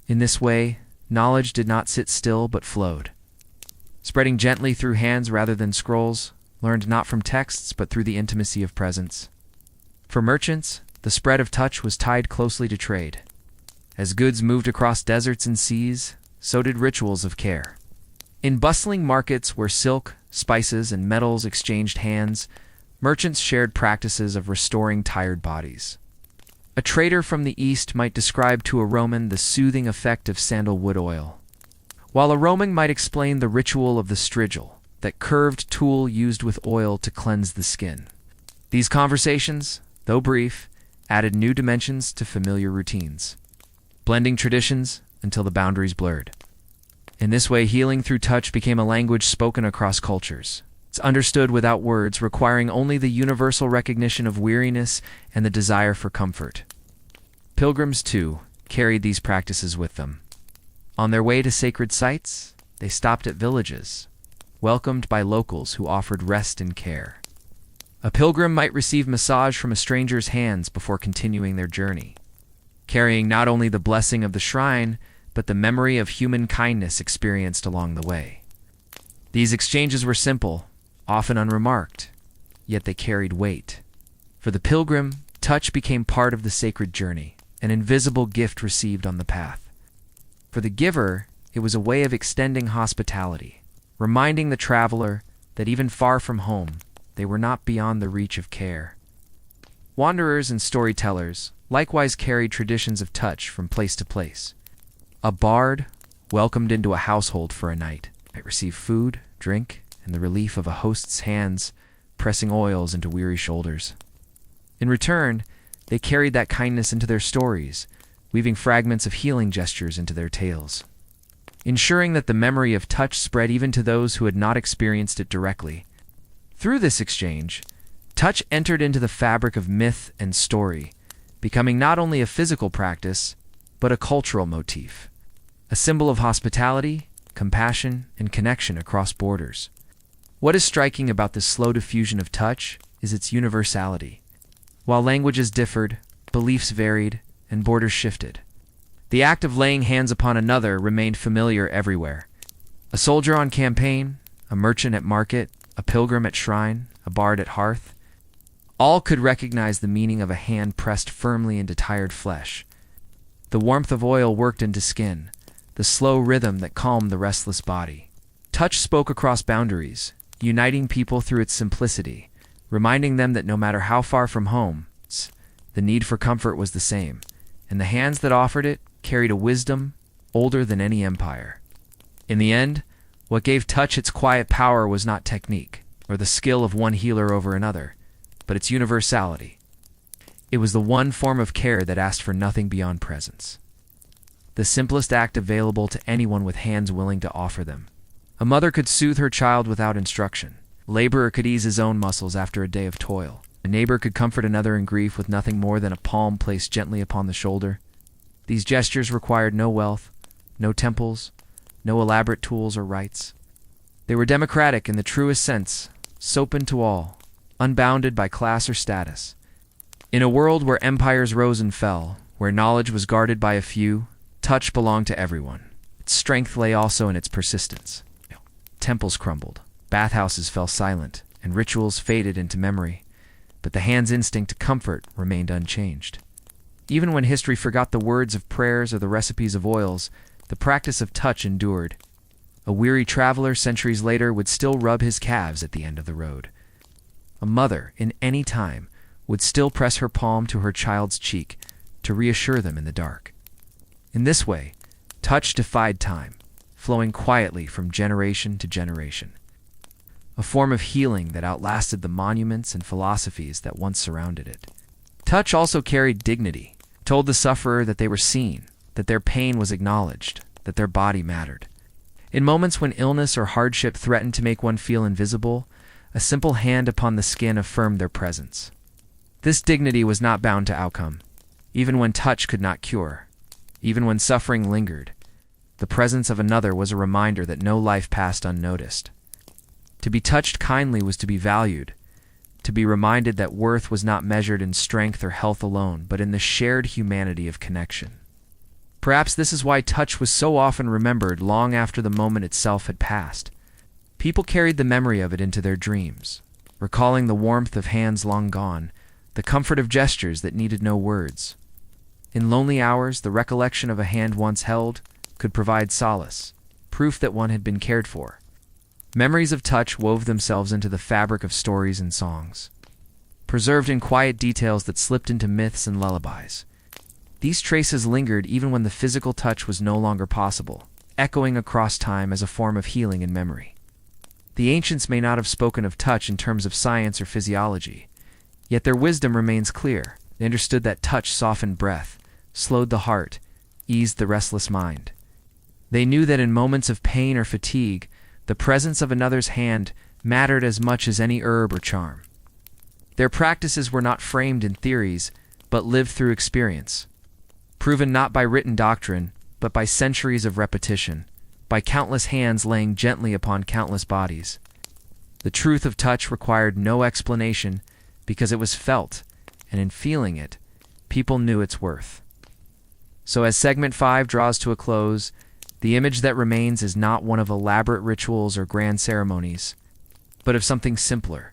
In this way, knowledge did not sit still but flowed, spreading gently through hands rather than scrolls, learned not from texts but through the intimacy of presence. For merchants, the spread of touch was tied closely to trade. As goods moved across deserts and seas, so did rituals of care. In bustling markets where silk, spices, and metals exchanged hands, merchants shared practices of restoring tired bodies. A trader from the East might describe to a Roman the soothing effect of sandalwood oil, while a Roman might explain the ritual of the strigil, that curved tool used with oil to cleanse the skin. These conversations, though brief, added new dimensions to familiar routines, blending traditions until the boundaries blurred. In this way, healing through touch became a language spoken across cultures. It's understood without words, requiring only the universal recognition of weariness and the desire for comfort. Pilgrims, too, carried these practices with them. On their way to sacred sites, they stopped at villages, welcomed by locals who offered rest and care. A pilgrim might receive massage from a stranger's hands before continuing their journey, carrying not only the blessing of the shrine, but the memory of human kindness experienced along the way. These exchanges were simple, often unremarked, yet they carried weight. For the pilgrim, touch became part of the sacred journey, an invisible gift received on the path. For the giver, it was a way of extending hospitality, reminding the traveler that even far from home, they were not beyond the reach of care. Wanderers and storytellers likewise carried traditions of touch from place to place. A bard, welcomed into a household for a night, might receive food, drink, and the relief of a host's hands pressing oils into weary shoulders. In return, they carried that kindness into their stories, weaving fragments of healing gestures into their tales, ensuring that the memory of touch spread even to those who had not experienced it directly. Through this exchange, touch entered into the fabric of myth and story, becoming not only a physical practice, but a cultural motif, a symbol of hospitality, compassion, and connection across borders. What is striking about this slow diffusion of touch is its universality. While languages differed, beliefs varied, and borders shifted, the act of laying hands upon another remained familiar everywhere. A soldier on campaign, a merchant at market, a pilgrim at shrine, a bard at hearth, all could recognize the meaning of a hand pressed firmly into tired flesh. The warmth of oil worked into skin, the slow rhythm that calmed the restless body. Touch spoke across boundaries, uniting people through its simplicity, reminding them that no matter how far from home, the need for comfort was the same, and the hands that offered it carried a wisdom older than any empire. In the end, what gave touch its quiet power was not technique, or the skill of one healer over another, but its universality. It was the one form of care that asked for nothing beyond presence. The simplest act available to anyone with hands willing to offer them. A mother could soothe her child without instruction. A laborer could ease his own muscles after a day of toil. A neighbor could comfort another in grief with nothing more than a palm placed gently upon the shoulder. These gestures required no wealth, no temples, no elaborate tools or rites. They were democratic in the truest sense, open to all, unbounded by class or status. In a world where empires rose and fell, where knowledge was guarded by a few, touch belonged to everyone. Its strength lay also in its persistence. Temples crumbled, bathhouses fell silent, and rituals faded into memory, but the hand's instinct to comfort remained unchanged. Even when history forgot the words of prayers or the recipes of oils, the practice of touch endured. A weary traveler centuries later would still rub his calves at the end of the road. A mother, in any time, would still press her palm to her child's cheek to reassure them in the dark. In this way, touch defied time, flowing quietly from generation to generation. A form of healing that outlasted the monuments and philosophies that once surrounded it. Touch also carried dignity, told the sufferer that they were seen, that their pain was acknowledged, that their body mattered. In moments when illness or hardship threatened to make one feel invisible, a simple hand upon the skin affirmed their presence. This dignity was not bound to outcome, even when touch could not cure, even when suffering lingered. The presence of another was a reminder that no life passed unnoticed. To be touched kindly was to be valued, to be reminded that worth was not measured in strength or health alone, but in the shared humanity of connection. Perhaps this is why touch was so often remembered long after the moment itself had passed. People carried the memory of it into their dreams, recalling the warmth of hands long gone, the comfort of gestures that needed no words. In lonely hours, the recollection of a hand once held could provide solace, proof that one had been cared for. Memories of touch wove themselves into the fabric of stories and songs, preserved in quiet details that slipped into myths and lullabies. These traces lingered even when the physical touch was no longer possible, echoing across time as a form of healing and memory. The ancients may not have spoken of touch in terms of science or physiology, yet their wisdom remains clear. They understood that touch softened breath, slowed the heart, eased the restless mind. They knew that in moments of pain or fatigue, the presence of another's hand mattered as much as any herb or charm. Their practices were not framed in theories, but lived through experience, proven not by written doctrine, but by centuries of repetition, by countless hands laying gently upon countless bodies. The truth of touch required no explanation because it was felt, and in feeling it, people knew its worth. So as segment 5 draws to a close, the image that remains is not one of elaborate rituals or grand ceremonies, but of something simpler,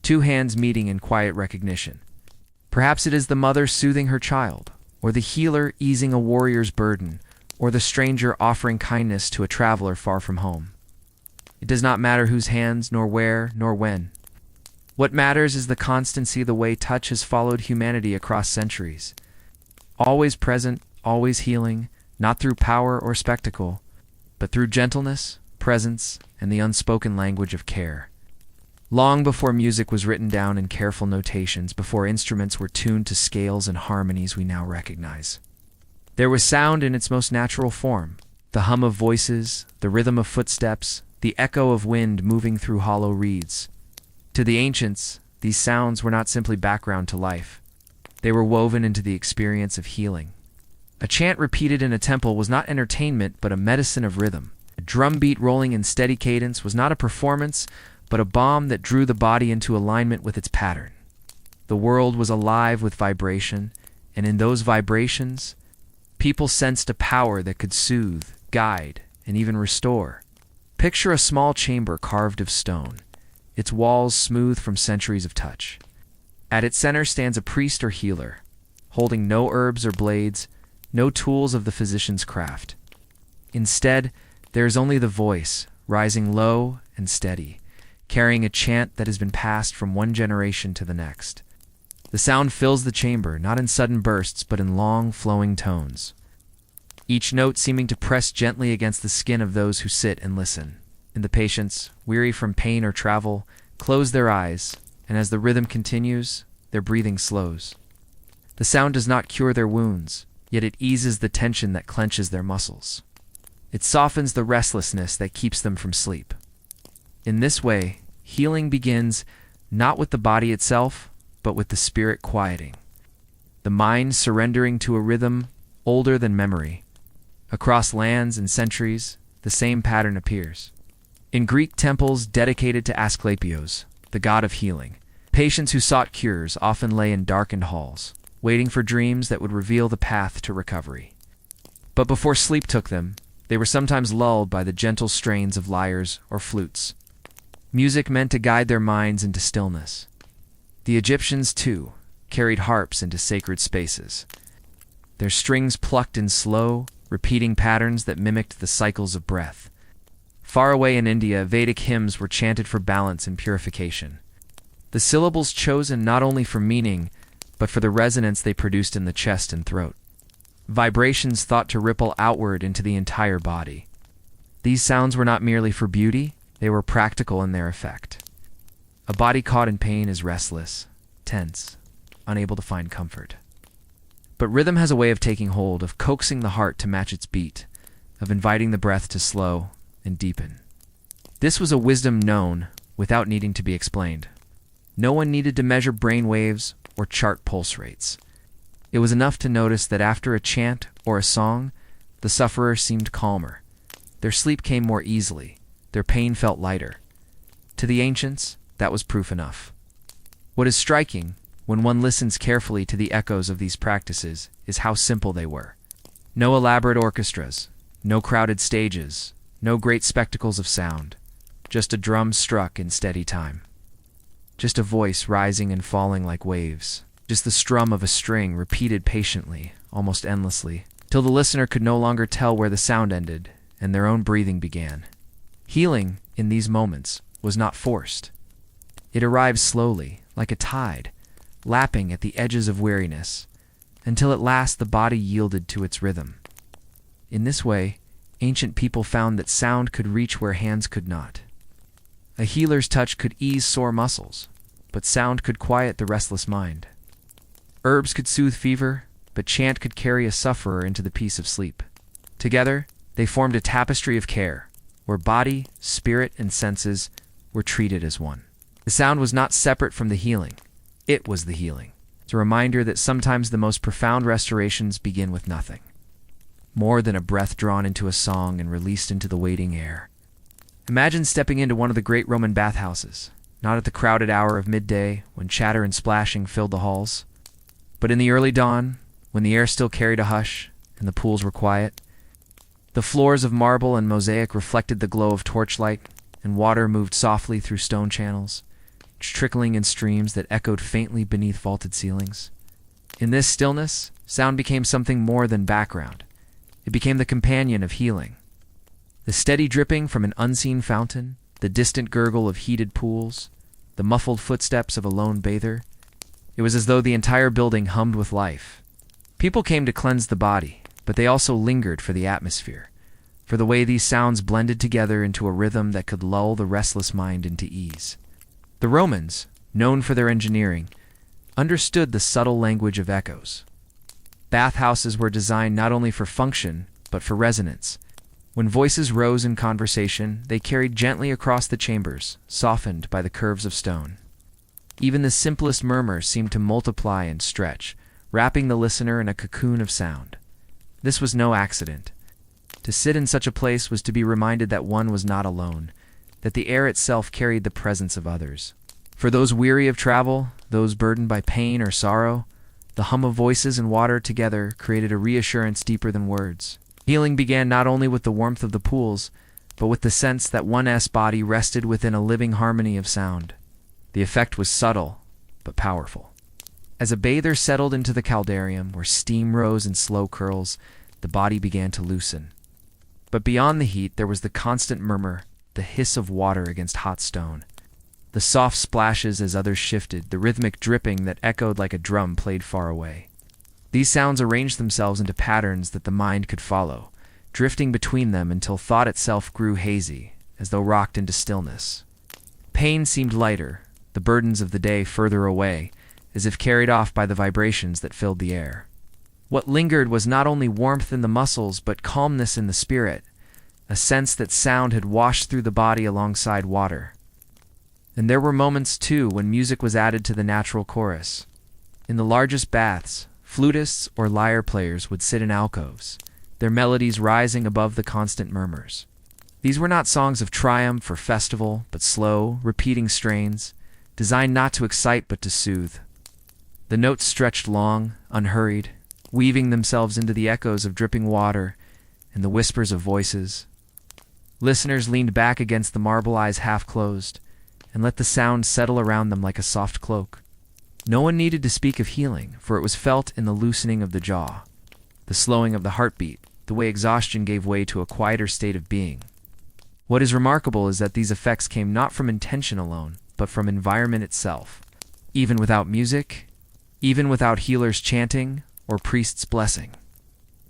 two hands meeting in quiet recognition. Perhaps it is the mother soothing her child, or the healer easing a warrior's burden, or the stranger offering kindness to a traveler far from home. It does not matter whose hands, nor where, nor when. What matters is the constancy the way touch has followed humanity across centuries. Always present, always healing, not through power or spectacle, but through gentleness, presence, and the unspoken language of care. Long before music was written down in careful notations, before instruments were tuned to scales and harmonies we now recognize, there was sound in its most natural form, the hum of voices, the rhythm of footsteps, the echo of wind moving through hollow reeds. To the ancients, these sounds were not simply background to life. They were woven into the experience of healing. A chant repeated in a temple was not entertainment, but a medicine of rhythm. A drum beat rolling in steady cadence was not a performance, but a balm that drew the body into alignment with its pattern. The world was alive with vibration, and in those vibrations, people sensed a power that could soothe, guide, and even restore. Picture a small chamber carved of stone, its walls smooth from centuries of touch. At its center stands a priest or healer, holding no herbs or blades, no tools of the physician's craft. Instead, there is only the voice, rising low and steady, carrying a chant that has been passed from one generation to the next. The sound fills the chamber, not in sudden bursts, but in long, flowing tones, each note seeming to press gently against the skin of those who sit and listen. And the patients, weary from pain or travel, close their eyes, and as the rhythm continues, their breathing slows. The sound does not cure their wounds, yet it eases the tension that clenches their muscles. It softens the restlessness that keeps them from sleep. In this way, healing begins not with the body itself, but with the spirit quieting, the mind surrendering to a rhythm older than memory. Across lands and centuries, the same pattern appears. In Greek temples dedicated to Asclepios, the god of healing, patients who sought cures often lay in darkened halls, waiting for dreams that would reveal the path to recovery. But before sleep took them, they were sometimes lulled by the gentle strains of lyres or flutes, music meant to guide their minds into stillness. The Egyptians, too, carried harps into sacred spaces, their strings plucked in slow, repeating patterns that mimicked the cycles of breath. Far away in India, Vedic hymns were chanted for balance and purification. The syllables chosen not only for meaning, but for the resonance they produced in the chest and throat. Vibrations thought to ripple outward into the entire body. These sounds were not merely for beauty, they were practical in their effect. A body caught in pain is restless, tense, unable to find comfort. But rhythm has a way of taking hold, of coaxing the heart to match its beat, of inviting the breath to slow and deepen. This was a wisdom known without needing to be explained. No one needed to measure brain waves or chart pulse rates. It was enough to notice that after a chant or a song, the sufferer seemed calmer. Their sleep came more easily. Their pain felt lighter. To the ancients, that was proof enough. What is striking, when one listens carefully to the echoes of these practices, is how simple they were. No elaborate orchestras, no crowded stages, no great spectacles of sound, just a drum struck in steady time. just a voice rising and falling like waves, just the strum of a string repeated patiently, almost endlessly, till the listener could no longer tell where the sound ended and their own breathing began. Healing, in these moments, was not forced. It arrived slowly, like a tide, lapping at the edges of weariness, until at last the body yielded to its rhythm. In this way, ancient people found that sound could reach where hands could not. A healer's touch could ease sore muscles, but sound could quiet the restless mind. Herbs could soothe fever, but chant could carry a sufferer into the peace of sleep. Together, they formed a tapestry of care, where body, spirit, and senses were treated as one. The sound was not separate from the healing. It was the healing. It's a reminder that sometimes the most profound restorations begin with nothing. More than a breath drawn into a song and released into the waiting air. Imagine stepping into one of the great Roman bathhouses, not at the crowded hour of midday when chatter and splashing filled the halls, but in the early dawn, when the air still carried a hush and the pools were quiet. The floors of marble and mosaic reflected the glow of torchlight, and water moved softly through stone channels, trickling in streams that echoed faintly beneath vaulted ceilings. In this stillness, sound became something more than background. It became the companion of healing. The steady dripping from an unseen fountain, the distant gurgle of heated pools, the muffled footsteps of a lone bather. It was as though the entire building hummed with life. People came to cleanse the body, but they also lingered for the atmosphere, for the way these sounds blended together into a rhythm that could lull the restless mind into ease. The Romans, known for their engineering, understood the subtle language of echoes. Bathhouses were designed not only for function, but for resonance. When voices rose in conversation, they carried gently across the chambers, softened by the curves of stone. Even the simplest murmur seemed to multiply and stretch, wrapping the listener in a cocoon of sound. This was no accident. To sit in such a place was to be reminded that one was not alone, that the air itself carried the presence of others. For those weary of travel, those burdened by pain or sorrow, the hum of voices and water together created a reassurance deeper than words. Healing began not only with the warmth of the pools, but with the sense that one's body rested within a living harmony of sound. The effect was subtle, but powerful. As a bather settled into the caldarium, where steam rose in slow curls, the body began to loosen. But beyond the heat, there was the constant murmur, the hiss of water against hot stone. The soft splashes as others shifted, the rhythmic dripping that echoed like a drum played far away. These sounds arranged themselves into patterns that the mind could follow, drifting between them until thought itself grew hazy, as though rocked into stillness. Pain seemed lighter, the burdens of the day further away, as if carried off by the vibrations that filled the air. What lingered was not only warmth in the muscles, but calmness in the spirit, a sense that sound had washed through the body alongside water. And there were moments, too, when music was added to the natural chorus. In the largest baths, flutists or lyre players would sit in alcoves, their melodies rising above the constant murmurs. These were not songs of triumph or festival, but slow, repeating strains, designed not to excite but to soothe. The notes stretched long, unhurried, weaving themselves into the echoes of dripping water and the whispers of voices. Listeners leaned back against the marble eyes half closed, and let the sound settle around them like a soft cloak. No one needed to speak of healing, for it was felt in the loosening of the jaw, the slowing of the heartbeat, the way exhaustion gave way to a quieter state of being. What is remarkable is that these effects came not from intention alone, but from environment itself. Even without music, even without healers chanting or priests blessing.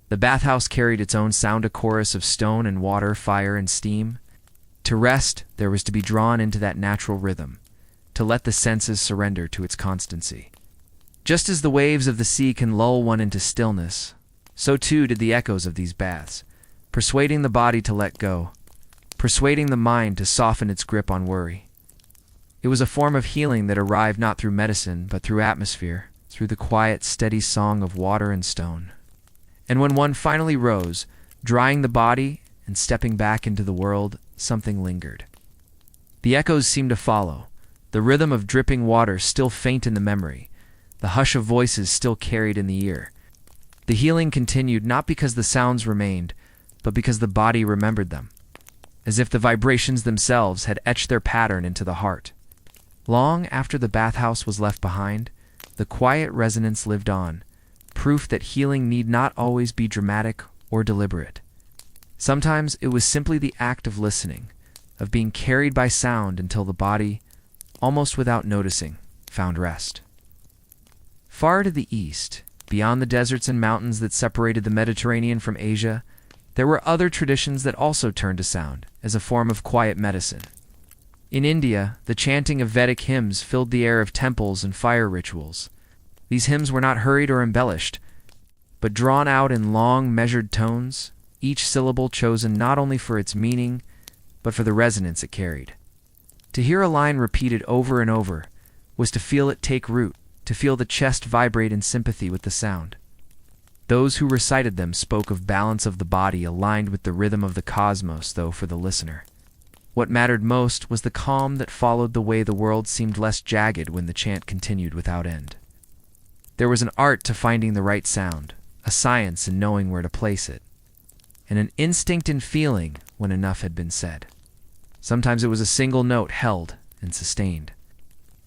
The bathhouse carried its own sound, a chorus of stone and water, fire and steam. To rest, there was to be drawn into that natural rhythm, to let the senses surrender to its constancy. Just as the waves of the sea can lull one into stillness, so too did the echoes of these baths, persuading the body to let go, persuading the mind to soften its grip on worry. It was a form of healing that arrived not through medicine, but through atmosphere, through the quiet, steady song of water and stone. And when one finally rose, drying the body and stepping back into the world, something lingered. The echoes seemed to follow, the rhythm of dripping water still faint in the memory, the hush of voices still carried in the ear. The healing continued not because the sounds remained, but because the body remembered them, as if the vibrations themselves had etched their pattern into the heart. Long after the bathhouse was left behind, the quiet resonance lived on, proof that healing need not always be dramatic or deliberate. Sometimes it was simply the act of listening, of being carried by sound until the body, almost without noticing, found rest. Far to the east, beyond the deserts and mountains that separated the Mediterranean from Asia, there were other traditions that also turned to sound as a form of quiet medicine. In India, the chanting of Vedic hymns filled the air of temples and fire rituals. These hymns were not hurried or embellished, but drawn out in long, measured tones, each syllable chosen not only for its meaning, but for the resonance it carried. To hear a line repeated over and over was to feel it take root, to feel the chest vibrate in sympathy with the sound. Those who recited them spoke of balance of the body aligned with the rhythm of the cosmos, though for the listener, what mattered most was the calm that followed the way the world seemed less jagged when the chant continued without end. There was an art to finding the right sound, a science in knowing where to place it, and an instinct in feeling when enough had been said. Sometimes it was a single note held and sustained,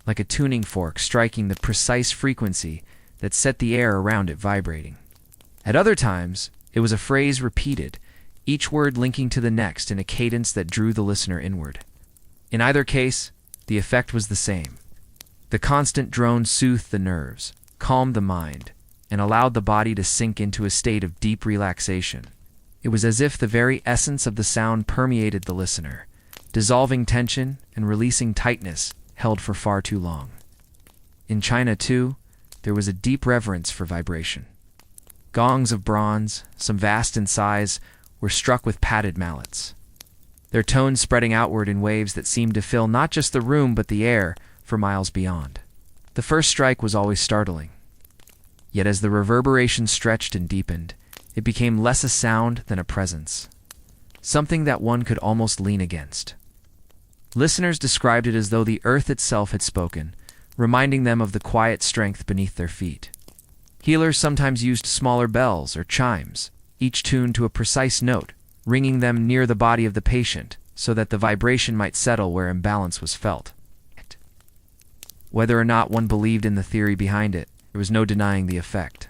like a tuning fork striking the precise frequency that set the air around it vibrating. At other times, it was a phrase repeated, each word linking to the next in a cadence that drew the listener inward. In either case, the effect was the same. The constant drone soothed the nerves, calmed the mind, and allowed the body to sink into a state of deep relaxation. It was as if the very essence of the sound permeated the listener, dissolving tension and releasing tightness held for far too long. In China, too, there was a deep reverence for vibration. Gongs of bronze, some vast in size, were struck with padded mallets, their tones spreading outward in waves that seemed to fill not just the room but the air for miles beyond. The first strike was always startling. Yet as the reverberation stretched and deepened, it became less a sound than a presence, something that one could almost lean against. Listeners described it as though the earth itself had spoken, reminding them of the quiet strength beneath their feet. Healers sometimes used smaller bells or chimes, each tuned to a precise note, ringing them near the body of the patient so that the vibration might settle where imbalance was felt. Whether or not one believed in the theory behind it, there was no denying the effect.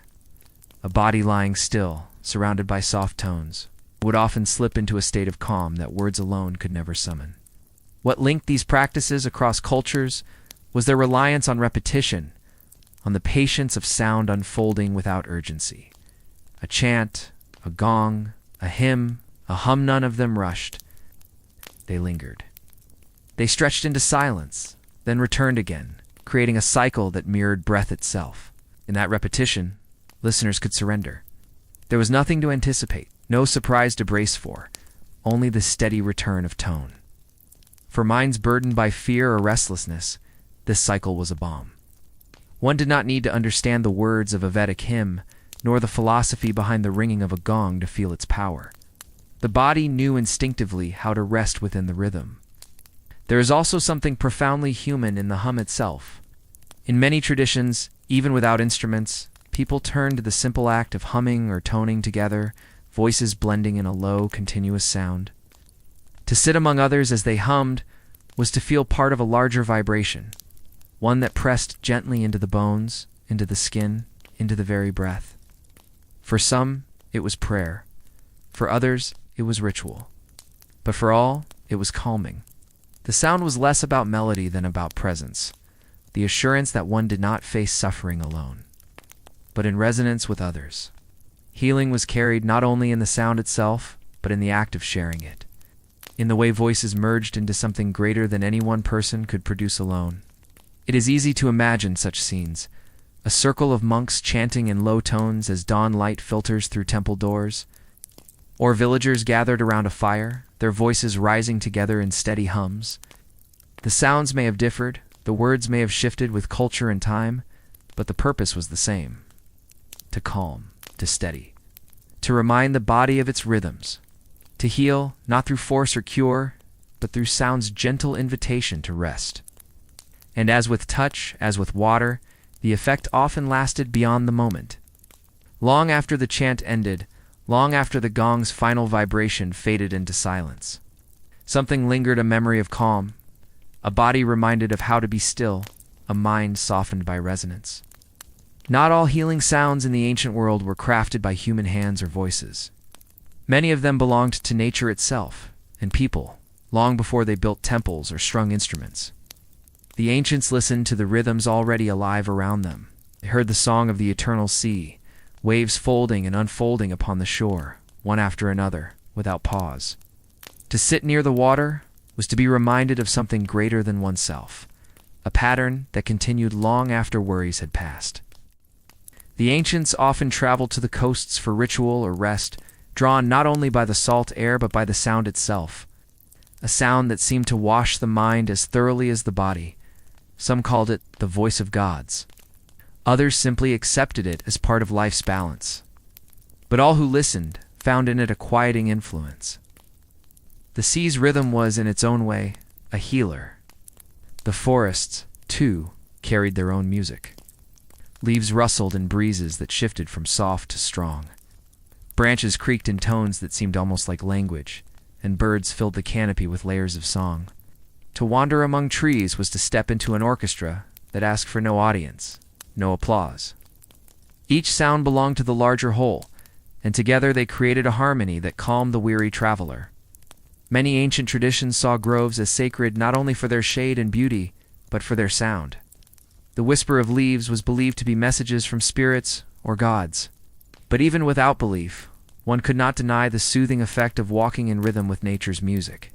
A body lying still, surrounded by soft tones, would often slip into a state of calm that words alone could never summon. What linked these practices across cultures was their reliance on repetition, on the patience of sound unfolding without urgency. A chant, a gong, a hymn, a hum, none of them rushed. They lingered. They stretched into silence, then returned again, creating a cycle that mirrored breath itself. In that repetition, listeners could surrender. There was nothing to anticipate, no surprise to brace for, only the steady return of tone. For minds burdened by fear or restlessness, this cycle was a balm. One did not need to understand the words of a Vedic hymn, nor the philosophy behind the ringing of a gong to feel its power. The body knew instinctively how to rest within the rhythm. There is also something profoundly human in the hum itself. In many traditions, even without instruments, people turn to the simple act of humming or toning together, voices blending in a low, continuous sound. To sit among others as they hummed was to feel part of a larger vibration, one that pressed gently into the bones, into the skin, into the very breath. For some, it was prayer. For others, it was ritual. But for all, it was calming. The sound was less about melody than about presence, the assurance that one did not face suffering alone, but in resonance with others. Healing was carried not only in the sound itself, but in the act of sharing it, in the way voices merged into something greater than any one person could produce alone. It is easy to imagine such scenes, a circle of monks chanting in low tones as dawn light filters through temple doors, or villagers gathered around a fire, their voices rising together in steady hums. The sounds may have differed, the words may have shifted with culture and time, but the purpose was the same: to calm, to steady, to remind the body of its rhythms, to heal not through force or cure, but through sound's gentle invitation to rest. And as with touch, as with water, the effect often lasted beyond the moment. Long after the chant ended, long after the gong's final vibration faded into silence, something lingered, a memory of calm, a body reminded of how to be still, a mind softened by resonance. Not all healing sounds in the ancient world were crafted by human hands or voices. Many of them belonged to nature itself, and people, long before they built temples or strung instruments. The ancients listened to the rhythms already alive around them. They heard the song of the eternal sea, waves folding and unfolding upon the shore, one after another, without pause. To sit near the water was to be reminded of something greater than oneself, a pattern that continued long after worries had passed. The ancients often traveled to the coasts for ritual or rest, drawn not only by the salt air but by the sound itself, a sound that seemed to wash the mind as thoroughly as the body. Some called it the voice of gods. Others simply accepted it as part of life's balance. But all who listened found in it a quieting influence. The sea's rhythm was, in its own way, a healer. The forests, too, carried their own music. Leaves rustled in breezes that shifted from soft to strong. Branches creaked in tones that seemed almost like language, and birds filled the canopy with layers of song. To wander among trees was to step into an orchestra that asked for no audience, no applause. Each sound belonged to the larger whole, and together they created a harmony that calmed the weary traveler. Many ancient traditions saw groves as sacred not only for their shade and beauty, but for their sound. The whisper of leaves was believed to be messages from spirits or gods. But even without belief, one could not deny the soothing effect of walking in rhythm with nature's music.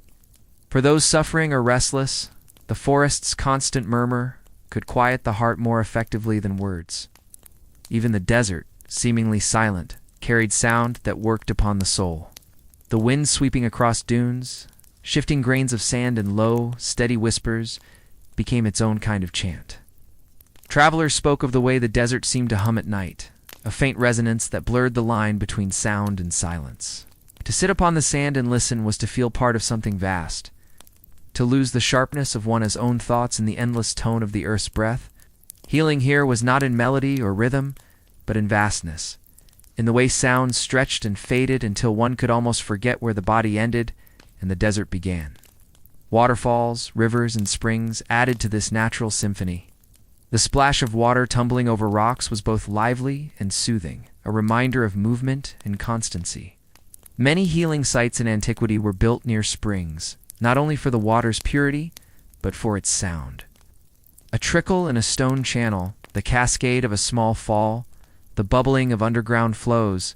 For those suffering or restless, the forest's constant murmur could quiet the heart more effectively than words. Even the desert, seemingly silent, carried sound that worked upon the soul. The wind sweeping across dunes, shifting grains of sand in low, steady whispers, became its own kind of chant. Travelers spoke of the way the desert seemed to hum at night, a faint resonance that blurred the line between sound and silence. To sit upon the sand and listen was to feel part of something vast, to lose the sharpness of one's own thoughts in the endless tone of the earth's breath. Healing here was not in melody or rhythm, but in vastness, in the way sounds stretched and faded until one could almost forget where the body ended and the desert began. Waterfalls, rivers, and springs added to this natural symphony. The splash of water tumbling over rocks was both lively and soothing, a reminder of movement and constancy. Many healing sites in antiquity were built near springs, not only for the water's purity, but for its sound. A trickle in a stone channel, the cascade of a small fall, the bubbling of underground flows,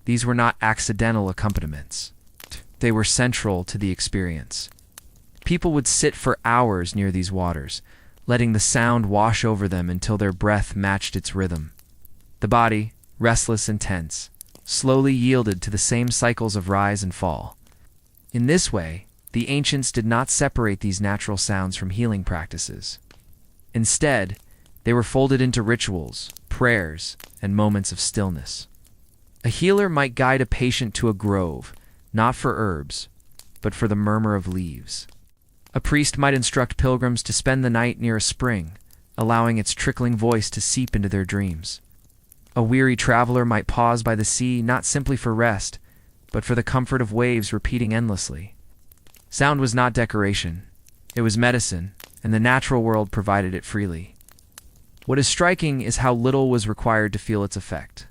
these were not accidental accompaniments. They were central to the experience. People would sit for hours near these waters, letting the sound wash over them until their breath matched its rhythm. The body, restless and tense, slowly yielded to the same cycles of rise and fall. In this way, the ancients did not separate these natural sounds from healing practices. Instead, they were folded into rituals, prayers, and moments of stillness. A healer might guide a patient to a grove, not for herbs, but for the murmur of leaves. A priest might instruct pilgrims to spend the night near a spring, allowing its trickling voice to seep into their dreams. A weary traveler might pause by the sea not simply for rest, but for the comfort of waves repeating endlessly. Sound was not decoration. It was medicine, and the natural world provided it freely. What is striking is how little was required to feel its effect.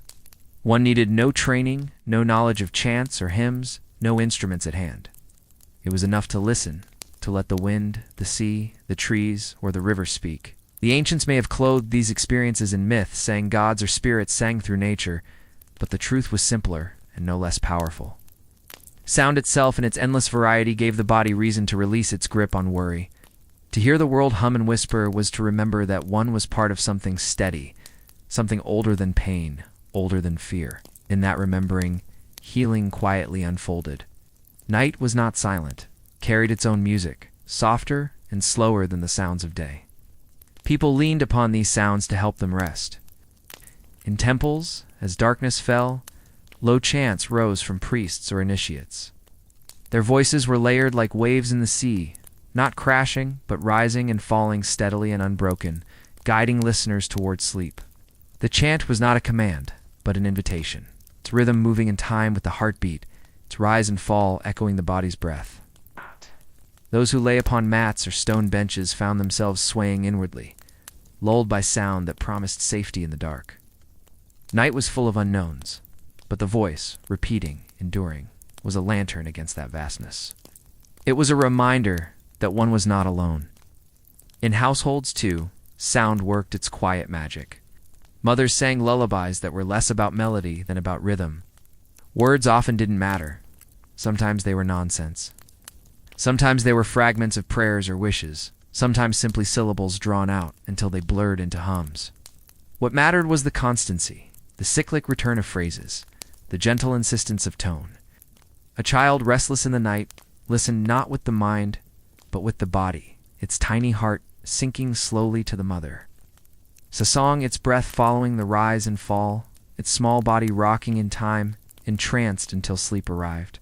One needed no training, no knowledge of chants or hymns, no instruments at hand. It was enough to listen, to let the wind, the sea, the trees, or the river speak. The ancients may have clothed these experiences in myth, saying gods or spirits sang through nature, but the truth was simpler and no less powerful. Sound itself in its endless variety gave the body reason to release its grip on worry. To hear the world hum and whisper was to remember that one was part of something steady, something older than pain, older than fear. In that remembering, healing quietly unfolded. Night was not silent, carried its own music, softer and slower than the sounds of day. People leaned upon these sounds to help them rest. In temples, as darkness fell, low chants rose from priests or initiates. Their voices were layered like waves in the sea, not crashing, but rising and falling steadily and unbroken, guiding listeners towards sleep. The chant was not a command, but an invitation, its rhythm moving in time with the heartbeat, its rise and fall echoing the body's breath. Those who lay upon mats or stone benches found themselves swaying inwardly, lulled by sound that promised safety in the dark. Night was full of unknowns, but the voice, repeating, enduring, was a lantern against that vastness. It was a reminder that one was not alone. In households, too, sound worked its quiet magic. Mothers sang lullabies that were less about melody than about rhythm. Words often didn't matter. Sometimes they were nonsense. Sometimes they were fragments of prayers or wishes, sometimes simply syllables drawn out until they blurred into hums. What mattered was the constancy, the cyclic return of phrases, the gentle insistence of tone. A child restless in the night listened not with the mind, but with the body, its tiny heart sinking slowly to the mother. Sasong, its breath following the rise and fall, its small body rocking in time, entranced until sleep arrived.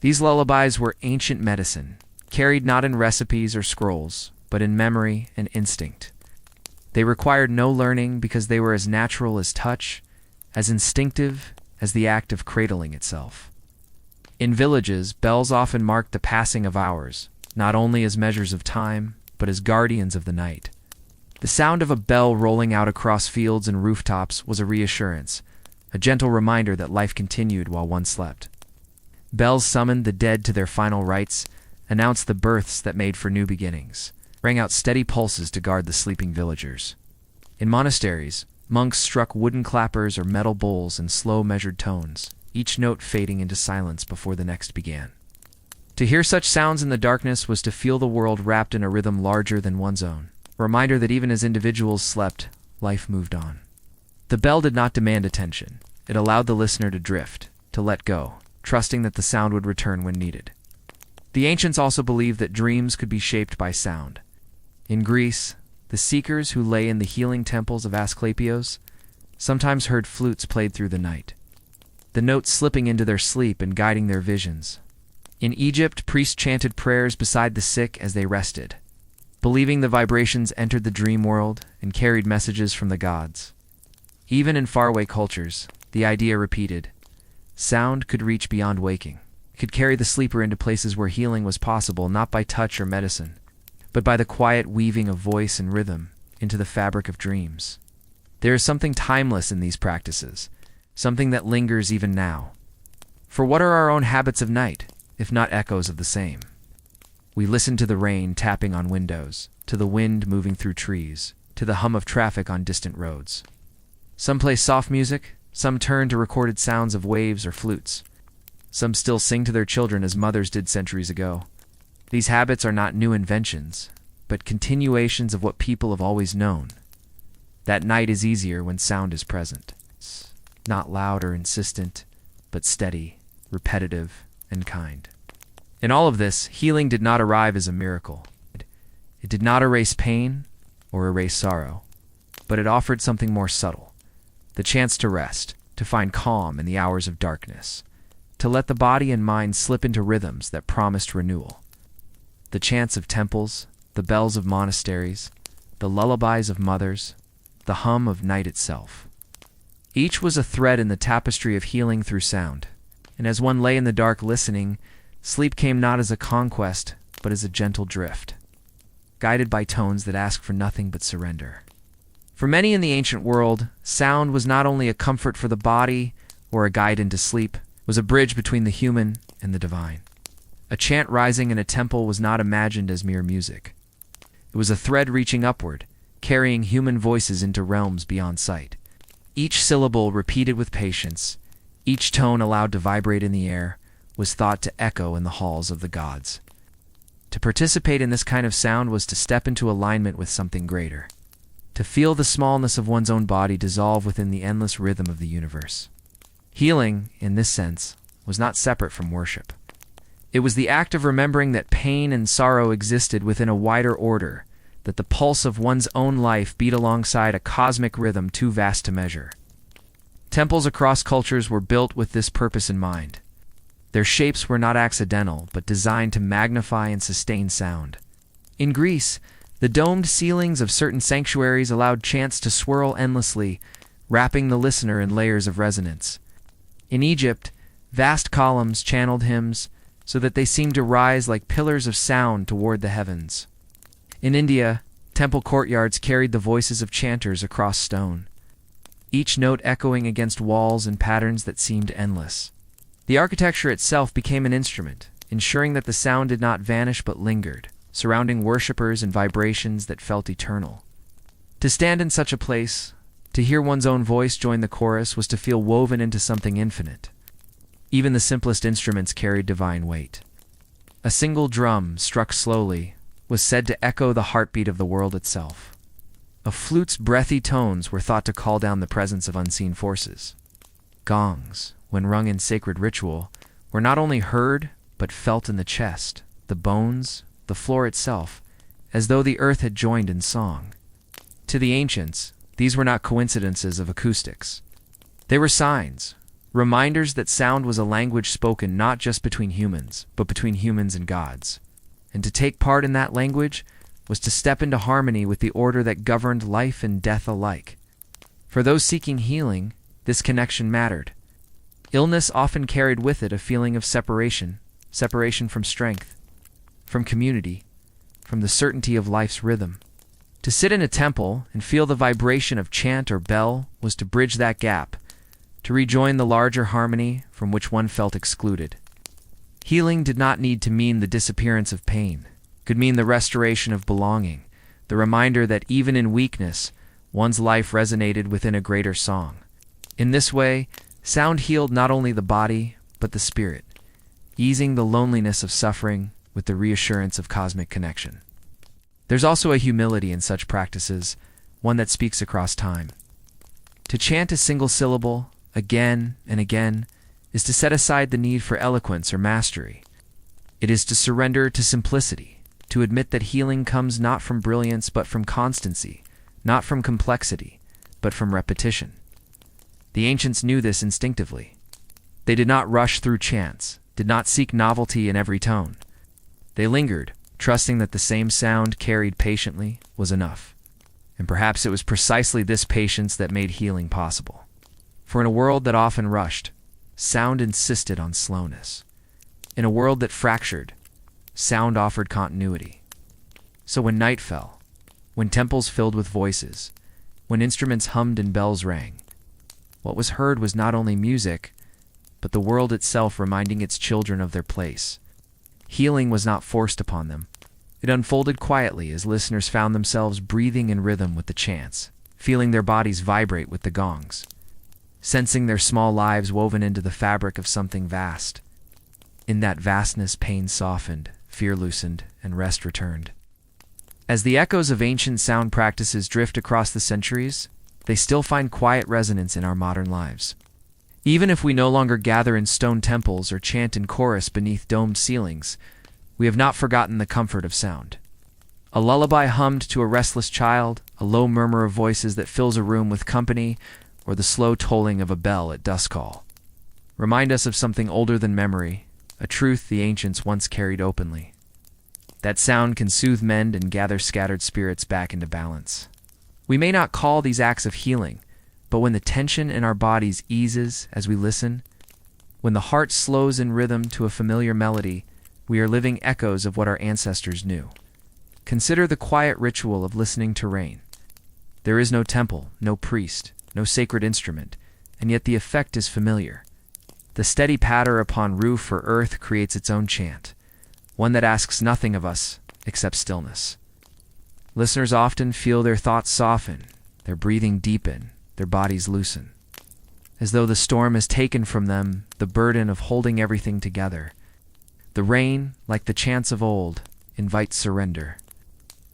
These lullabies were ancient medicine, carried not in recipes or scrolls, but in memory and instinct. They required no learning because they were as natural as touch, as instinctive as the act of cradling itself. In villages, bells often marked the passing of hours, not only as measures of time, but as guardians of the night. The sound of a bell rolling out across fields and rooftops was a reassurance, a gentle reminder that life continued while one slept. Bells summoned the dead to their final rites, announced the births that made for new beginnings, rang out steady pulses to guard the sleeping villagers. In monasteries, monks struck wooden clappers or metal bowls in slow measured tones, each note fading into silence before the next began. To hear such sounds in the darkness was to feel the world wrapped in a rhythm larger than one's own, a reminder that even as individuals slept, life moved on. The bell did not demand attention. It allowed the listener to drift, to let go, trusting that the sound would return when needed. The ancients also believed that dreams could be shaped by sound. In Greece, the seekers who lay in the healing temples of Asclepios sometimes heard flutes played through the night, the notes slipping into their sleep and guiding their visions. In Egypt, priests chanted prayers beside the sick as they rested, believing the vibrations entered the dream world and carried messages from the gods. Even in faraway cultures, the idea repeated. Sound could reach beyond waking. It could carry the sleeper into places where healing was possible not by touch or medicine, but by the quiet weaving of voice and rhythm into the fabric of dreams. There is something timeless in these practices, something that lingers even now. For what are our own habits of night, if not echoes of the same? We listen to the rain tapping on windows, to the wind moving through trees, to the hum of traffic on distant roads. Some play soft music, some turn to recorded sounds of waves or flutes. Some still sing to their children as mothers did centuries ago. These habits are not new inventions, but continuations of what people have always known. That night is easier when sound is present. It's not loud or insistent, but steady, repetitive, and kind. In all of this, healing did not arrive as a miracle. It did not erase pain or erase sorrow, but it offered something more subtle. The chance to rest, to find calm in the hours of darkness, to let the body and mind slip into rhythms that promised renewal. The chants of temples, the bells of monasteries, the lullabies of mothers, the hum of night itself. Each was a thread in the tapestry of healing through sound, and as one lay in the dark listening, sleep came not as a conquest, but as a gentle drift, guided by tones that ask for nothing but surrender. For many in the ancient world, sound was not only a comfort for the body or a guide into sleep, it was a bridge between the human and the divine. A chant rising in a temple was not imagined as mere music. It was a thread reaching upward, carrying human voices into realms beyond sight. Each syllable repeated with patience, each tone allowed to vibrate in the air, was thought to echo in the halls of the gods. To participate in this kind of sound was to step into alignment with something greater, to feel the smallness of one's own body dissolve within the endless rhythm of the universe. Healing, in this sense, was not separate from worship. It was the act of remembering that pain and sorrow existed within a wider order, that the pulse of one's own life beat alongside a cosmic rhythm too vast to measure. Temples across cultures were built with this purpose in mind. Their shapes were not accidental, but designed to magnify and sustain sound. In Greece, the domed ceilings of certain sanctuaries allowed chants to swirl endlessly, wrapping the listener in layers of resonance. In Egypt, vast columns channeled hymns, so that they seemed to rise like pillars of sound toward the heavens. In India, temple courtyards carried the voices of chanters across stone, each note echoing against walls in patterns that seemed endless. The architecture itself became an instrument, ensuring that the sound did not vanish but lingered, surrounding worshippers in vibrations that felt eternal. To stand in such a place, to hear one's own voice join the chorus, was to feel woven into something infinite. Even the simplest instruments carried divine weight. A single drum, struck slowly, was said to echo the heartbeat of the world itself. A flute's breathy tones were thought to call down the presence of unseen forces. Gongs, when rung in sacred ritual, were not only heard, but felt in the chest, the bones, the floor itself, as though the earth had joined in song. To the ancients, these were not coincidences of acoustics. They were signs, reminders that sound was a language spoken not just between humans, but between humans and gods. And to take part in that language was to step into harmony with the order that governed life and death alike. For those seeking healing, this connection mattered. Illness often carried with it a feeling of separation from strength, from community, from the certainty of life's rhythm. To sit in a temple and feel the vibration of chant or bell was to bridge that gap, to rejoin the larger harmony from which one felt excluded. Healing did not need to mean the disappearance of pain. It could mean the restoration of belonging, the reminder that even in weakness, one's life resonated within a greater song. In this way, sound healed not only the body, but the spirit, easing the loneliness of suffering with the reassurance of cosmic connection. There's also a humility in such practices, one that speaks across time. To chant a single syllable, again and again, is to set aside the need for eloquence or mastery. It is to surrender to simplicity, to admit that healing comes not from brilliance but from constancy, not from complexity, but from repetition. The ancients knew this instinctively. They did not rush through chants, did not seek novelty in every tone. They lingered, trusting that the same sound carried patiently was enough. And perhaps it was precisely this patience that made healing possible. For in a world that often rushed, sound insisted on slowness. In a world that fractured, sound offered continuity. So when night fell, when temples filled with voices, when instruments hummed and bells rang, what was heard was not only music, but the world itself reminding its children of their place. Healing was not forced upon them. It unfolded quietly as listeners found themselves breathing in rhythm with the chants, feeling their bodies vibrate with the gongs, sensing their small lives woven into the fabric of something vast. In that vastness, pain softened, fear loosened, and rest returned. As the echoes of ancient sound practices drift across the centuries, they still find quiet resonance in our modern lives. Even if we no longer gather in stone temples or chant in chorus beneath domed ceilings, we have not forgotten the comfort of sound. A lullaby hummed to a restless child, a low murmur of voices that fills a room with company, or the slow tolling of a bell at dusk call remind us of something older than memory, a truth the ancients once carried openly. That sound can soothe, mend, and gather scattered spirits back into balance. We may not call these acts of healing, but when the tension in our bodies eases as we listen, when the heart slows in rhythm to a familiar melody, we are living echoes of what our ancestors knew. Consider the quiet ritual of listening to rain. There is no temple, no priest, no sacred instrument, and yet the effect is familiar. The steady patter upon roof or earth creates its own chant, one that asks nothing of us except stillness. Listeners often feel their thoughts soften, their breathing deepen, their bodies loosen, as though the storm has taken from them the burden of holding everything together. The rain, like the chants of old, invites surrender.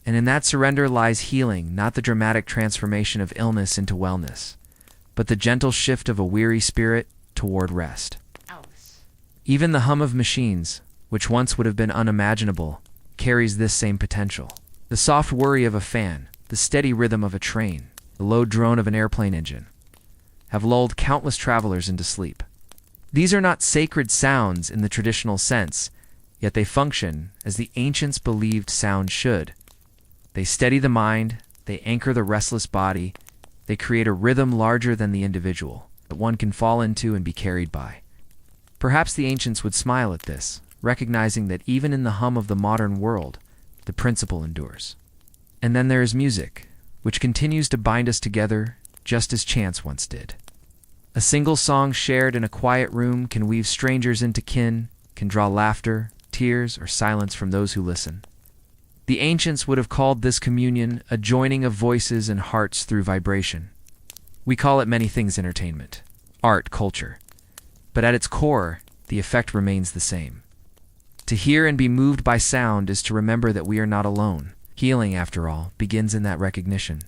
And in that surrender lies healing, not the dramatic transformation of illness into wellness, but the gentle shift of a weary spirit toward rest. Even the hum of machines, which once would have been unimaginable, carries this same potential. The soft whirr of a fan, the steady rhythm of a train, the low drone of an airplane engine, have lulled countless travelers into sleep. These are not sacred sounds in the traditional sense, yet they function as the ancients believed sound should. They steady the mind, they anchor the restless body, they create a rhythm larger than the individual, that one can fall into and be carried by. Perhaps the ancients would smile at this, recognizing that even in the hum of the modern world, the principle endures. And then there is music, which continues to bind us together just as chance once did. A single song shared in a quiet room can weave strangers into kin, can draw laughter, tears, or silence from those who listen. The ancients would have called this communion a joining of voices and hearts through vibration. We call it many things: entertainment, art, culture. But at its core, the effect remains the same. To hear and be moved by sound is to remember that we are not alone. Healing, after all, begins in that recognition.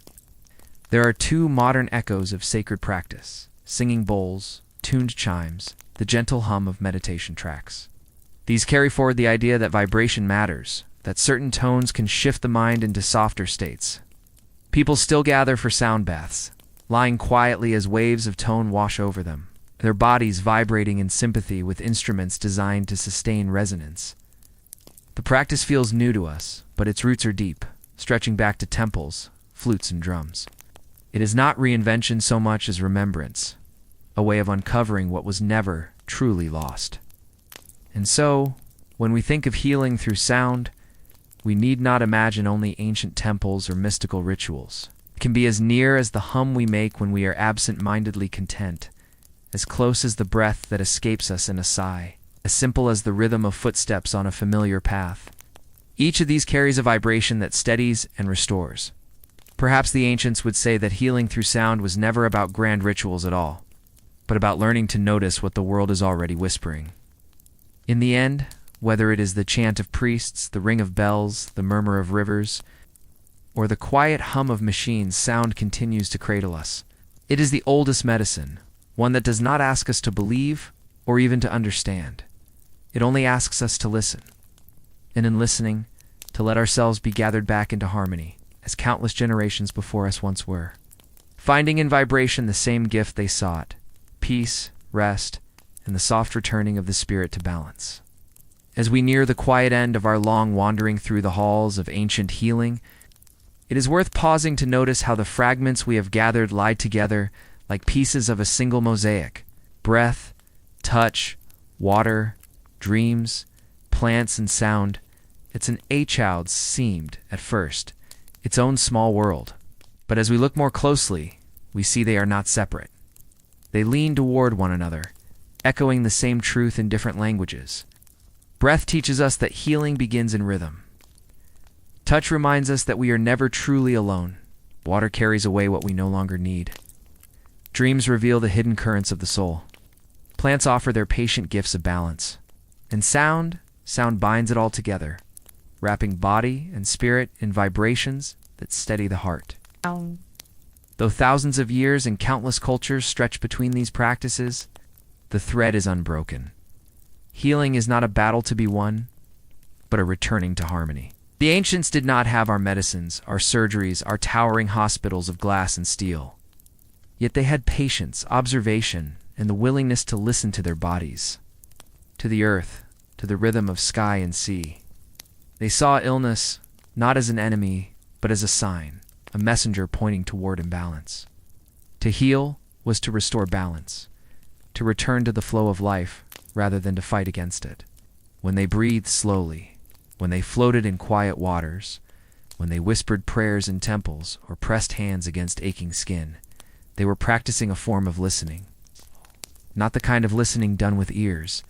There are two modern echoes of sacred practice: singing bowls, tuned chimes, the gentle hum of meditation tracks. These carry forward the idea that vibration matters, that certain tones can shift the mind into softer states. People still gather for sound baths, lying quietly as waves of tone wash over them, their bodies vibrating in sympathy with instruments designed to sustain resonance. The practice feels new to us, but its roots are deep, stretching back to temples, flutes, and drums. It is not reinvention so much as remembrance, a way of uncovering what was never truly lost. And so, when we think of healing through sound, we need not imagine only ancient temples or mystical rituals. It can be as near as the hum we make when we are absent-mindedly content, as close as the breath that escapes us in a sigh, as simple as the rhythm of footsteps on a familiar path. Each of these carries a vibration that steadies and restores. Perhaps the ancients would say that healing through sound was never about grand rituals at all, but about learning to notice what the world is already whispering. In the end, whether it is the chant of priests, the ring of bells, the murmur of rivers, or the quiet hum of machines, sound continues to cradle us. It is the oldest medicine, one that does not ask us to believe or even to understand. It only asks us to listen, and in listening, to let ourselves be gathered back into harmony, as countless generations before us once were, finding in vibration the same gift they sought: peace, rest, and the soft returning of the spirit to balance. As we near the quiet end of our long wandering through the halls of ancient healing, it is worth pausing to notice how the fragments we have gathered lie together like pieces of a single mosaic: breath, touch, water, dreams, plants, and sound. It's an child seemed, at first, its own small world. But as we look more closely, we see they are not separate. They lean toward one another, echoing the same truth in different languages. Breath teaches us that healing begins in rhythm. Touch reminds us that we are never truly alone. Water carries away what we no longer need. Dreams reveal the hidden currents of the soul. Plants offer their patient gifts of balance. And sound binds it all together, wrapping body and spirit in vibrations that steady the heart. Though thousands of years and countless cultures stretch between these practices, the thread is unbroken. Healing is not a battle to be won, but a returning to harmony. The ancients did not have our medicines, our surgeries, our towering hospitals of glass and steel. Yet they had patience, observation, and the willingness to listen to their bodies, to the earth, to the rhythm of sky and sea. They saw illness not as an enemy, but as a sign, a messenger pointing toward imbalance. To heal was to restore balance, to return to the flow of life rather than to fight against it. When they breathed slowly, when they floated in quiet waters, when they whispered prayers in temples or pressed hands against aching skin, they were practicing a form of listening. Not the kind of listening done with ears,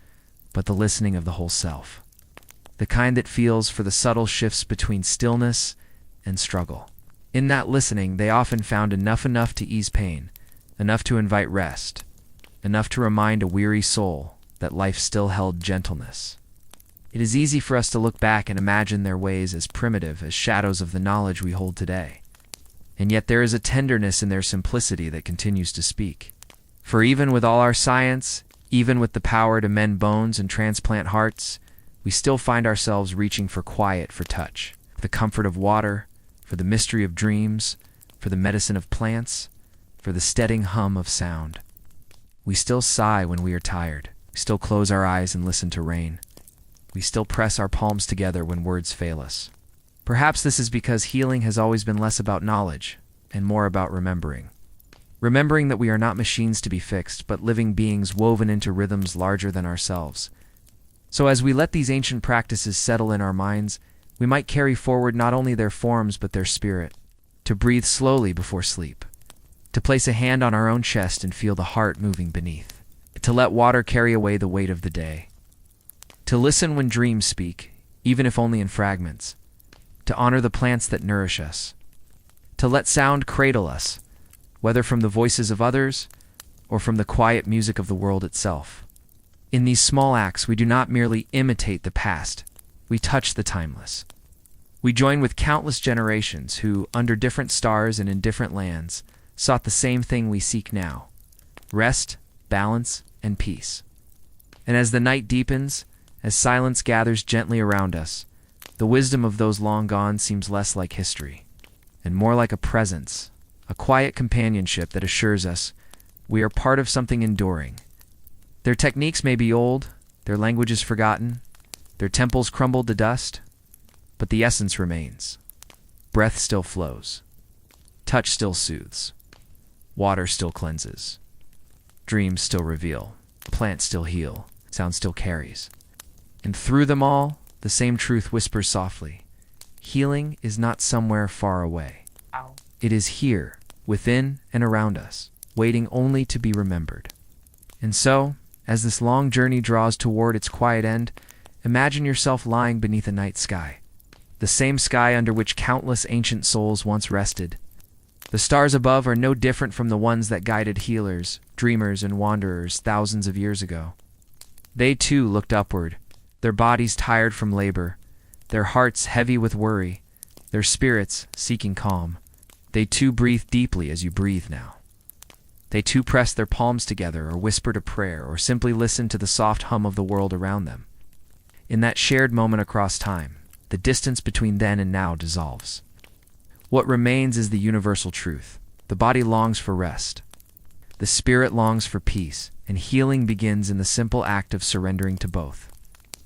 but the listening of the whole self. The kind that feels for the subtle shifts between stillness and struggle. In that listening, they often found enough to ease pain, enough to invite rest, enough to remind a weary soul that life still held gentleness. It is easy for us to look back and imagine their ways as primitive as shadows of the knowledge we hold today. And yet there is a tenderness in their simplicity that continues to speak. For even with all our science, even with the power to mend bones and transplant hearts, we still find ourselves reaching for quiet, for touch, for the comfort of water, for the mystery of dreams, for the medicine of plants, for the steadying hum of sound. We still sigh when we are tired. We still close our eyes and listen to rain. We still press our palms together when words fail us. Perhaps this is because healing has always been less about knowledge and more about remembering. Remembering that we are not machines to be fixed, but living beings woven into rhythms larger than ourselves. So as we let these ancient practices settle in our minds, we might carry forward not only their forms but their spirit, to breathe slowly before sleep, to place a hand on our own chest and feel the heart moving beneath, to let water carry away the weight of the day, to listen when dreams speak, even if only in fragments, to honor the plants that nourish us, to let sound cradle us, whether from the voices of others or from the quiet music of the world itself. In these small acts, we do not merely imitate the past, we touch the timeless. We join with countless generations who, under different stars and in different lands, sought the same thing we seek now: rest, balance, and peace. And as the night deepens, as silence gathers gently around us, the wisdom of those long gone seems less like history, and more like a presence, a quiet companionship that assures us we are part of something enduring. Their techniques may be old, their languages forgotten, their temples crumbled to dust, but the essence remains. Breath still flows. Touch still soothes. Water still cleanses. Dreams still reveal. Plants still heal. Sound still carries. And through them all, the same truth whispers softly. Healing is not somewhere far away. It is here, within and around us, waiting only to be remembered. And so, as this long journey draws toward its quiet end, imagine yourself lying beneath a night sky, the same sky under which countless ancient souls once rested. The stars above are no different from the ones that guided healers, dreamers, and wanderers thousands of years ago. They too looked upward, their bodies tired from labor, their hearts heavy with worry, their spirits seeking calm. They too breathed deeply as you breathe now. They too pressed their palms together or whispered a prayer or simply listened to the soft hum of the world around them. In that shared moment across time, the distance between then and now dissolves. What remains is the universal truth. The body longs for rest. The spirit longs for peace, and healing begins in the simple act of surrendering to both.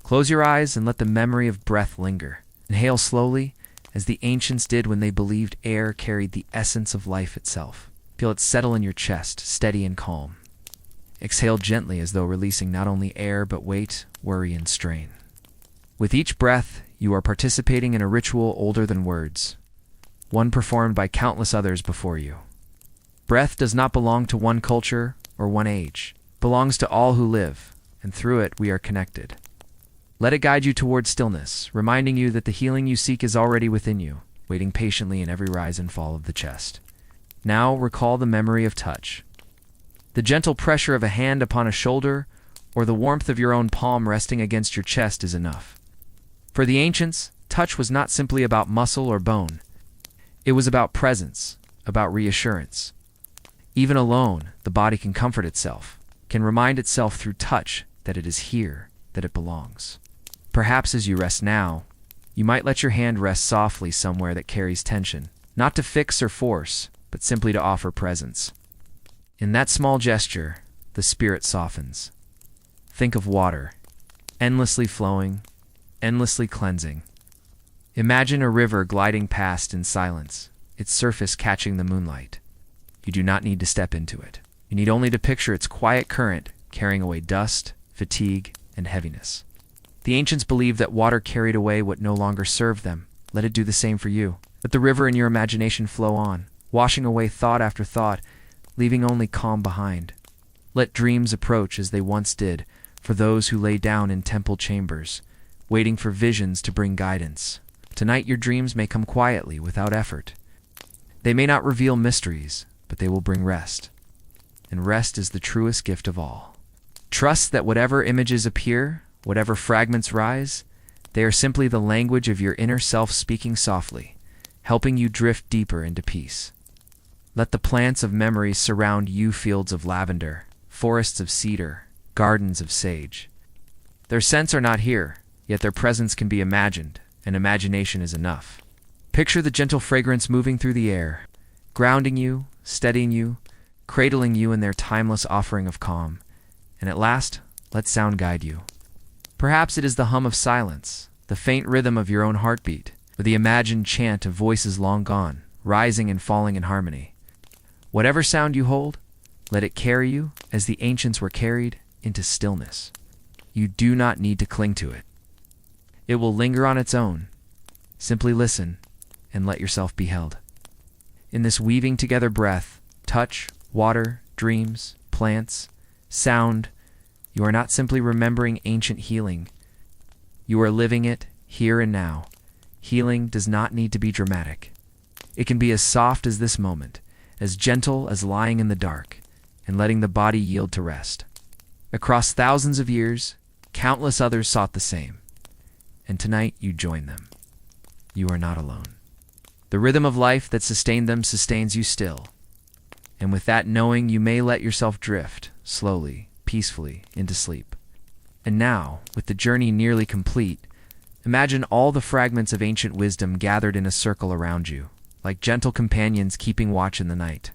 Close your eyes and let the memory of breath linger. Inhale slowly, as the ancients did when they believed air carried the essence of life itself. Feel it settle in your chest, steady and calm. Exhale gently as though releasing not only air but weight, worry, and strain. With each breath, you are participating in a ritual older than words, one performed by countless others before you. Breath does not belong to one culture or one age. It belongs to all who live, and through it we are connected. Let it guide you toward stillness, reminding you that the healing you seek is already within you, waiting patiently in every rise and fall of the chest. Now recall the memory of touch. The gentle pressure of a hand upon a shoulder or the warmth of your own palm resting against your chest is enough. For the ancients, touch was not simply about muscle or bone. It was about presence, about reassurance. Even alone, the body can comfort itself, can remind itself through touch that it is here, that it belongs. Perhaps as you rest now, you might let your hand rest softly somewhere that carries tension, not to fix or force, but simply to offer presence. In that small gesture, the spirit softens. Think of water, endlessly flowing, endlessly cleansing. Imagine a river gliding past in silence, its surface catching the moonlight. You do not need to step into it. You need only to picture its quiet current carrying away dust, fatigue, and heaviness. The ancients believed that water carried away what no longer served them. Let it do the same for you. Let the river in your imagination flow on, washing away thought after thought, leaving only calm behind. Let dreams approach as they once did for those who lay down in temple chambers, waiting for visions to bring guidance. Tonight your dreams may come quietly, without effort. They may not reveal mysteries, but they will bring rest. And rest is the truest gift of all. Trust that whatever images appear, whatever fragments rise, they are simply the language of your inner self speaking softly, helping you drift deeper into peace. Let the plants of memories surround you, fields of lavender, forests of cedar, gardens of sage. Their scents are not here, yet their presence can be imagined, and imagination is enough. Picture the gentle fragrance moving through the air, grounding you, steadying you, cradling you in their timeless offering of calm. And at last, let sound guide you. Perhaps it is the hum of silence, the faint rhythm of your own heartbeat, or the imagined chant of voices long gone, rising and falling in harmony. Whatever sound you hold, let it carry you, as the ancients were carried, into stillness. You do not need to cling to it. It will linger on its own. Simply listen and let yourself be held. In this weaving together breath, touch, water, dreams, plants, sound, you are not simply remembering ancient healing. You are living it here and now. Healing does not need to be dramatic. It can be as soft as this moment, as gentle as lying in the dark and letting the body yield to rest. Across thousands of years, countless others sought the same, and tonight you join them. You are not alone. The rhythm of life that sustained them sustains you still, and with that knowing you may let yourself drift, slowly, peacefully, into sleep. And now, with the journey nearly complete, imagine all the fragments of ancient wisdom gathered in a circle around you, like gentle companions keeping watch in the night.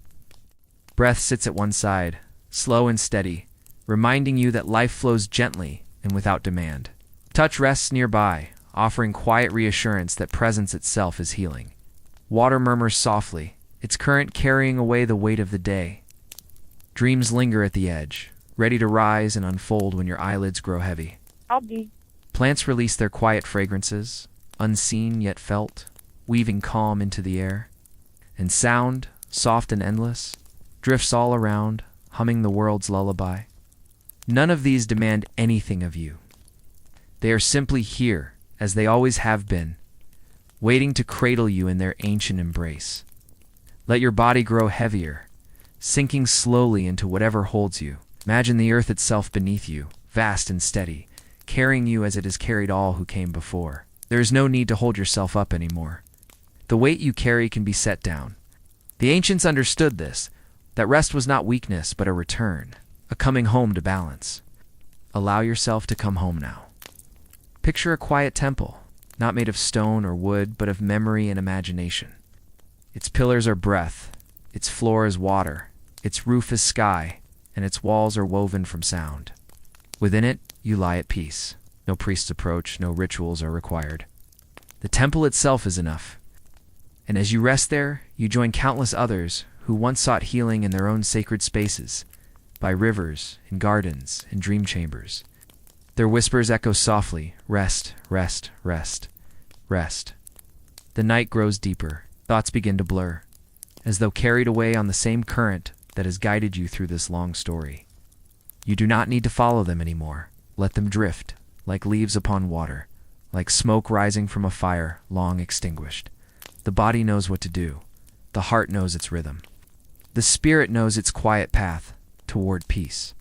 Breath sits at one side, slow and steady, reminding you that life flows gently and without demand. Touch rests nearby, offering quiet reassurance that presence itself is healing. Water murmurs softly, its current carrying away the weight of the day. Dreams linger at the edge, ready to rise and unfold when your eyelids grow heavy. Plants release their quiet fragrances, unseen yet felt, weaving calm into the air. And sound, soft and endless, drifts all around, humming the world's lullaby. None of these demand anything of you. They are simply here, as they always have been, waiting to cradle you in their ancient embrace. Let your body grow heavier, sinking slowly into whatever holds you. Imagine the earth itself beneath you, vast and steady, carrying you as it has carried all who came before. There is no need to hold yourself up anymore. The weight you carry can be set down. The ancients understood this, that rest was not weakness but a return, a coming home to balance. Allow yourself to come home now. Picture a quiet temple, not made of stone or wood, but of memory and imagination. Its pillars are breath, its floor is water, its roof is sky, and its walls are woven from sound. Within it, you lie at peace. No priest's approach, no rituals are required. The temple itself is enough. And as you rest there, you join countless others who once sought healing in their own sacred spaces, by rivers, in gardens, in dream chambers. Their whispers echo softly, rest, rest, rest, rest. The night grows deeper, thoughts begin to blur, as though carried away on the same current that has guided you through this long story. You do not need to follow them anymore. Let them drift, like leaves upon water, like smoke rising from a fire long extinguished. The body knows what to do. The heart knows its rhythm. The spirit knows its quiet path toward peace.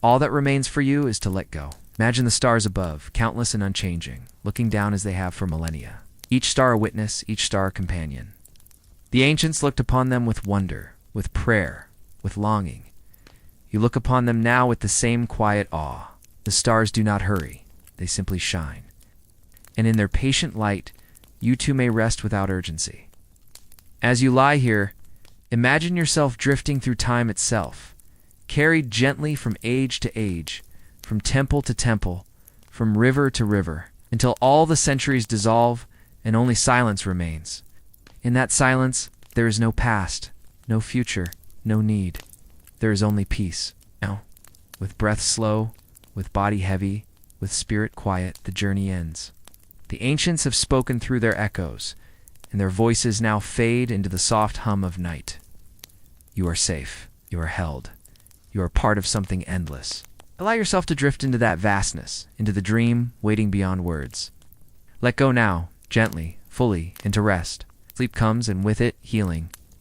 All that remains for you is to let go. Imagine the stars above, countless and unchanging, looking down as they have for millennia. Each star a witness, each star a companion. The ancients looked upon them with wonder, with prayer, with longing. You look upon them now with the same quiet awe. The stars do not hurry, they simply shine. And in their patient light, you too may rest without urgency. As you lie here, imagine yourself drifting through time itself, carried gently from age to age, from temple to temple, from river to river, until all the centuries dissolve and only silence remains. In that silence, there is no past, no future, no need. There is only peace. Now, with breath slow, with body heavy, with spirit quiet, the journey ends. The ancients have spoken through their echoes, and their voices now fade into the soft hum of night. You are safe. You are held. You are part of something endless. Allow yourself to drift into that vastness, into the dream waiting beyond words. Let go now, gently, fully, into rest. Sleep comes, and with it, healing.